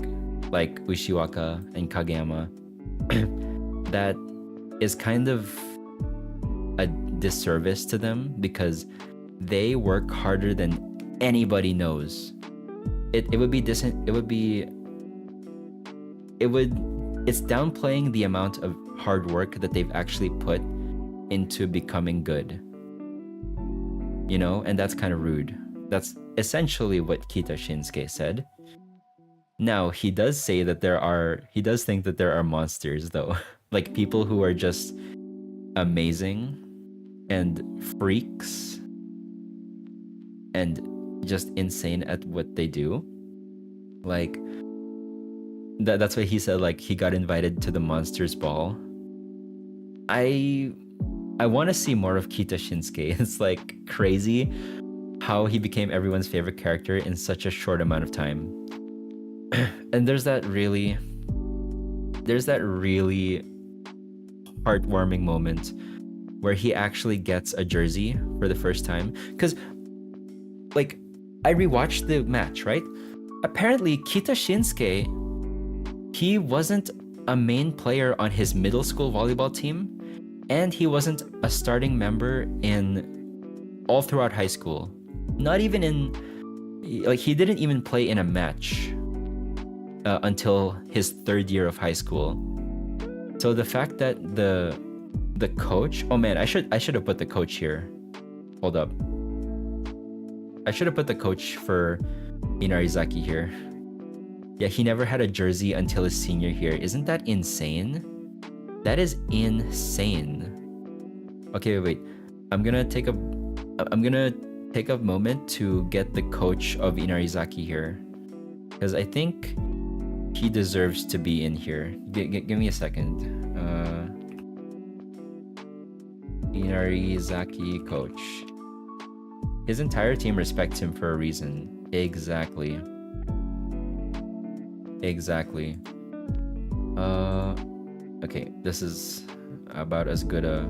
Ushiwaka and Kageyama, that is kind of a disservice to them because they work harder than anybody knows. It's downplaying the amount of hard work that they've actually put into becoming good. You know, and that's kind of rude. That's essentially what Kita Shinsuke said. Now, he does think that there are monsters though. Like people who are just amazing and freaks and just insane at what they do. Like that's why he said like he got invited to the monsters ball. I want to see more of Kita Shinsuke. It's like crazy how he became everyone's favorite character in such a short amount of time. And there's that really heartwarming moment where he actually gets a jersey for the first time. Because like I rewatched the match, right? Apparently Kita Shinsuke, he wasn't a main player on his middle school volleyball team, and he wasn't a starting member in all throughout high school. Not even in Like, he didn't even play in a match until his 3rd year of high school. So the fact that the coach, oh man, I should have put the coach here. Hold up. I should have put the coach for Inarizaki here. Yeah, he never had a jersey until his senior year. Isn't that insane? That is insane. Okay, wait. I'm gonna take a moment to get the coach of Inarizaki here, because I think he deserves to be in here. Give me a second. Inarizaki coach. His entire team respects him for a reason. Exactly. Okay, this is about as good a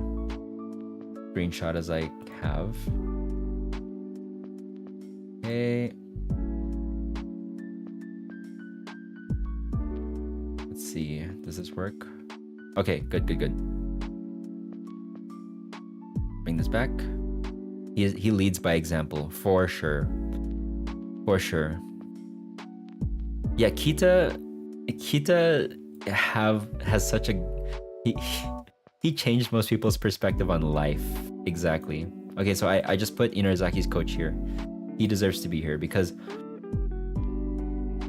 screenshot as I have. Okay. Let's see. Does this work? Okay, good. Bring this back. He leads by example, for sure. Yeah, Kita has such a he changed most people's perspective on life. Exactly. Okay, so I just put Inarizaki's coach here. He deserves to be here because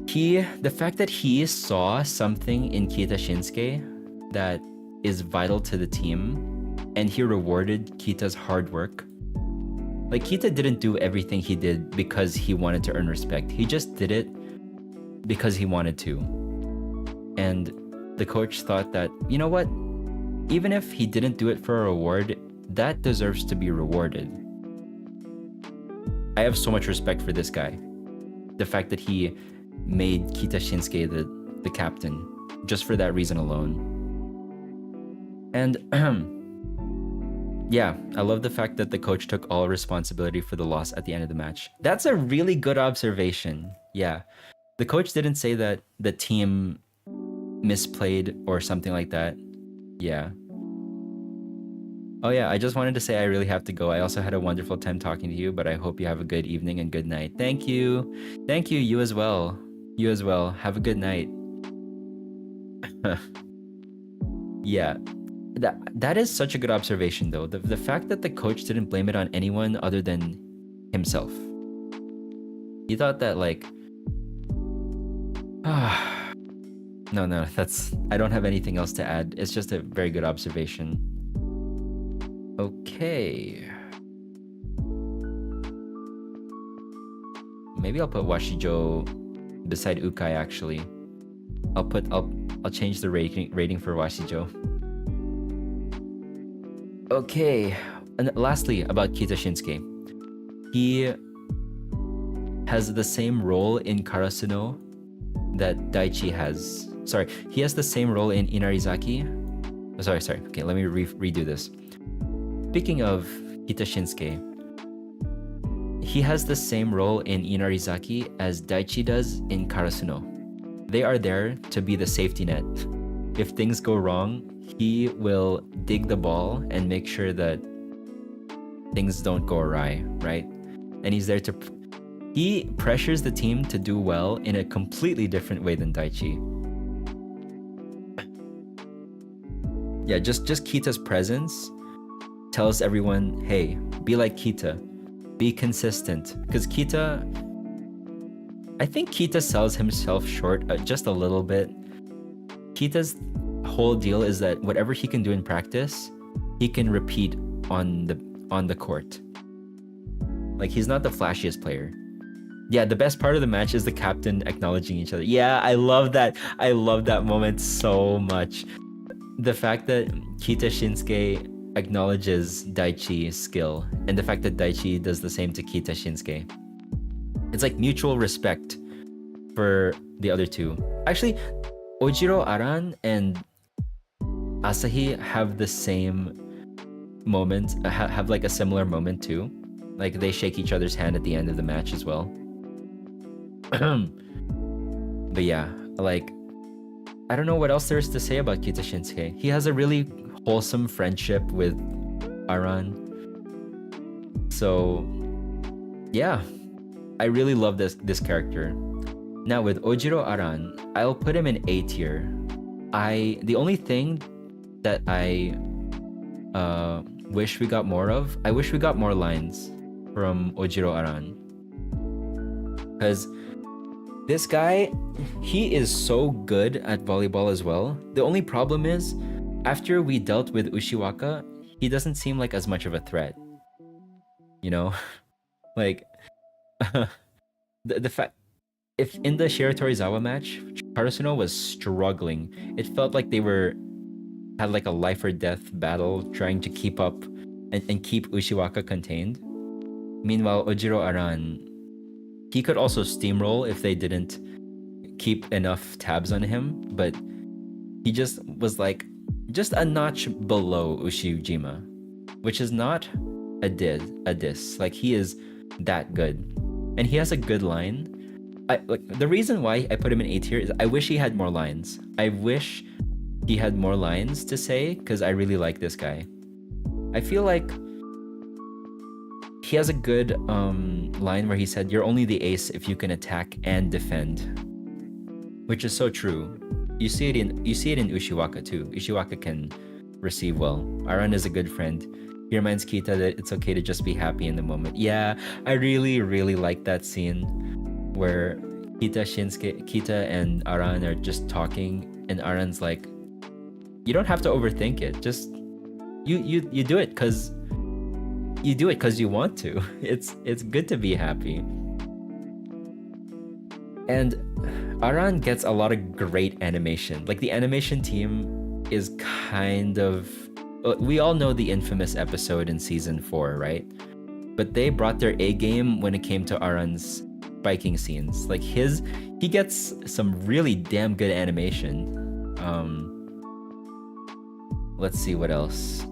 the fact that he saw something in Kita Shinsuke that is vital to the team, and he rewarded Kita's hard work. Like, Kita didn't do everything he did because he wanted to earn respect. He just did it because he wanted to. And the coach thought that, you know what? Even if he didn't do it for a reward, that deserves to be rewarded. I have so much respect for this guy. The fact that he made Kita Shinsuke the captain, just for that reason alone. And yeah, I love the fact that the coach took all responsibility for the loss at the end of the match. That's a really good observation. Yeah. The coach didn't say that the team misplayed or something like that. Yeah. Oh yeah, I just wanted to say I really have to go. I also had a wonderful time talking to you, but I hope you have a good evening and good night. Thank you. You as well. Have a good night. Yeah. That is such a good observation, though. The fact that the coach didn't blame it on anyone other than himself. He thought that, like, no, I don't have anything else to add. It's just a very good observation. Okay. Maybe I'll put Washijo beside Ukai, actually. I'll change the rating for Washijo. Okay, and lastly, about Kita Shinsuke. He has the same role in Karasuno that Daichi has. Sorry, he has the same role in Inarizaki. Oh, sorry. Okay, let me redo this. Speaking of Kita Shinsuke, he has the same role in Inarizaki as Daichi does in Karasuno. They are there to be the safety net. If things go wrong, he will dig the ball and make sure that things don't go awry, right? And he's there he pressures the team to do well in a completely different way than Daichi. Yeah, just Kita's presence tells everyone, hey, be like Kita, be consistent. Because I think Kita sells himself short just a little bit. Kita's whole deal is that whatever he can do in practice, he can repeat on the court. Like, he's not the flashiest player. Yeah, the best part of the match is the captain acknowledging each other. Yeah, I love that. I love that moment so much. The fact that Kita Shinsuke acknowledges Daichi's skill, and the fact that Daichi does the same to Kita Shinsuke. It's like mutual respect for the other two. Actually, Ojiro Aran and Asahi have the same moment, have like a similar moment too. Like, they shake each other's hand at the end of the match as well. But yeah, like, I don't know what else there is to say about Kita Shinsuke. He has a really wholesome friendship with Aran. So yeah, I really love this character. Now with Ojiro Aran, I'll put him in A tier. The only thing that I wish we got more of, I wish we got more lines from Ojiro Aran. Because this guy, he is so good at volleyball as well. The only problem is, after we dealt with Ushiwaka, he doesn't seem like as much of a threat. You know? Like, the fact, if in the Shiratorizawa match, Karasuno was struggling. It felt like they had like a life or death battle trying to keep up and keep Ushiwaka contained. Meanwhile, Ojiro Aran, he could also steamroll if they didn't keep enough tabs on him, but he just was like just a notch below Ushijima, which is not a diss. Like, he is that good, and he has a good line. The reason why I put him in A tier is I wish he had more lines. I wish he had more lines to say, because I really like this guy. I feel like he has a good line where he said, "You're only the ace if you can attack and defend," which is so true. You see it in Ushiwaka too. Ushiwaka can receive well. Aran is a good friend. He reminds Kita that it's okay to just be happy in the moment. Yeah, I really, really like that scene where Kita and Aran are just talking, and Aran's like, "You don't have to overthink it. Just you do it because you want to. It's good to be happy." And Aran gets a lot of great animation. Like, the animation team is kind of, we all know the infamous episode in season 4, right? But they brought their A game when it came to Aran's spiking scenes. Like, he gets some really damn good animation. Let's see what else.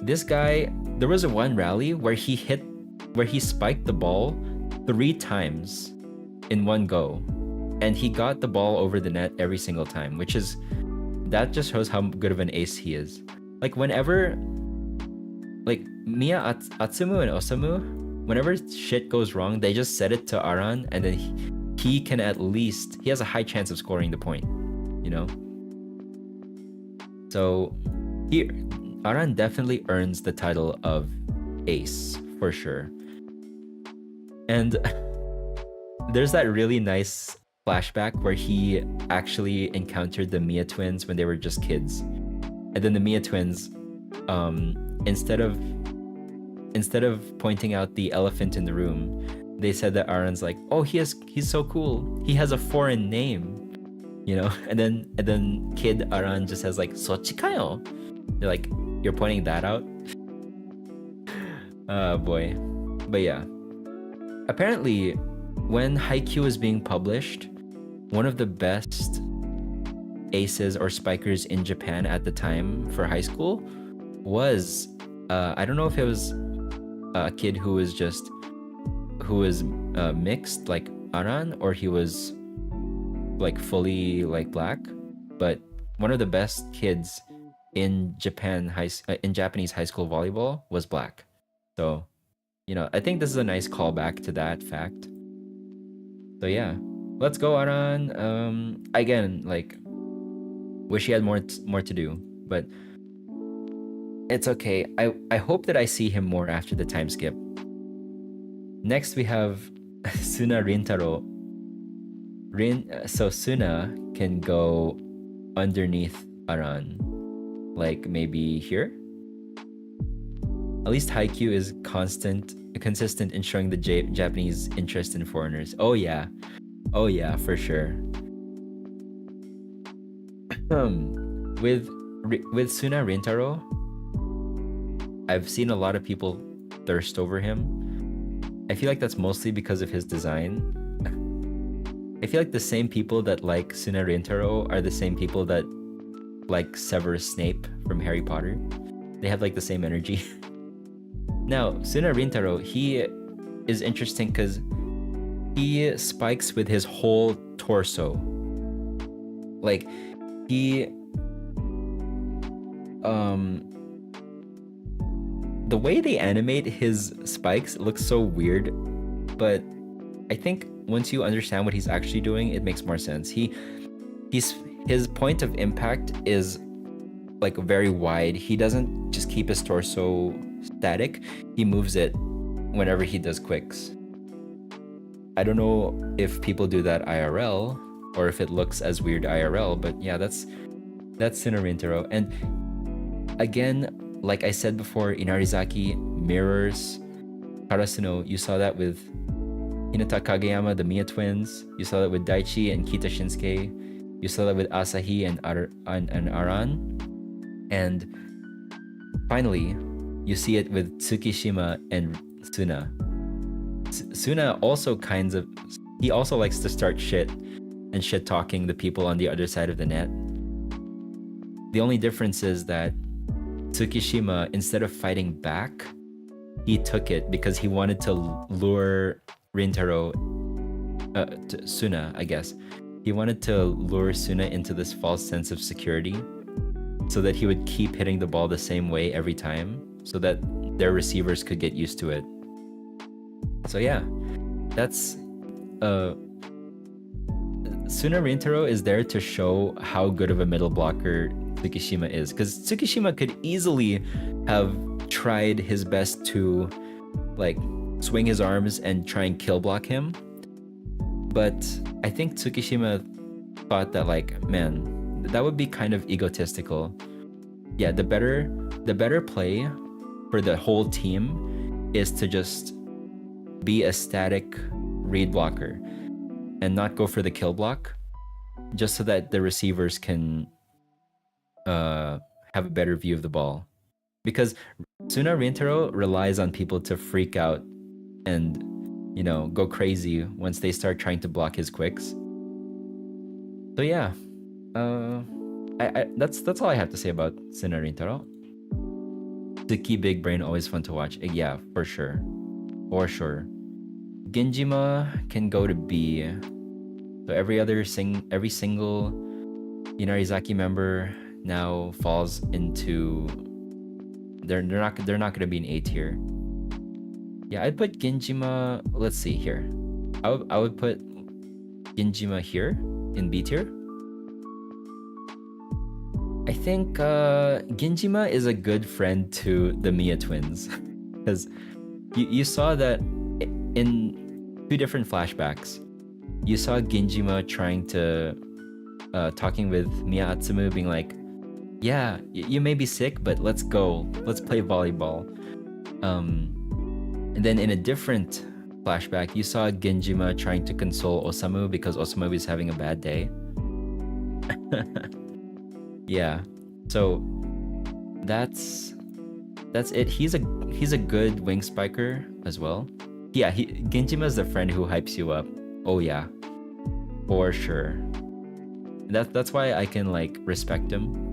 This guy, there was one rally where he spiked the ball 3 times in one go, and he got the ball over the net every single time, that just shows how good of an ace he is. Like, whenever, like, Atsumu and Osamu, whenever shit goes wrong, they just set it to Aran, and then he has a high chance of scoring the point, you know? So here, Aran definitely earns the title of ace, for sure. And there's that really nice flashback where he actually encountered the Mia twins when they were just kids. And then the Mia twins, instead of pointing out the elephant in the room, they said that Aran's like, "Oh, he's so cool. He has a foreign name," you know? And then kid Aran just has like, "Sochi kayo?" They're like, "You're pointing that out?" Oh boy. But yeah. Apparently, when Haikyuu was being published, one of the best aces or spikers in Japan at the time for high school was, I don't know if it was a kid who was mixed like Aran, or he was like fully like black, but one of the best kids in Japanese high school volleyball was black. So, you know, I think this is a nice callback to that fact. So yeah, let's go Aran. Again, like, wish he had more to do, but it's okay. I hope that I see him more after the time skip. Next we have Suna Rintaro. So Suna can go underneath Aran, like maybe here. At least Haikyuu is consistent in showing the Japanese interest in foreigners. Oh yeah, for sure. With Suna Rintaro, I've seen a lot of people thirst over him. I feel like that's mostly because of his design. I feel like the same people that like Suna Rintaro are the same people that like Severus Snape from Harry Potter. They have like the same energy. Now, Suna Rintaro, he is interesting because he spikes with his whole torso. Like, the way they animate his spikes looks so weird. but I think once you understand what he's actually doing, it makes more sense. His point of impact is like very wide. He doesn't just keep his torso static. He moves it whenever he does quicks. I don't know if people do that IRL or if it looks as weird IRL, but yeah, that's Tsunarintaro. And again, like I said before, Inarizaki mirrors Karasuno. You saw that with Hinata Kageyama, the Miya twins. You saw that with Daichi and Kita Shinsuke. You saw that with Asahi and Aran. And finally, you see it with Tsukishima and Suna. Suna also he also likes to start shit and shit talking the people on the other side of the net. The only difference is that Tsukishima, instead of fighting back, he took it because he wanted to lure Rintaro, Suna, I guess. He wanted to lure Suna into this false sense of security so that he would keep hitting the ball the same way every time so that their receivers could get used to it. So yeah, that's Suna Rintaro is there to show how good of a middle blocker Tsukishima is, because Tsukishima could easily have tried his best to like swing his arms and try and kill block him, but I think Tsukishima thought that like, man, that would be kind of egotistical. Yeah, the better play for the whole team is to just be a static read blocker and not go for the kill block, just so that the receivers can have a better view of the ball. Because Suna Rintaro relies on people to freak out and, you know, go crazy once they start trying to block his quicks. So yeah, that's all I have to say about Suna Rintaro. Tsuki Big Brain, always fun to watch. Yeah, for sure. For sure. Ginjima can go to B. So every single Inarizaki member now falls into they're not gonna be in A tier. Yeah, I'd put Ginjima, let's see here. I would put Ginjima here in B tier. I think Ginjima is a good friend to the Miya twins because you saw that in two different flashbacks. You saw Ginjima trying to talking with Miya Atsumu, being like, yeah, you may be sick, but let's go, let's play volleyball. And then in a different flashback, you saw Ginjima trying to console Osamu because Osamu is having a bad day. Yeah, so that's it. He's a good wing spiker as well. Yeah, Ginjima is the friend who hypes you up. Oh yeah, for sure. That's why I can like respect him.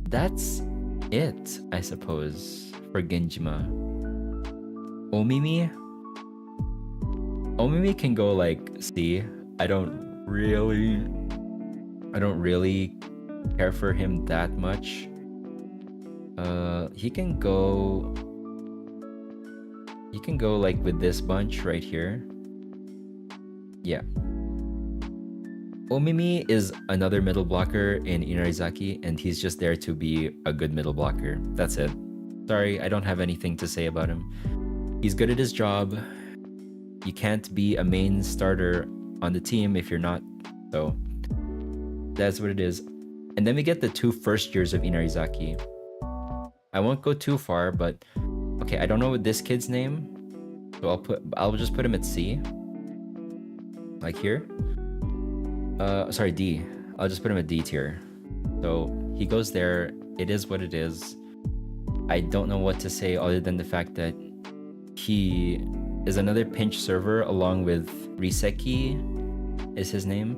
That's it, I suppose, for Ginjima. Omimi can go like C. I don't really care for him that much. He can go like with this bunch right here. Yeah. Omimi is another middle blocker in Inarizaki, and he's just there to be a good middle blocker. That's it. Sorry, I don't have anything to say about him. He's good at his job. You can't be a main starter on the team if you're not, so that's what it is. And then we get the two first years of Inarizaki. I won't go too far, but okay, I don't know this kid's name, so I'll just put him at C. Like here. Sorry, D. I'll just put him at D tier. So he goes there. It is what it is. I don't know what to say other than the fact that he is another pinch server along with Riseki is his name.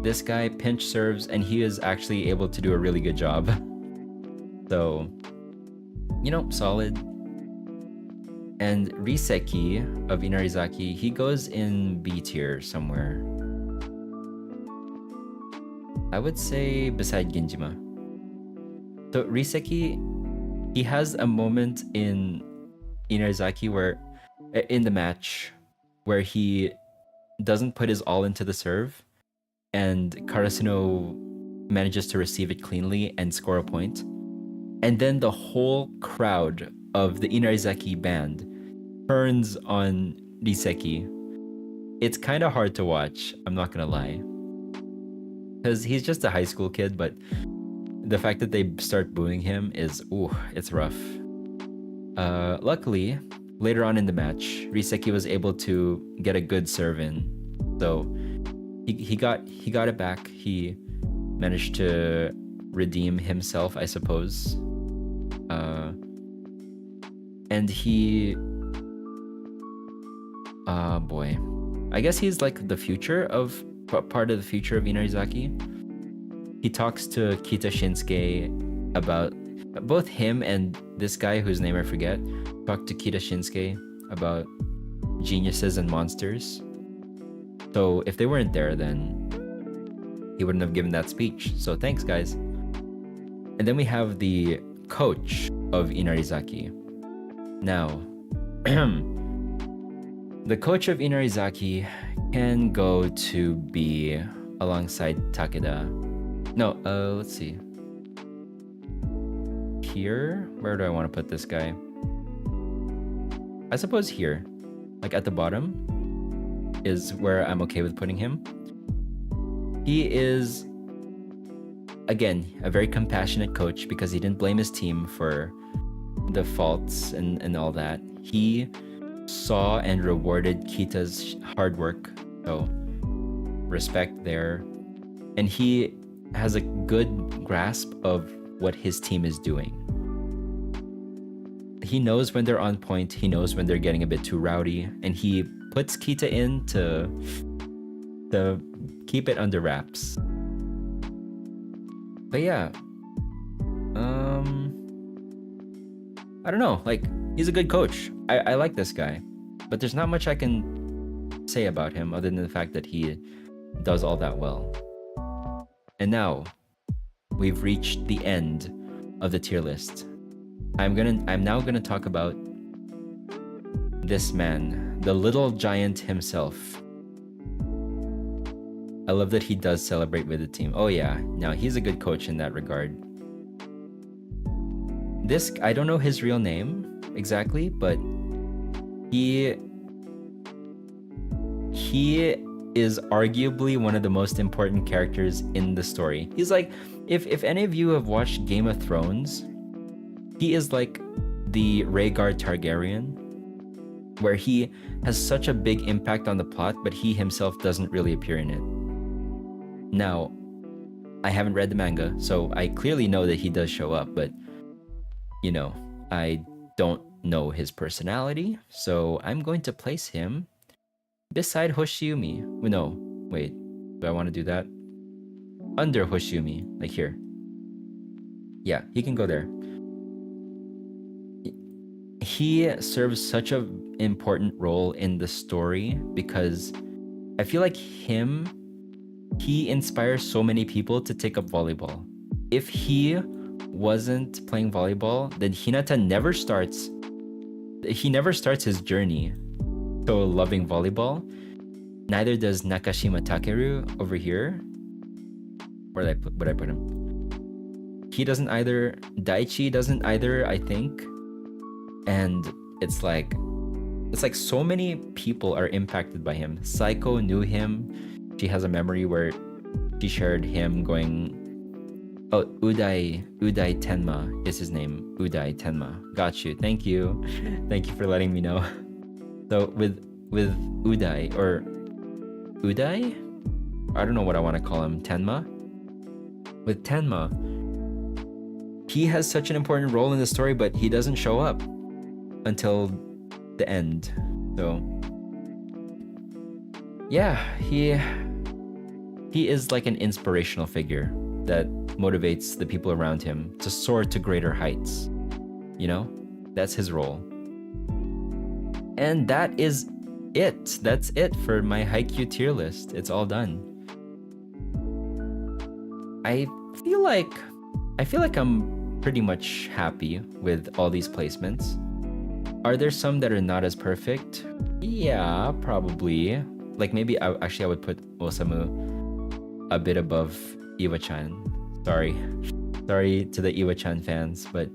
This guy pinch serves and he is actually able to do a really good job. So, you know, solid. And Riseki of Inarizaki, he goes in B tier somewhere. I would say beside Ginjima. So Riseki, he has a moment in Inarizaki where in the match where he doesn't put his all into the serve, and Karasuno manages to receive it cleanly and score a point. And then the whole crowd of the Inarizaki band turns on Riseki. It's kind of hard to watch, I'm not gonna lie. Because he's just a high school kid, but the fact that they start booing him is, ooh, it's rough. Luckily, later on in the match, Riseki was able to get a good serve in. So he got it back. He managed to redeem himself, I suppose. And he boy. I guess he's like the future of part of the future of Inarizaki. He talks to Kita Shinsuke about both him and this guy whose name I forget. Talk to Kita Shinsuke about geniuses and monsters. So if they weren't there, then he wouldn't have given that speech. So thanks, guys. And then we have the coach of Inarizaki. Now, the coach of Inarizaki can go to be alongside Takeda. No, let's see. Here? Where do I want to put this guy? I suppose here. Like at the bottom is where I'm okay with putting him. He is, again, a very compassionate coach because he didn't blame his team for the faults and all that. He saw and rewarded Kita's hard work, so respect there. And he has a good grasp of what his team is doing. He knows when they're on point, he knows when they're getting a bit too rowdy, and he puts Kita in to keep it under wraps. But yeah, I don't know, like, he's a good coach. I like this guy, but there's not much I can say about him other than the fact that he does all that well. And now we've reached the end of the tier list. I'm now gonna talk about this man, the little giant himself. I love that he does celebrate with the team. Oh yeah, now he's a good coach in that regard. This, I don't know his real name exactly, but he is arguably one of the most important characters in the story. He's like, if any of you have watched Game of Thrones, he is like the Rhaegar Targaryen, where he has such a big impact on the plot, but he himself doesn't really appear in it. Now, I haven't read the manga, so I clearly know that he does show up, but you know, I don't know his personality, so I'm going to place him beside Hoshiumi. No, wait, do I want to do that? Under Hoshiumi, like here. Yeah, he can go there. He serves such an important role in the story because I feel like he inspires so many people to take up volleyball. If he wasn't playing volleyball, then Hinata never starts his journey to loving volleyball. Neither does Nakashima Takeru over here. Where would I put him? He doesn't either. Daichi doesn't either, I think. And it's like so many people are impacted by him. Saiko knew him. She has a memory where she shared him going, oh, Udai Tenma is his name. Udai Tenma. Got you. Thank you. Thank you for letting me know. So with Udai, or Udai? I don't know what I want to call him. Tenma? With Tenma, he has such an important role in the story, but he doesn't show up until the end. So yeah, he is like an inspirational figure that motivates the people around him to soar to greater heights. You know, that's his role. And that is it. That's it for my Haikyuu tier list. It's all done. I feel like I'm pretty much happy with all these placements. Are there some that are not as perfect? Yeah, probably. Like maybe I would put Osamu a bit above Iwa-chan. Sorry to the Iwa-chan fans, but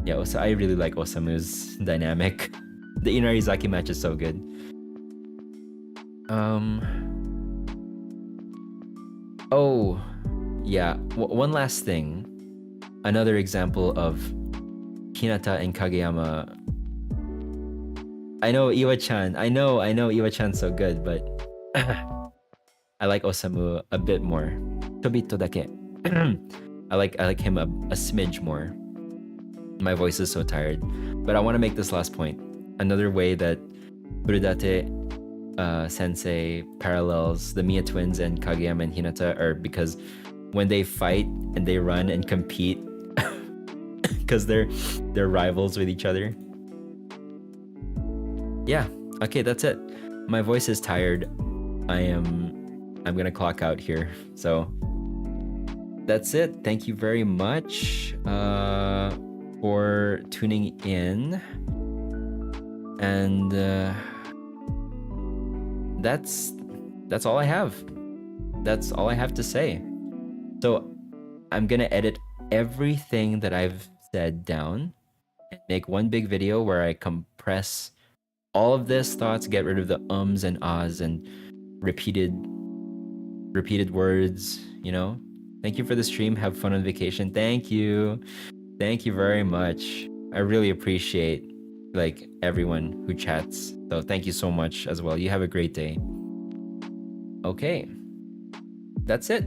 yeah, I really like Osamu's dynamic. The Inarizaki match is so good. Oh, yeah. One last thing. Another example of Hinata and Kageyama. I know Iwa-chan. I know Iwa-chan's so good, but I like Osamu a bit more. Chobito dake. I like him a smidge more. My voice is so tired. But I want to make this last point. Another way that Furudate sensei parallels the Mia twins and Kageyama and Hinata are because when they fight and they run and compete because they're rivals with each other. Yeah, okay, that's it. My voice is tired. I'm gonna clock out here. So that's it. Thank you very much for tuning in. And that's all I have. That's all I have to say. So I'm gonna edit everything that I've said down and make one big video where I compress all of this thoughts, get rid of the ums and ahs and repeated words, you know. Thank you for the stream. Have fun on vacation. Thank you very much. I really appreciate like everyone who chats, so thank you so much as well. You have a great day. Okay, that's it.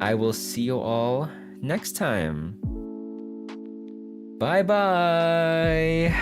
I will see you all next time. Bye bye.